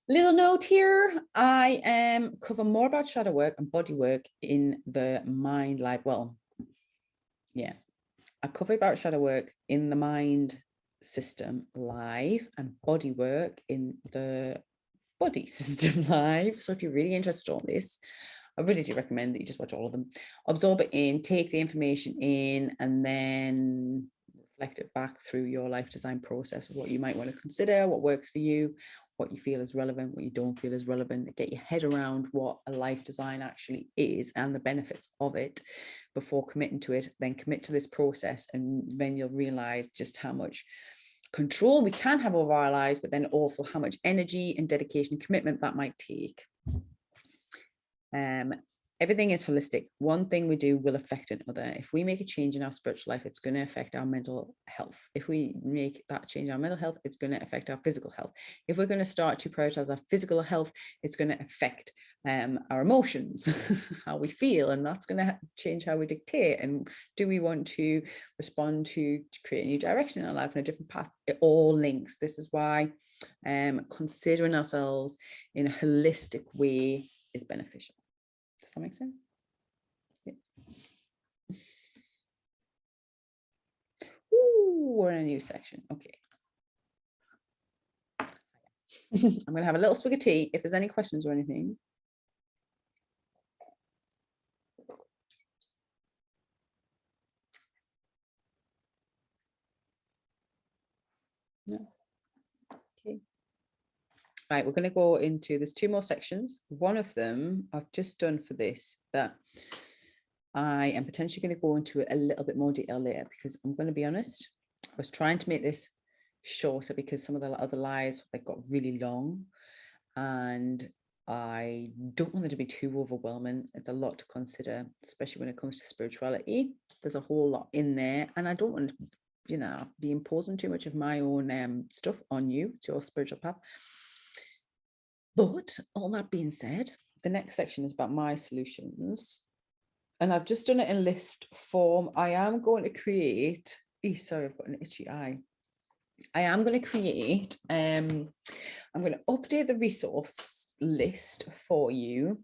Little note here, I cover more about shadow work and body work in the Mind Live. Well, yeah, I cover about shadow work in the Mind System Live and body work in the Body System Live. So if you're really interested in this, I really do recommend that you just watch all of them, absorb it in, take the information in, and then reflect it back through your life design process of what you might want to consider, what works for you, what you feel is relevant, what you don't feel is relevant. Get your head around what a life design actually is and the benefits of it before committing to it. Then commit to this process, and then you'll realize just how much control we can have over our lives, but then also how much energy and dedication and commitment that might take. Everything is holistic. One thing we do will affect another. If we make a change in our spiritual life, it's going to affect our mental health. If we make that change in our mental health, it's going to affect our physical health. If we're going to start to prioritize our physical health, it's going to affect our emotions, how we feel, and that's going to change how we dictate. And do we want to respond to create a new direction in our life and a different path? It all links. This is why considering ourselves in a holistic way is beneficial. Does that make sense? Yes. Ooh, we're in a new section. Okay. I'm going to have a little swig of tea. If there's any questions or anything. No. Okay. Right, we're going to go into, there's 2 more sections. One of them I've just done for this, that I am potentially going to go into a little bit more detail later, because I'm going to be honest, I was trying to make this shorter because some of the other lives, they got really long, and I don't want it to be too overwhelming. It's a lot to consider, especially when it comes to spirituality. There's a whole lot in there, and I don't want to, you know, be imposing too much of my own stuff on you. It's your spiritual path. But all that being said, the next section is about my solutions, and I've just done it in list form. I am going to create, sorry, I've got an itchy eye. I am going to create, I'm going to update the resource list for you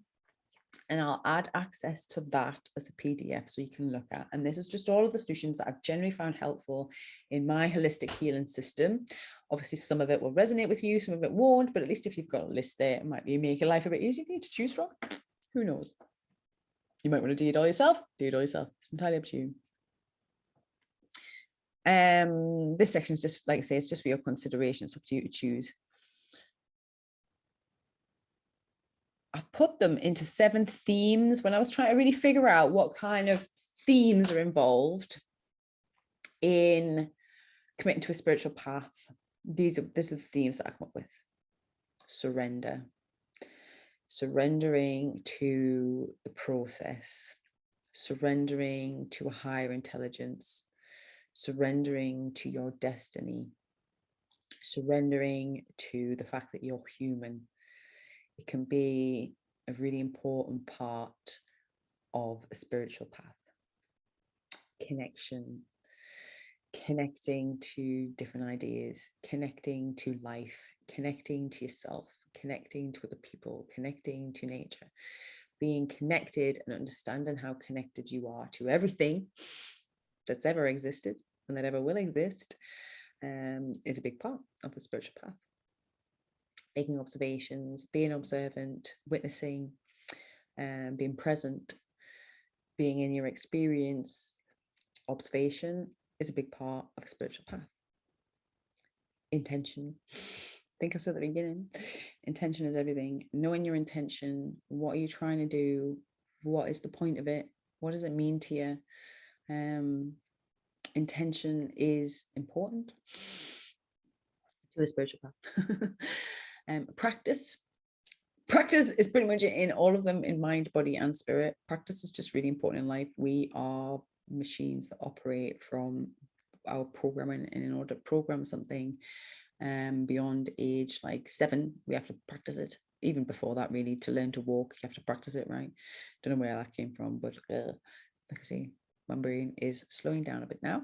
And I'll add access to that as a PDF so you can look at. And this is just all of the solutions that I've generally found helpful in my holistic healing system. Obviously, some of it will resonate with you, some of it won't, but at least if you've got a list there, it might be make your life a bit easier for you to choose from. Who knows? You might want to do it all yourself. Do it all yourself. It's entirely up to you. This section is just, like I say, it's just for your consideration. It's up to you to choose. I've put them into 7 themes when I was trying to really figure out what kind of themes are involved in committing to a spiritual path. These are the themes that I come up with. Surrender. Surrendering to the process. Surrendering to a higher intelligence. Surrendering to your destiny. Surrendering to the fact that you're human. It can be a really important part of a spiritual path. Connection, connecting to different ideas, connecting to life, connecting to yourself, connecting to other people, connecting to nature, being connected and understanding how connected you are to everything that's ever existed and that ever will exist is a big part of the spiritual path. Making observations, being observant, witnessing, being present, being in your experience. Observation is a big part of a spiritual path. Intention. I think I said at the beginning, intention is everything. Knowing your intention, what are you trying to do? What is the point of it? What does it mean to you? Intention is important to a spiritual path. Practice is pretty much in all of them, in mind, body and spirit. Practice is just really important in life. We are machines that operate from our programming, and in order to program something beyond age like 7, we have to practice it. Even before that, really, to learn to walk, you have to practice it, right? Don't know where that came from, but like I say, my brain is slowing down a bit now.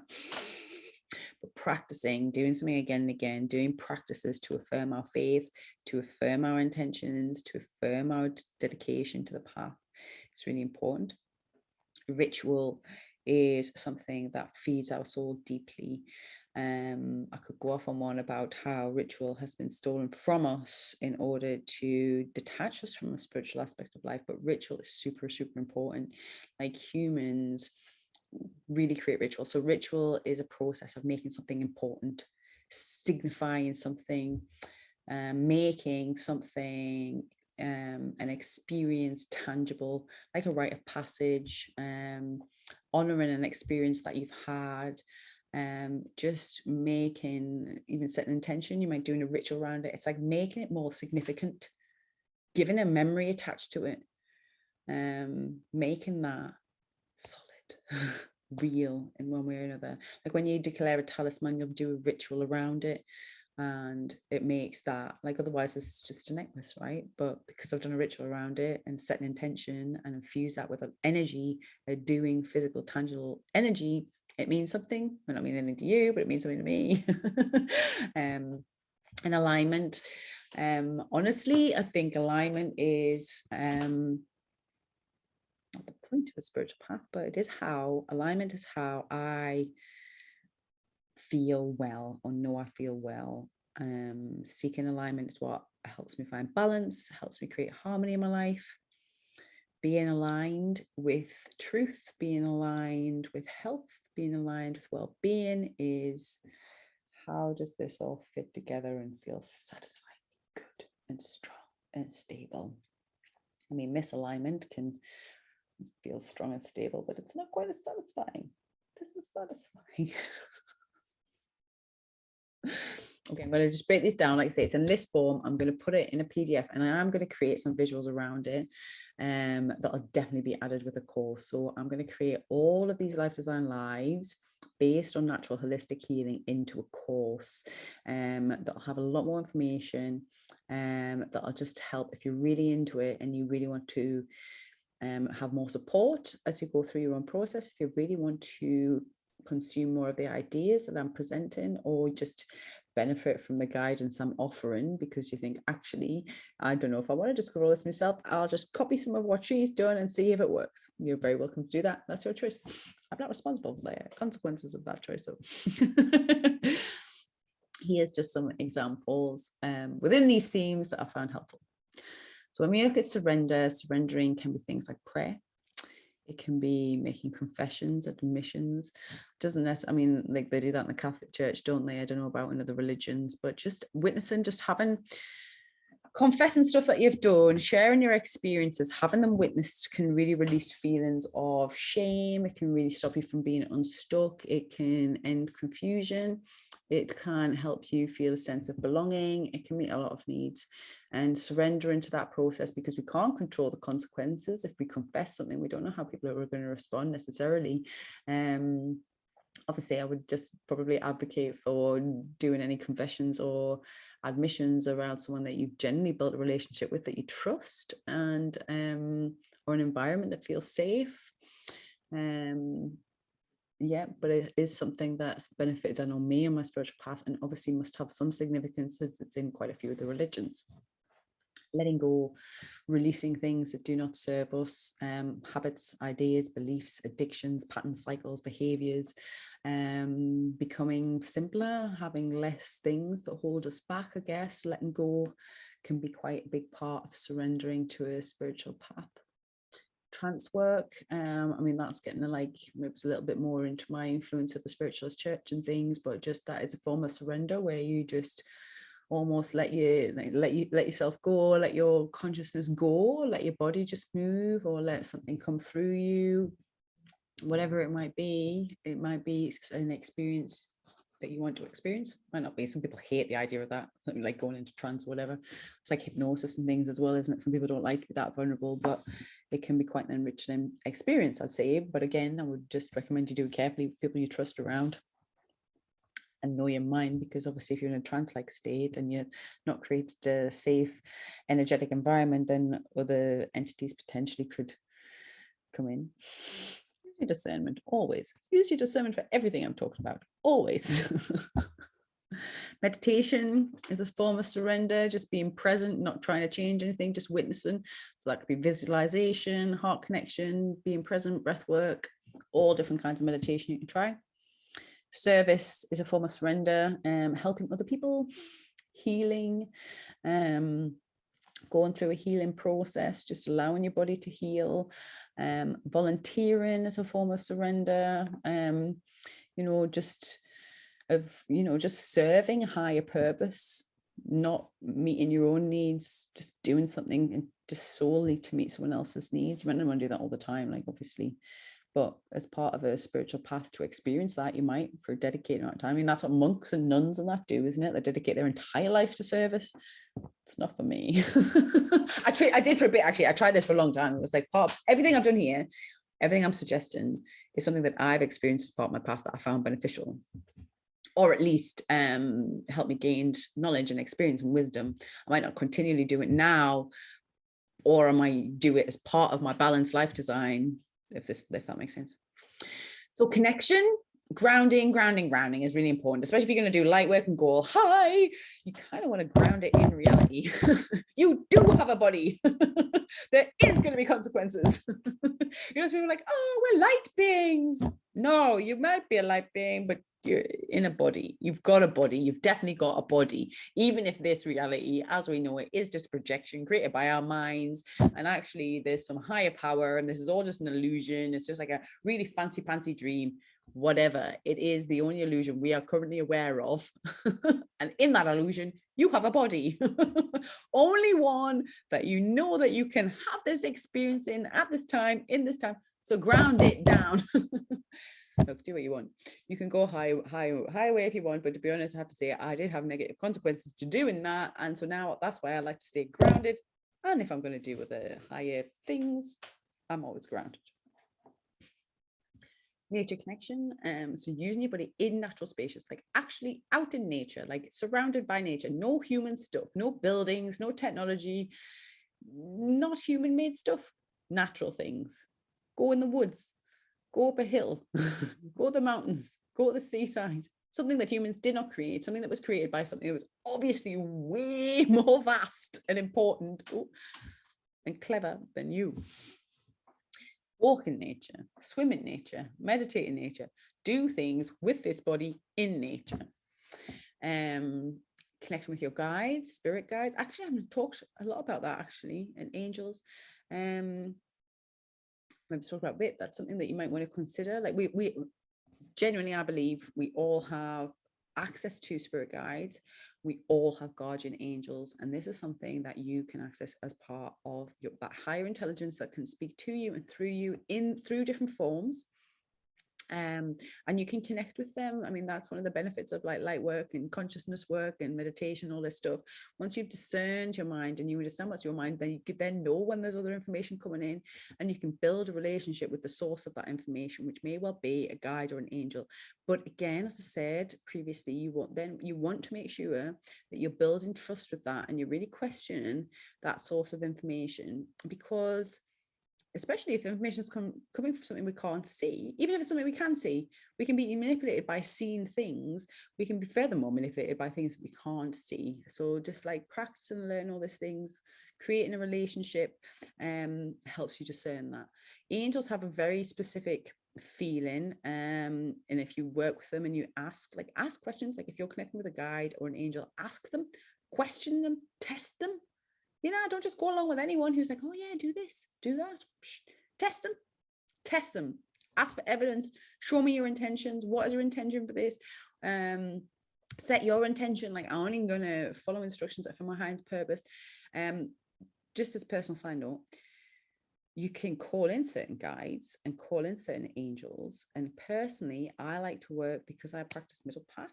But practicing, doing something again and again, doing practices to affirm our faith, to affirm our intentions, to affirm our dedication to the path. It's really important. Ritual is something that feeds our soul deeply. I could go off on one about how ritual has been stolen from us in order to detach us from the spiritual aspect of life, but ritual is super, super important. Like, humans really create ritual. So ritual is a process of making something important, signifying something, making something, an experience tangible, like a rite of passage, honoring an experience that you've had, just making, even setting intention. You might do a ritual around it. It's like making it more significant, giving a memory attached to it, making that solid, real in one way or another. Like when you declare a talisman, you'll do a ritual around it, and it makes that, like, otherwise it's just a necklace, right? But because I've done a ritual around it and set an intention and infuse that with an energy, a doing, physical, tangible energy, it means something. It might not mean anything to you, but it means something to me. An alignment. Honestly, I think alignment is not the point of a spiritual path, but it is how, alignment is how I feel well, or know I feel well. Seeking alignment is what helps me find balance, helps me create harmony in my life. Being aligned with truth, being aligned with health, being aligned with well-being is, how does this all fit together and feel satisfying, good and strong and stable? I mean, misalignment can feel strong and stable, but it's not quite as satisfying. This is satisfying. Okay, I'm going to just break this down. Like I say, it's in list form. I'm going to put it in a PDF, and I am going to create some visuals around it that'll definitely be added with the course. So I'm going to create all of these Life Design Lives based on natural holistic healing into a course that'll have a lot more information, that'll just help if you're really into it and you really want to have more support as you go through your own process. If you really want to consume more of the ideas that I'm presenting, or just benefit from the guidance I'm offering because you think, actually, I don't know if I want to discover all this myself, I'll just copy some of what she's done and see if it works. You're very welcome to do that. That's your choice. I'm not responsible for the consequences of that choice. So here's just some examples within these themes that I found helpful. So when we look at surrendering can be things like prayer. It can be making confessions, admissions. Doesn't necessarily, I mean, like they do that in the Catholic Church, don't they? I don't know about in other religions, but just witnessing, just having, confessing stuff that you've done, sharing your experiences, having them witnessed can really release feelings of shame. It can really stop you from being unstuck. It can end confusion. It can help you feel a sense of belonging. It can meet a lot of needs, and surrender into that process, because we can't control the consequences. If we confess something, we don't know how people are going to respond necessarily. Obviously, I would just probably advocate for doing any confessions or admissions around someone that you've genuinely built a relationship with, that you trust, and or an environment that feels safe. Yeah, but it is something that's benefited, I know, me on my spiritual path, and obviously must have some significance since it's in quite a few of the religions. Letting go, releasing things that do not serve us, habits, ideas, beliefs, addictions, patterns, cycles, behaviors, becoming simpler, having less things that hold us back. I guess letting go can be quite a big part of surrendering to a spiritual path. Trance work, I mean, that's getting maybe it's a little bit more into my influence of the Spiritualist Church and things, but just that is a form of surrender where you just almost let yourself go, let your consciousness go, let your body just move, or let something come through you, whatever it might be. It might be an experience that you want to experience. Might not be. Some people hate the idea of that, something like going into trance or whatever. It's like hypnosis and things as well, isn't it? Some people don't like to be that vulnerable, but it can be quite an enriching experience, I'd say. But again, I would just recommend you do it carefully with people you trust around and know your mind, because obviously if you're in a trance-like state and you're not created a safe, energetic environment, then other entities potentially could come in. Use your discernment, always. Use your discernment for everything I'm talking about, always. Meditation is a form of surrender, just being present, not trying to change anything, just witnessing. So that could be visualization, heart connection, being present, breath work, all different kinds of meditation you can try. Service is a form of surrender, helping other people, healing, going through a healing process, just allowing your body to heal. Volunteering is a form of surrender, just serving a higher purpose, not meeting your own needs, just doing something just solely to meet someone else's needs. You might not want to do that all the time, like obviously, but as part of a spiritual path to experience that, you might for a dedicated amount of time. I mean, that's what monks and nuns and that do, isn't it? They dedicate their entire life to service. It's not for me. I did for a bit, actually. I tried this for a long time. It was like part of everything I've done here, everything I'm suggesting is something that I've experienced as part of my path that I found beneficial, or at least helped me gain knowledge and experience and wisdom. I might not continually do it now, or I might do it as part of my balanced life design, if that makes sense. So connection, grounding is really important, especially if you're going to do light work and go high. You kind of want to ground it in reality. You do have a body. There is going to be consequences. People are like, oh, we're light beings. No, you might be a light being, but you're in a body. You've got a body. You've definitely got a body, even if this reality as we know it is just a projection created by our minds, and actually there's some higher power and this is all just an illusion. It's just like a really fancy dream. Whatever it is, the only illusion we are currently aware of. And in that illusion you have a body. Only one that you know that you can have this experience in at this time, in this time. So ground it down. Look, do what you want. You can go high away if you want, but to be honest, I have to say I did have negative consequences to doing that, and so now that's why I like to stay grounded. And if I'm going to do with the higher things, I'm always grounded. Nature connection, so using your body in natural spaces, like actually out in nature, like surrounded by nature. No human stuff, no buildings, no technology, not human made stuff, natural things. Go in the woods, go up a hill, go to the mountains, go to the seaside, something that humans did not create, something that was created by something that was obviously way more vast and important and clever than you. Walk in nature, swim in nature, meditate in nature, do things with this body in nature. Connecting with your guides, spirit guides. Actually, I haven't talked a lot about that actually, and angels. Maybe talk about it. That's something that you might want to consider. Like we genuinely, I believe we all have access to spirit guides. We all have guardian angels, and this is something that you can access as part of that higher intelligence that can speak to you and through you through different forms. And you can connect with them. I mean, that's one of the benefits of like light work and consciousness work and meditation, all this stuff. Once you've discerned your mind and you understand what's your mind, then you could then know when there's other information coming in, and you can build a relationship with the source of that information, which may well be a guide or an angel. But again, as I said previously, you want to make sure that you're building trust with that and you're really questioning that source of information, because especially if information is coming from something we can't see, even if it's something we can see, we can be manipulated by seeing things. We can be furthermore manipulated by things we can't see. So just like practice and learn all these things, creating a relationship helps you discern that. Angels have a very specific feeling, and if you work with them and you ask questions, like if you're connecting with a guide or an angel, ask them, question them, test them. You know, don't just go along with anyone who's like, oh yeah, do this, do that. Test them, ask for evidence, show me your intentions. What is your intention for this? Set your intention, like, I'm only going to follow instructions for my highest purpose. Just as a personal side note, you can call in certain guides and call in certain angels. And personally, I like to work, because I practice middle path,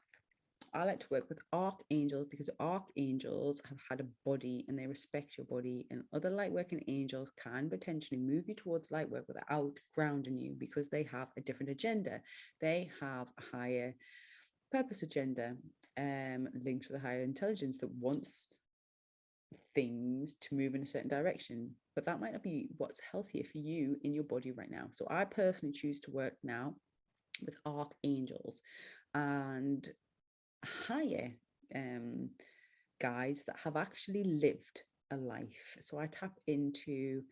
I like to work with archangels, because archangels have had a body and they respect your body, and other light working angels can potentially move you towards light work without grounding you, because they have a different agenda. They have a higher purpose agenda, linked to the higher intelligence that wants things to move in a certain direction, but that might not be what's healthier for you in your body right now. So I personally choose to work now with archangels and higher guides that have actually lived a life. So I tap into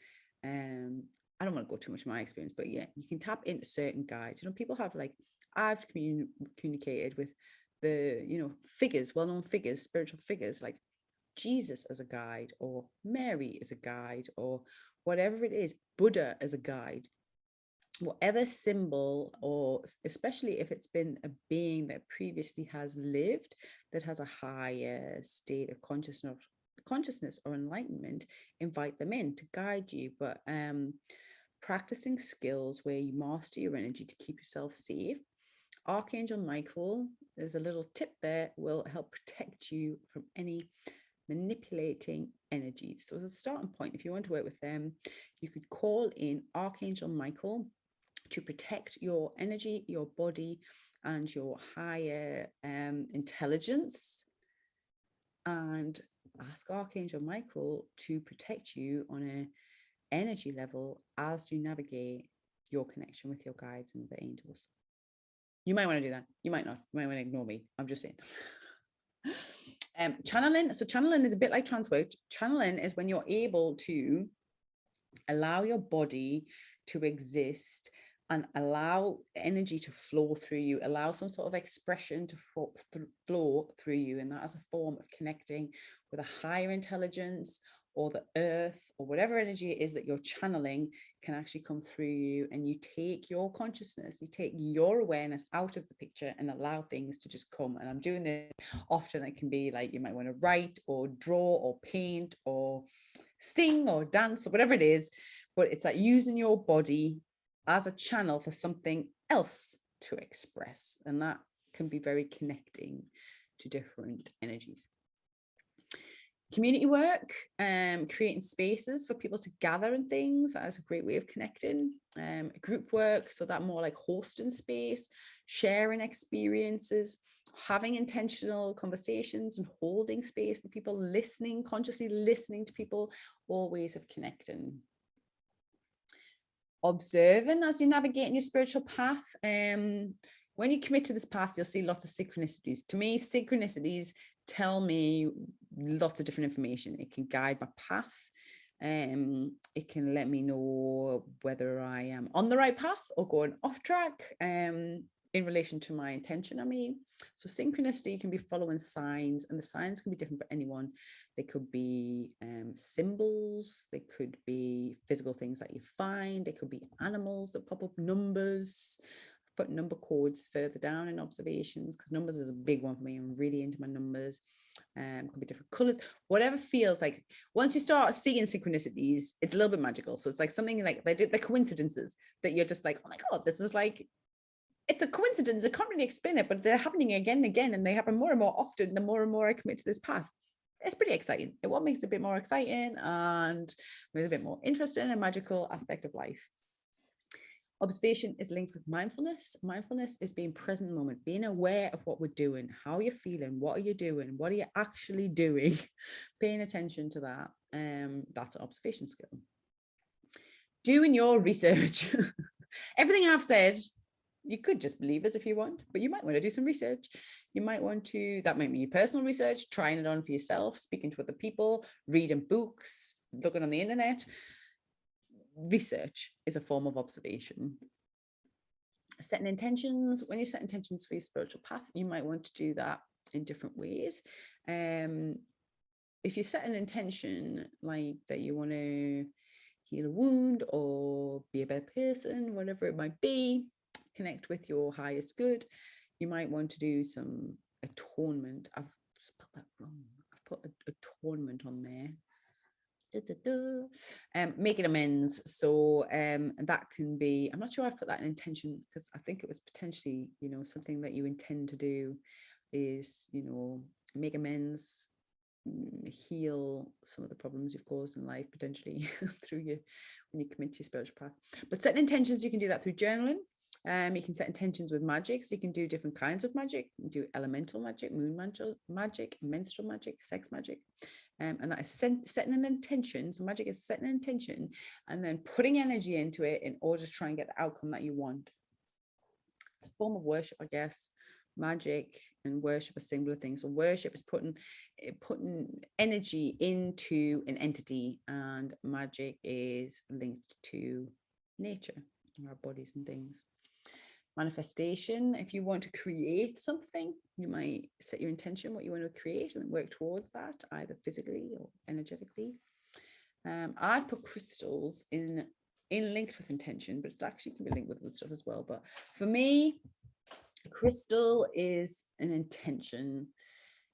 I don't want to go too much of my experience, but yeah, you can tap into certain guides. You know, people have, like, I've communicated with the, you know, figures, well-known figures, spiritual figures like Jesus as a guide, or Mary as a guide, or whatever it is, Buddha as a guide. Whatever symbol, or especially if it's been a being that previously has lived, that has a higher state of consciousness or enlightenment, invite them in to guide you. But practicing skills where you master your energy to keep yourself safe. Archangel Michael, there's a little tip there, will help protect you from any manipulating energies. So as a starting point, if you want to work with them, you could call in Archangel Michael to protect your energy, your body, and your higher intelligence, and ask Archangel Michael to protect you on an energy level as you navigate your connection with your guides and the angels. You might want to do that. You might not. You might want to ignore me. I'm just saying. Channeling. So channeling is a bit like trance work. Channeling is when you're able to allow your body to exist and allow energy to flow through you, allow some sort of expression to flow through you. And that as a form of connecting with a higher intelligence, or the earth, or whatever energy it is that you're channeling, can actually come through you. And you take your consciousness, you take your awareness out of the picture and allow things to just come. And I'm doing this often. It can be like, you might want to write or draw or paint or sing or dance or whatever it is, but it's like using your body as a channel for something else to express. And that can be very connecting to different energies. Community work, creating spaces for people to gather and things, that is a great way of connecting. Group work, so that more like hosting space, sharing experiences, having intentional conversations and holding space for people, listening, consciously listening to people, all ways of connecting. Observing as you navigate in your spiritual path. when you commit to this path, you'll see lots of synchronicities. To me, synchronicities tell me lots of different information. It can guide my path. It can let me know whether I am on the right path or going off track. In relation to my intention, I mean. So synchronicity can be following signs, and the signs can be different for anyone. They could be symbols, they could be physical things that you find, they could be animals that pop up, numbers. Put number codes further down in observations, because numbers is a big one for me. I'm really into my numbers. Could be different colors, whatever feels like. Once you start seeing synchronicities, it's a little bit magical. So it's like something like they're coincidences that you're just like, oh my God, this is like, it's a coincidence. I can't really explain it, but they're happening again and again, and they happen more and more often the more and more I commit to this path. It's pretty exciting. What makes it a bit more exciting and there's a bit more interesting and magical aspect of life. Observation is linked with mindfulness. Mindfulness is being present in the moment, being aware of what we're doing, how you're feeling, what are you doing, what are you actually doing, paying attention to that. That's an observation skill. Doing your research. Everything I've said, you could just believe us if you want, but you might want to do some research. You might want to, that might be your personal research, trying it on for yourself, speaking to other people, reading books, looking on the internet. Research is a form of observation. Setting intentions. When you set intentions for your spiritual path, you might want to do that in different ways. If you set an intention like that you want to heal a wound or be a better person, whatever it might be, connect with your highest good, you might want to do some atonement. I've spelled that wrong. I've put atonement on there. Making amends. So that can be, I'm not sure I've put that in intention, because I think it was potentially, you know, something that you intend to do is, you know, make amends, heal some of the problems you've caused in life potentially through you when you commit to your spiritual path. But setting intentions, you can do that through journaling. You can set intentions with magic, so you can do different kinds of magic. You can do elemental magic, moon magic, menstrual magic, sex magic. And that is setting an intention. So magic is setting an intention and then putting energy into it in order to try and get the outcome that you want. It's a form of worship, I guess. Magic and worship are similar things. So worship is putting energy into an entity, and magic is linked to nature, our bodies and things. Manifestation, if you want to create something, you might set your intention, what you want to create, and work towards that, either physically or energetically. I've put crystals in linked with intention, but it actually can be linked with other stuff as well. But for me, a crystal is an intention.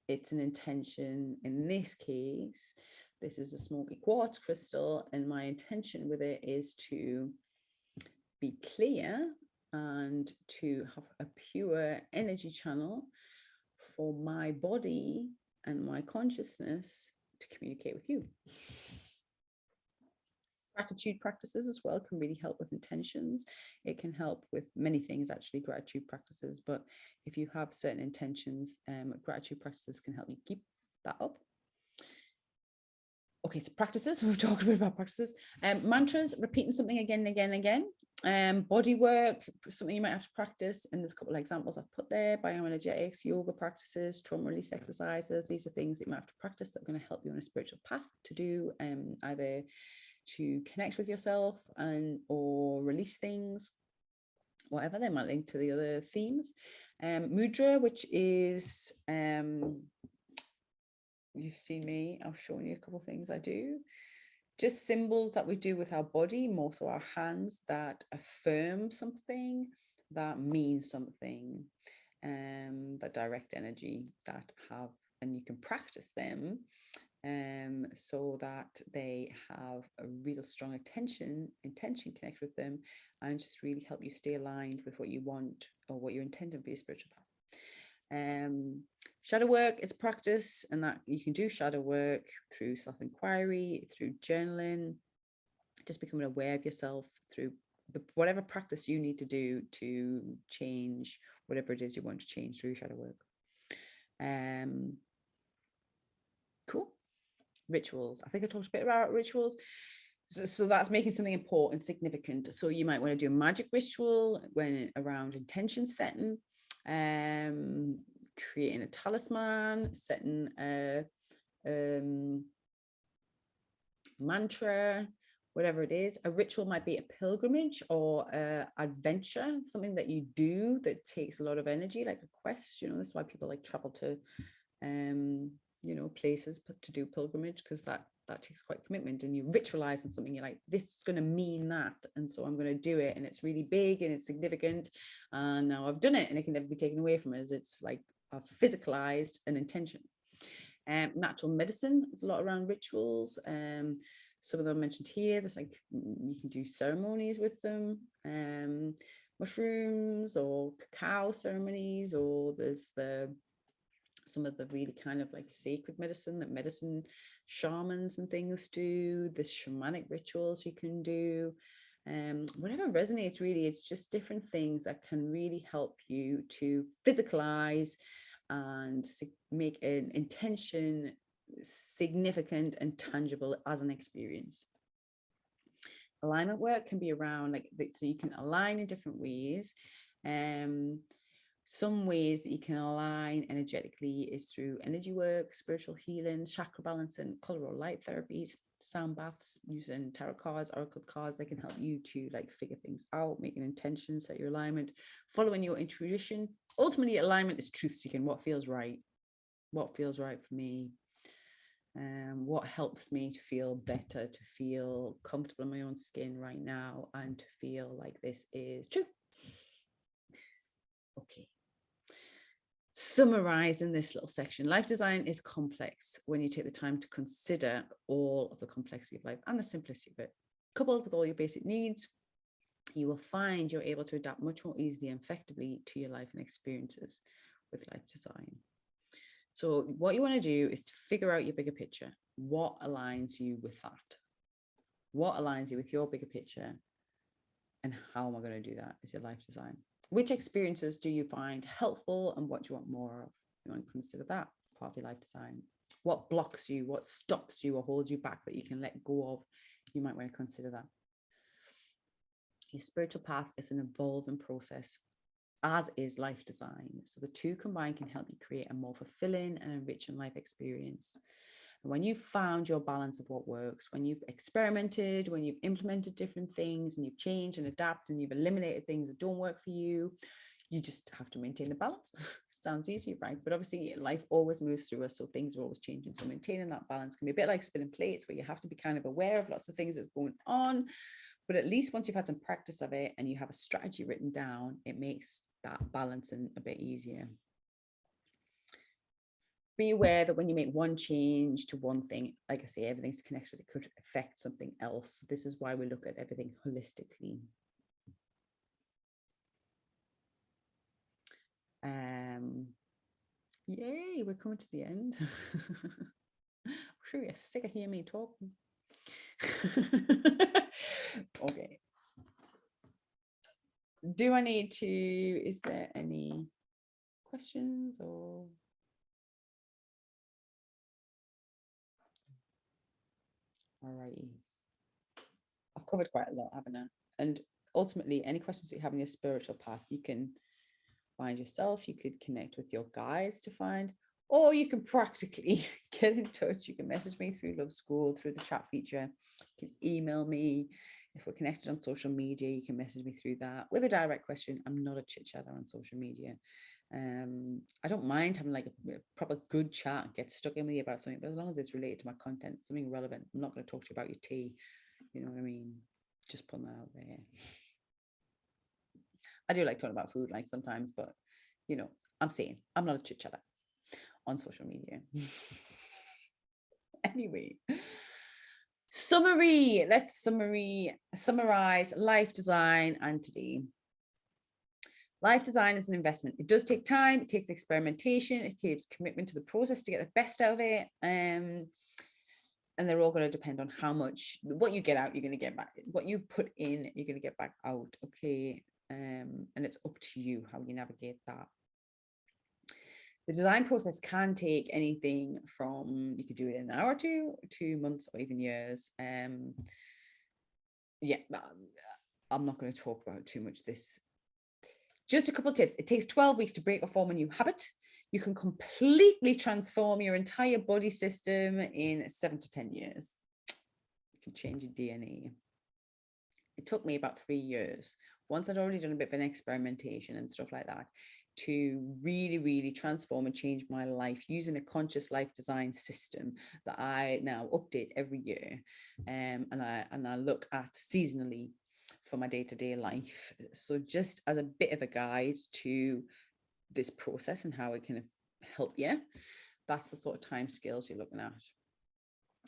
It's an intention. In this case, this is a smoky quartz crystal, and my intention with it is to be clear and to have a pure energy channel for my body and my consciousness to communicate with you. Gratitude practices as well can really help with intentions. It can help with many things, actually, gratitude practices. But if you have certain intentions, gratitude practices can help you keep that up. Okay, so practices, we've talked a bit about practices. Mantras, repeating something again and again and again. Body work, something you might have to practice. And there's a couple of examples I've put there: bioenergetics, yoga practices, trauma release exercises. These are things that you might have to practice that are going to help you on a spiritual path to do, either to connect with yourself or release things, whatever. They might link to the other themes. Mudra, which is you've seen me, I've shown you a couple of things I do. Just symbols that we do with our body, more so our hands, that affirm something, that mean something, that direct energy that have, and you can practice them so that they have a real strong intention connect with them, and just really help you stay aligned with what you want or what you're intending for your spiritual path. Shadow work is practice, and that you can do shadow work through self-inquiry, through journaling, just becoming aware of yourself through whatever practice you need to do to change whatever it is you want to change through shadow work. Cool. Rituals. I think I talked a bit about rituals. So that's making something important, significant. So you might want to do a magic ritual when around intention setting. creating a talisman, setting a mantra, whatever it is. A ritual might be a pilgrimage or a adventure, something that you do that takes a lot of energy, like a quest. That's why people like travel to places to do pilgrimage, because that takes quite commitment, and you ritualize on something. You're like, this is going to mean that, and so I'm going to do it, and it's really big and it's significant, and now I've done it, and it can never be taken away from us. It's like I've physicalized an intention. Natural medicine is a lot around rituals. Some of them mentioned here. There's like, you can do ceremonies with them, mushrooms or cacao ceremonies, or there's some of the really kind of like sacred medicine that medicine shamans and things do. There's shamanic rituals you can do. Whatever resonates, really. It's just different things that can really help you to physicalize and make an intention significant and tangible as an experience. Alignment work can be around like, so you can align in different ways. Some ways that you can align energetically is through energy work, spiritual healing, chakra balance, and color or light therapies, sound baths, using tarot cards, oracle cards. They can help you to like figure things out, make an intention, set your alignment, following your intuition. Ultimately, alignment is truth seeking. What feels right? What feels right for me? What helps me to feel better, to feel comfortable in my own skin right now, and to feel like this is true. Okay. Summarizing this little section, life design is complex when you take the time to consider all of the complexity of life and the simplicity of it. Coupled with all your basic needs, you will find you're able to adapt much more easily and effectively to your life and experiences with life design. So what you want to do is to figure out your bigger picture. What aligns you with that? What aligns you with your bigger picture? And how am I going to do that? Is your life design. Which experiences do you find helpful, and what do you want more of? You want to consider that as part of your life design. What blocks you? What stops you or holds you back that you can let go of? You might want to consider that. Your spiritual path is an evolving process, as is life design. So the two combined can help you create a more fulfilling and enriching life experience. And when you've found your balance of what works, when you've experimented, when you've implemented different things and you've changed and adapted and you've eliminated things that don't work for you, you just have to maintain the balance. Sounds easy, right? But obviously life always moves through us, so things are always changing. So maintaining that balance can be a bit like spinning plates, where you have to be kind of aware of lots of things that's going on. But at least once you've had some practice of it and you have a strategy written down, it makes that balancing a bit easier. Be aware that when you make one change to one thing, like I say, everything's connected. It could affect something else. This is why we look at everything holistically. Yay, we're coming to the end. I'm sure you're sick of hearing me talking. Okay. Do I need to, is there any questions or? Alrighty. I've covered quite a lot, haven't I? And ultimately, any questions that you have in your spiritual path, you can find yourself. You could connect with your guides to find, or you can practically get in touch. You can message me through Love School, through the chat feature. You can email me. If we're connected on social media, you can message me through that with a direct question. I'm not a chit chatter on social media. I don't mind having like a proper good chat, get stuck in with you about something, but as long as it's related to my content, something relevant. I'm not going to talk to you about your tea. You know what I mean? Just putting that out there. I do like talking about food, like sometimes, but you know, I'm saying I'm not a chit chatter on social media. Anyway, summary. Let's summarize life design and today. Life design is an investment. It does take time. It takes experimentation. It takes commitment to the process to get the best out of it. And they're all going to depend on how much, what you get out, you're going to get back. What you put in, you're going to get back out. Okay. And it's up to you how you navigate that. The design process can take anything from, you could do it in an hour or 2 months, or even years. Yeah, I'm not going to talk about too much this Just a couple of tips. It takes 12 weeks to break or form a new habit. You can completely transform your entire body system in 7 to 10 years. You can change your DNA. It took me about 3 years. Once I'd already done a bit of an experimentation and stuff like that, to really, really transform and change my life using a conscious life design system that I now update every year. And I look at seasonally for my day-to-day life. So just as a bit of a guide to this process and how it can help you, that's the sort of time scales you're looking at.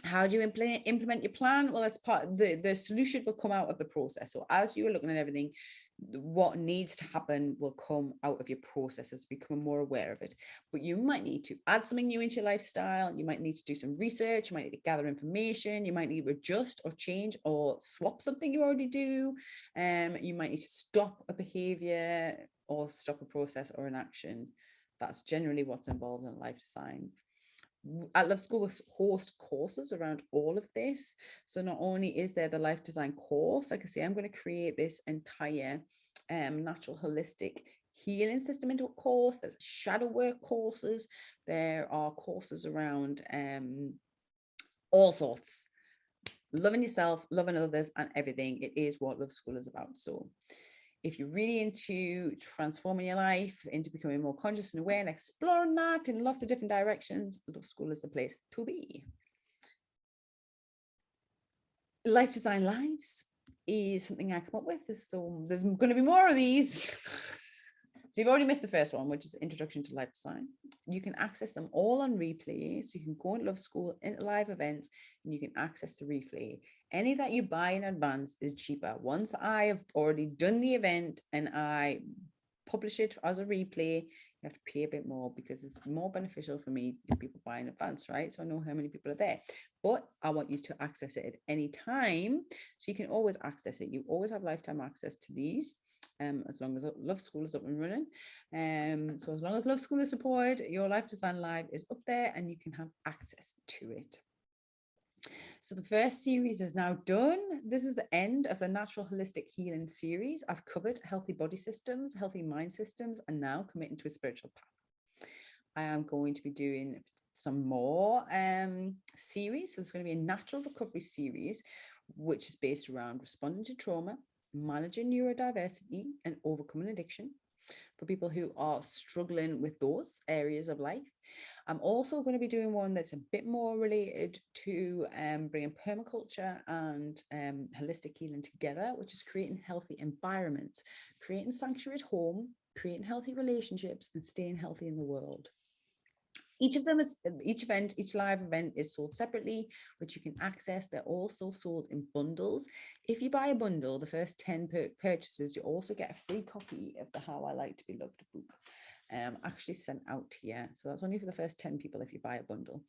How do you implement your plan? Well, that's part of the solution will come out of the process. So as you are looking at everything, what needs to happen will come out of your process as you become more aware of it. But you might need to add something new into your lifestyle. You might need to do some research. You might need to gather information. You might need to adjust or change or swap something you already do. You might need to stop a behavior or stop a process or an action. That's generally what's involved in life design. At Love School, we host courses around all of this. So not only is there the life design course, like I say, I'm going to create this entire natural holistic healing system into a course. There's shadow work courses. There are courses around all sorts. Loving yourself, loving others, and everything. It is what Love School is about. So if you're really into transforming your life, into becoming more conscious and aware and exploring that in lots of different directions, Love School is the place to be. Life Design Lives is something I come up with. So there's going to be more of these. So you've already missed the first one, which is Introduction to Life Design. You can access them all on replay. So you can go into Love School, into live events, and you can access the replay. Any that you buy in advance is cheaper. Once I have already done the event and I publish it as a replay, you have to pay a bit more because it's more beneficial for me if people buy in advance, right? So I know how many people are there. But I want you to access it at any time. So you can always access it. You always have lifetime access to these. As long as Love School is up and running. So as long as Love School is supported, your Life Design Live is up there and you can have access to it. So the first series is now done. This is the end of the Natural Holistic Healing series. I've covered healthy body systems, healthy mind systems, and now committing to a spiritual path. I am going to be doing some more series. So there's going to be a natural recovery series, which is based around responding to trauma, managing neurodiversity, and overcoming addiction for people who are struggling with those areas of life. I'm also going to be doing one that's a bit more related to bringing permaculture and holistic healing together, which is creating healthy environments, creating sanctuary at home, creating healthy relationships, and staying healthy in the world. Each of them is, each live event is sold separately, which you can access. They're also sold in bundles. If you buy a bundle, the first 10 purchases, you also get a free copy of the How I Like to Be Loved book. Actually sent out here. So that's only for the first 10 people if you buy a bundle.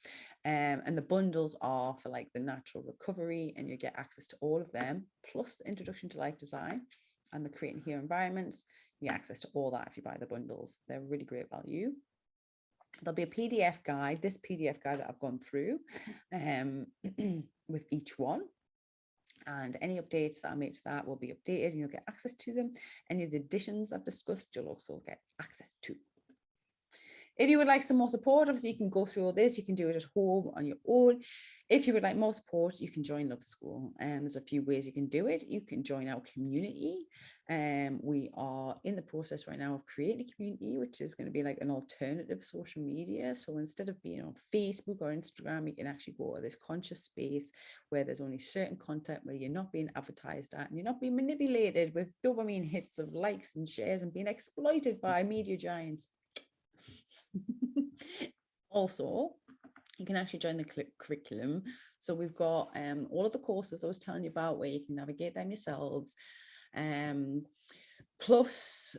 And the bundles are for like the natural recovery, and you get access to all of them, plus the Introduction to Life Design and the Creating Here environments. You get access to all that if you buy the bundles. They're really great value. There'll be a PDF guide, this PDF guide that I've gone through with each one. And any updates that I make to that will be updated and you'll get access to them. Any of the additions I've discussed, you'll also get access to. If you would like some more support, obviously you can go through all this. You can do it at home on your own. If you would like more support, you can join Love School. There's a few ways you can do it. You can join our community. We are in the process right now of creating a community, which is going to be like an alternative social media. So instead of being on Facebook or Instagram, you can actually go to this conscious space where there's only certain content where you're not being advertised at and you're not being manipulated with dopamine hits of likes and shares and being exploited by media giants. Also, you can actually join the curriculum. So we've got all of the courses I was telling you about where you can navigate them yourselves. Plus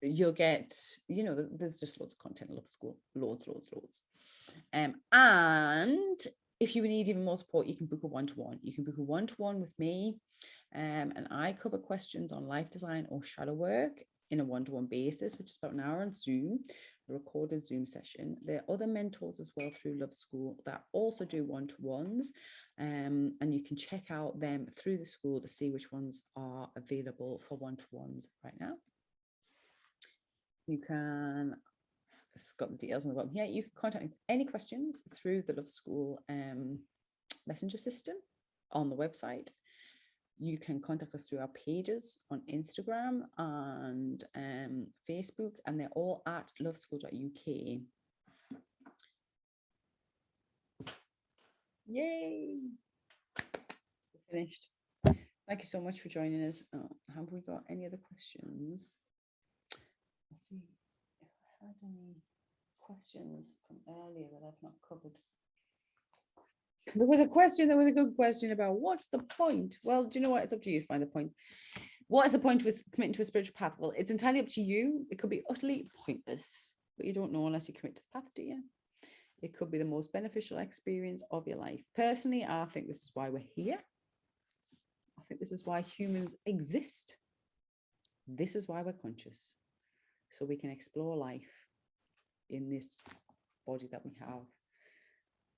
you'll get, you know, there's just loads of content. Love School, loads. And if you need even more support, you can book a one-to-one. You can book a one-to-one with me, and I cover questions on life design or shadow work in a one-to-one basis, which is about an hour on Zoom, a recorded Zoom session. There are other mentors as well through Love School that also do one-to-ones, and you can check out them through the school to see which ones are available for one-to-ones right now. You can, it's got the details on the bottom here. You can contact any questions through the Love School messenger system on the website. You can contact us through our pages on Instagram and Facebook, and they're all at loveschool.uk. Yay! We're finished. Thank you so much for joining us. Oh, have we got any other questions? Let's see if I had any questions from earlier that I've not covered. There was a question, there was a good question about what's the point? Well, do you know what? It's up to you to find the point. What is the point with committing to a spiritual path? Well, it's entirely up to you. It could be utterly pointless, but you don't know unless you commit to the path, do you? It could be the most beneficial experience of your life. Personally, I think this is why we're here. I think this is why humans exist. This is why we're conscious. So we can explore life in this body that we have.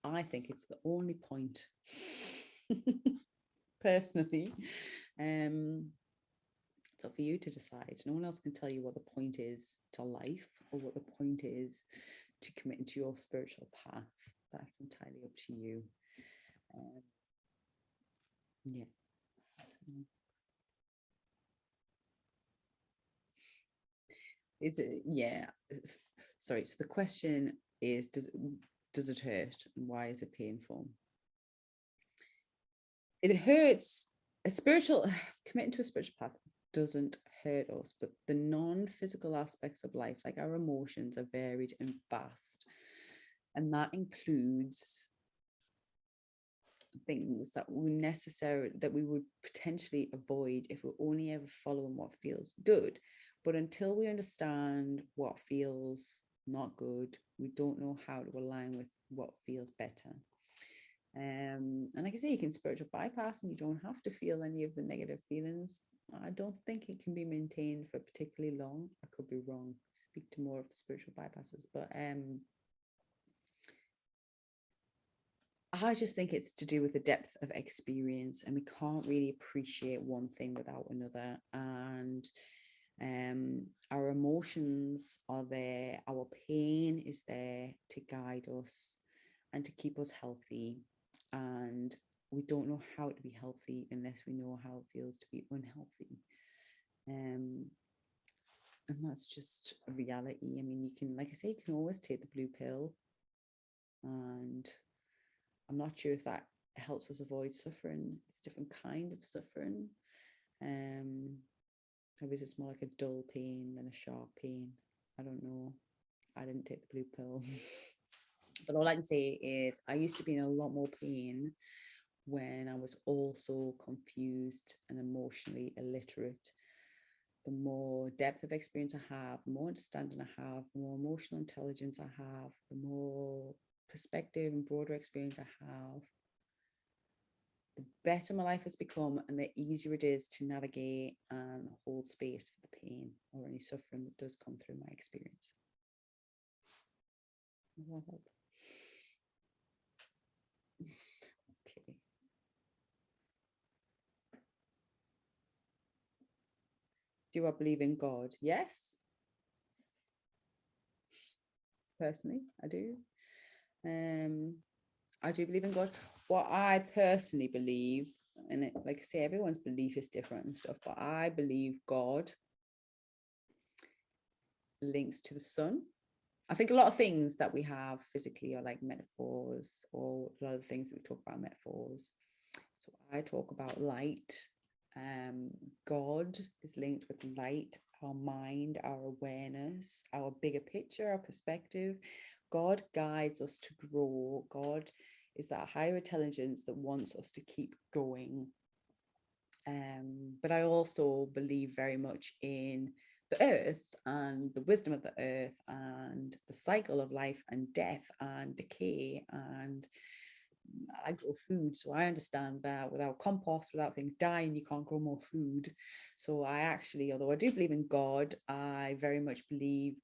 I think it's the only point, personally. It's up for you to decide. No one else can tell you what the point is to life or what the point is to committing to your spiritual path. That's entirely up to you. Yeah. Is it? Yeah. Sorry. So the question is, does it hurt, and why is it painful? It hurts. Committing to a spiritual path doesn't hurt us, but the non-physical aspects of life, like our emotions, are varied and vast, and that includes things that we would potentially avoid if we're only ever following what feels good. But until we understand what feels not good, we don't know how to align with what feels better. And like I say, you can spiritual bypass and you don't have to feel any of the negative feelings. I don't think it can be maintained for particularly long. I could be wrong. Speak to more of the spiritual bypasses, but I just think it's to do with the depth of experience, and we can't really appreciate one thing without another. And our emotions are there, our pain is there to guide us and to keep us healthy. And we don't know how to be healthy unless we know how it feels to be unhealthy. And that's just a reality. I mean, you can, like I say, you can always take the blue pill, and I'm not sure if that helps us avoid suffering. It's a different kind of suffering. Maybe it's more like a dull pain than a sharp pain. I don't know. I didn't take the blue pill. But all I can say is I used to be in a lot more pain when I was also confused and emotionally illiterate. The more depth of experience I have, the more understanding I have, the more emotional intelligence I have, the more perspective and broader experience I have, the better my life has become, and the easier it is to navigate and hold space for the pain or any suffering that does come through my experience. Does that help? Okay. Do I believe in God? Yes. Personally, I do. I do believe in God. What I personally believe, and like I say, everyone's belief is different and stuff, but I believe God links to the sun. I think a lot of things that we have physically are like metaphors, or a lot of things that we talk about metaphors. So I talk about light. God is linked with light, our mind, our awareness, our bigger picture, our perspective. God guides us to grow. God is that higher intelligence that wants us to keep going. But I also believe very much in the earth and the wisdom of the earth and the cycle of life and death and decay. And I grow food, so I understand that without compost, without things dying, you can't grow more food. So I actually, although I do believe in God, I very much believe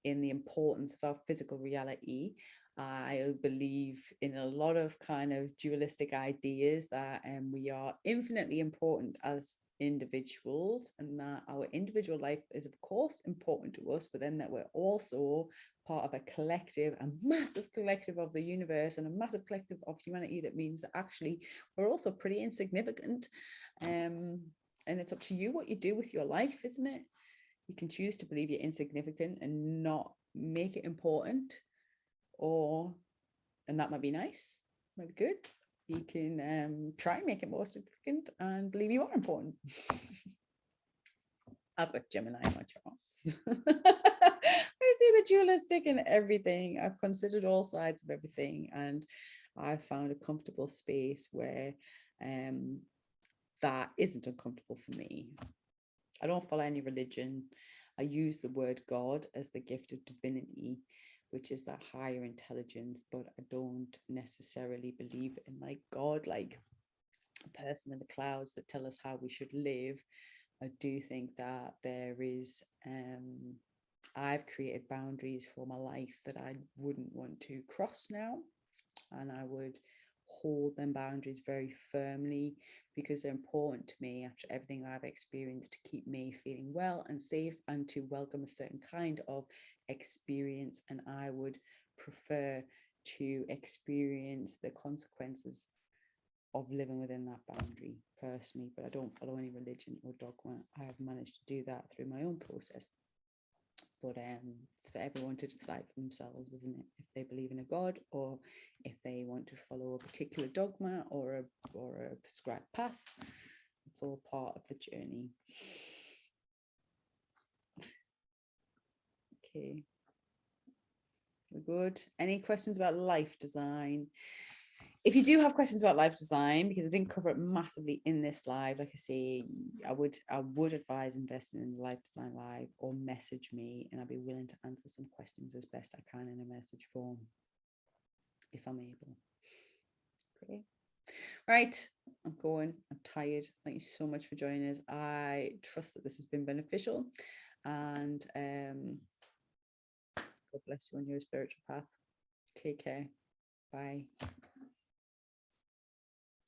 in the importance of our physical reality. I believe in a lot of kind of dualistic ideas that we are infinitely important as individuals, and that our individual life is of course important to us, but then that we're also part of a collective, a massive collective of the universe and a massive collective of humanity. That means that actually we're also pretty insignificant, and it's up to you what you do with your life, isn't it? You can choose to believe you're insignificant and not make it important, and that might be nice, might be good. You can try and make it more significant and believe you are important. I've got Gemini in my charts. I see the dualistic in everything. I've considered all sides of everything, and I've found a comfortable space where that isn't uncomfortable for me. I don't follow any religion. I use the word God as the gift of divinity, which is that higher intelligence, but I don't necessarily believe in like God, like a person in the clouds that tell us how we should live. I do think that there is, I've created boundaries for my life that I wouldn't want to cross now, and I would hold them boundaries very firmly because they're important to me after everything I've experienced, to keep me feeling well and safe and to welcome a certain kind of experience. And I would prefer to experience the consequences of living within that boundary personally, but I don't follow any religion or dogma. I have managed to do that through my own process. But it's for everyone to decide for themselves, isn't it? If they believe in a God, or if they want to follow a particular dogma or a prescribed path. It's all part of the journey. Okay, we're good. Any questions about life design? If you do have questions about life design, because I didn't cover it massively in this live, like I say, I would advise investing in the Life Design Live, or message me and I'll be willing to answer some questions as best I can in a message form if I'm able. Okay. Right, I'm tired. Thank you so much for joining us. I trust that this has been beneficial, and God bless you on your spiritual path. Take care. Bye.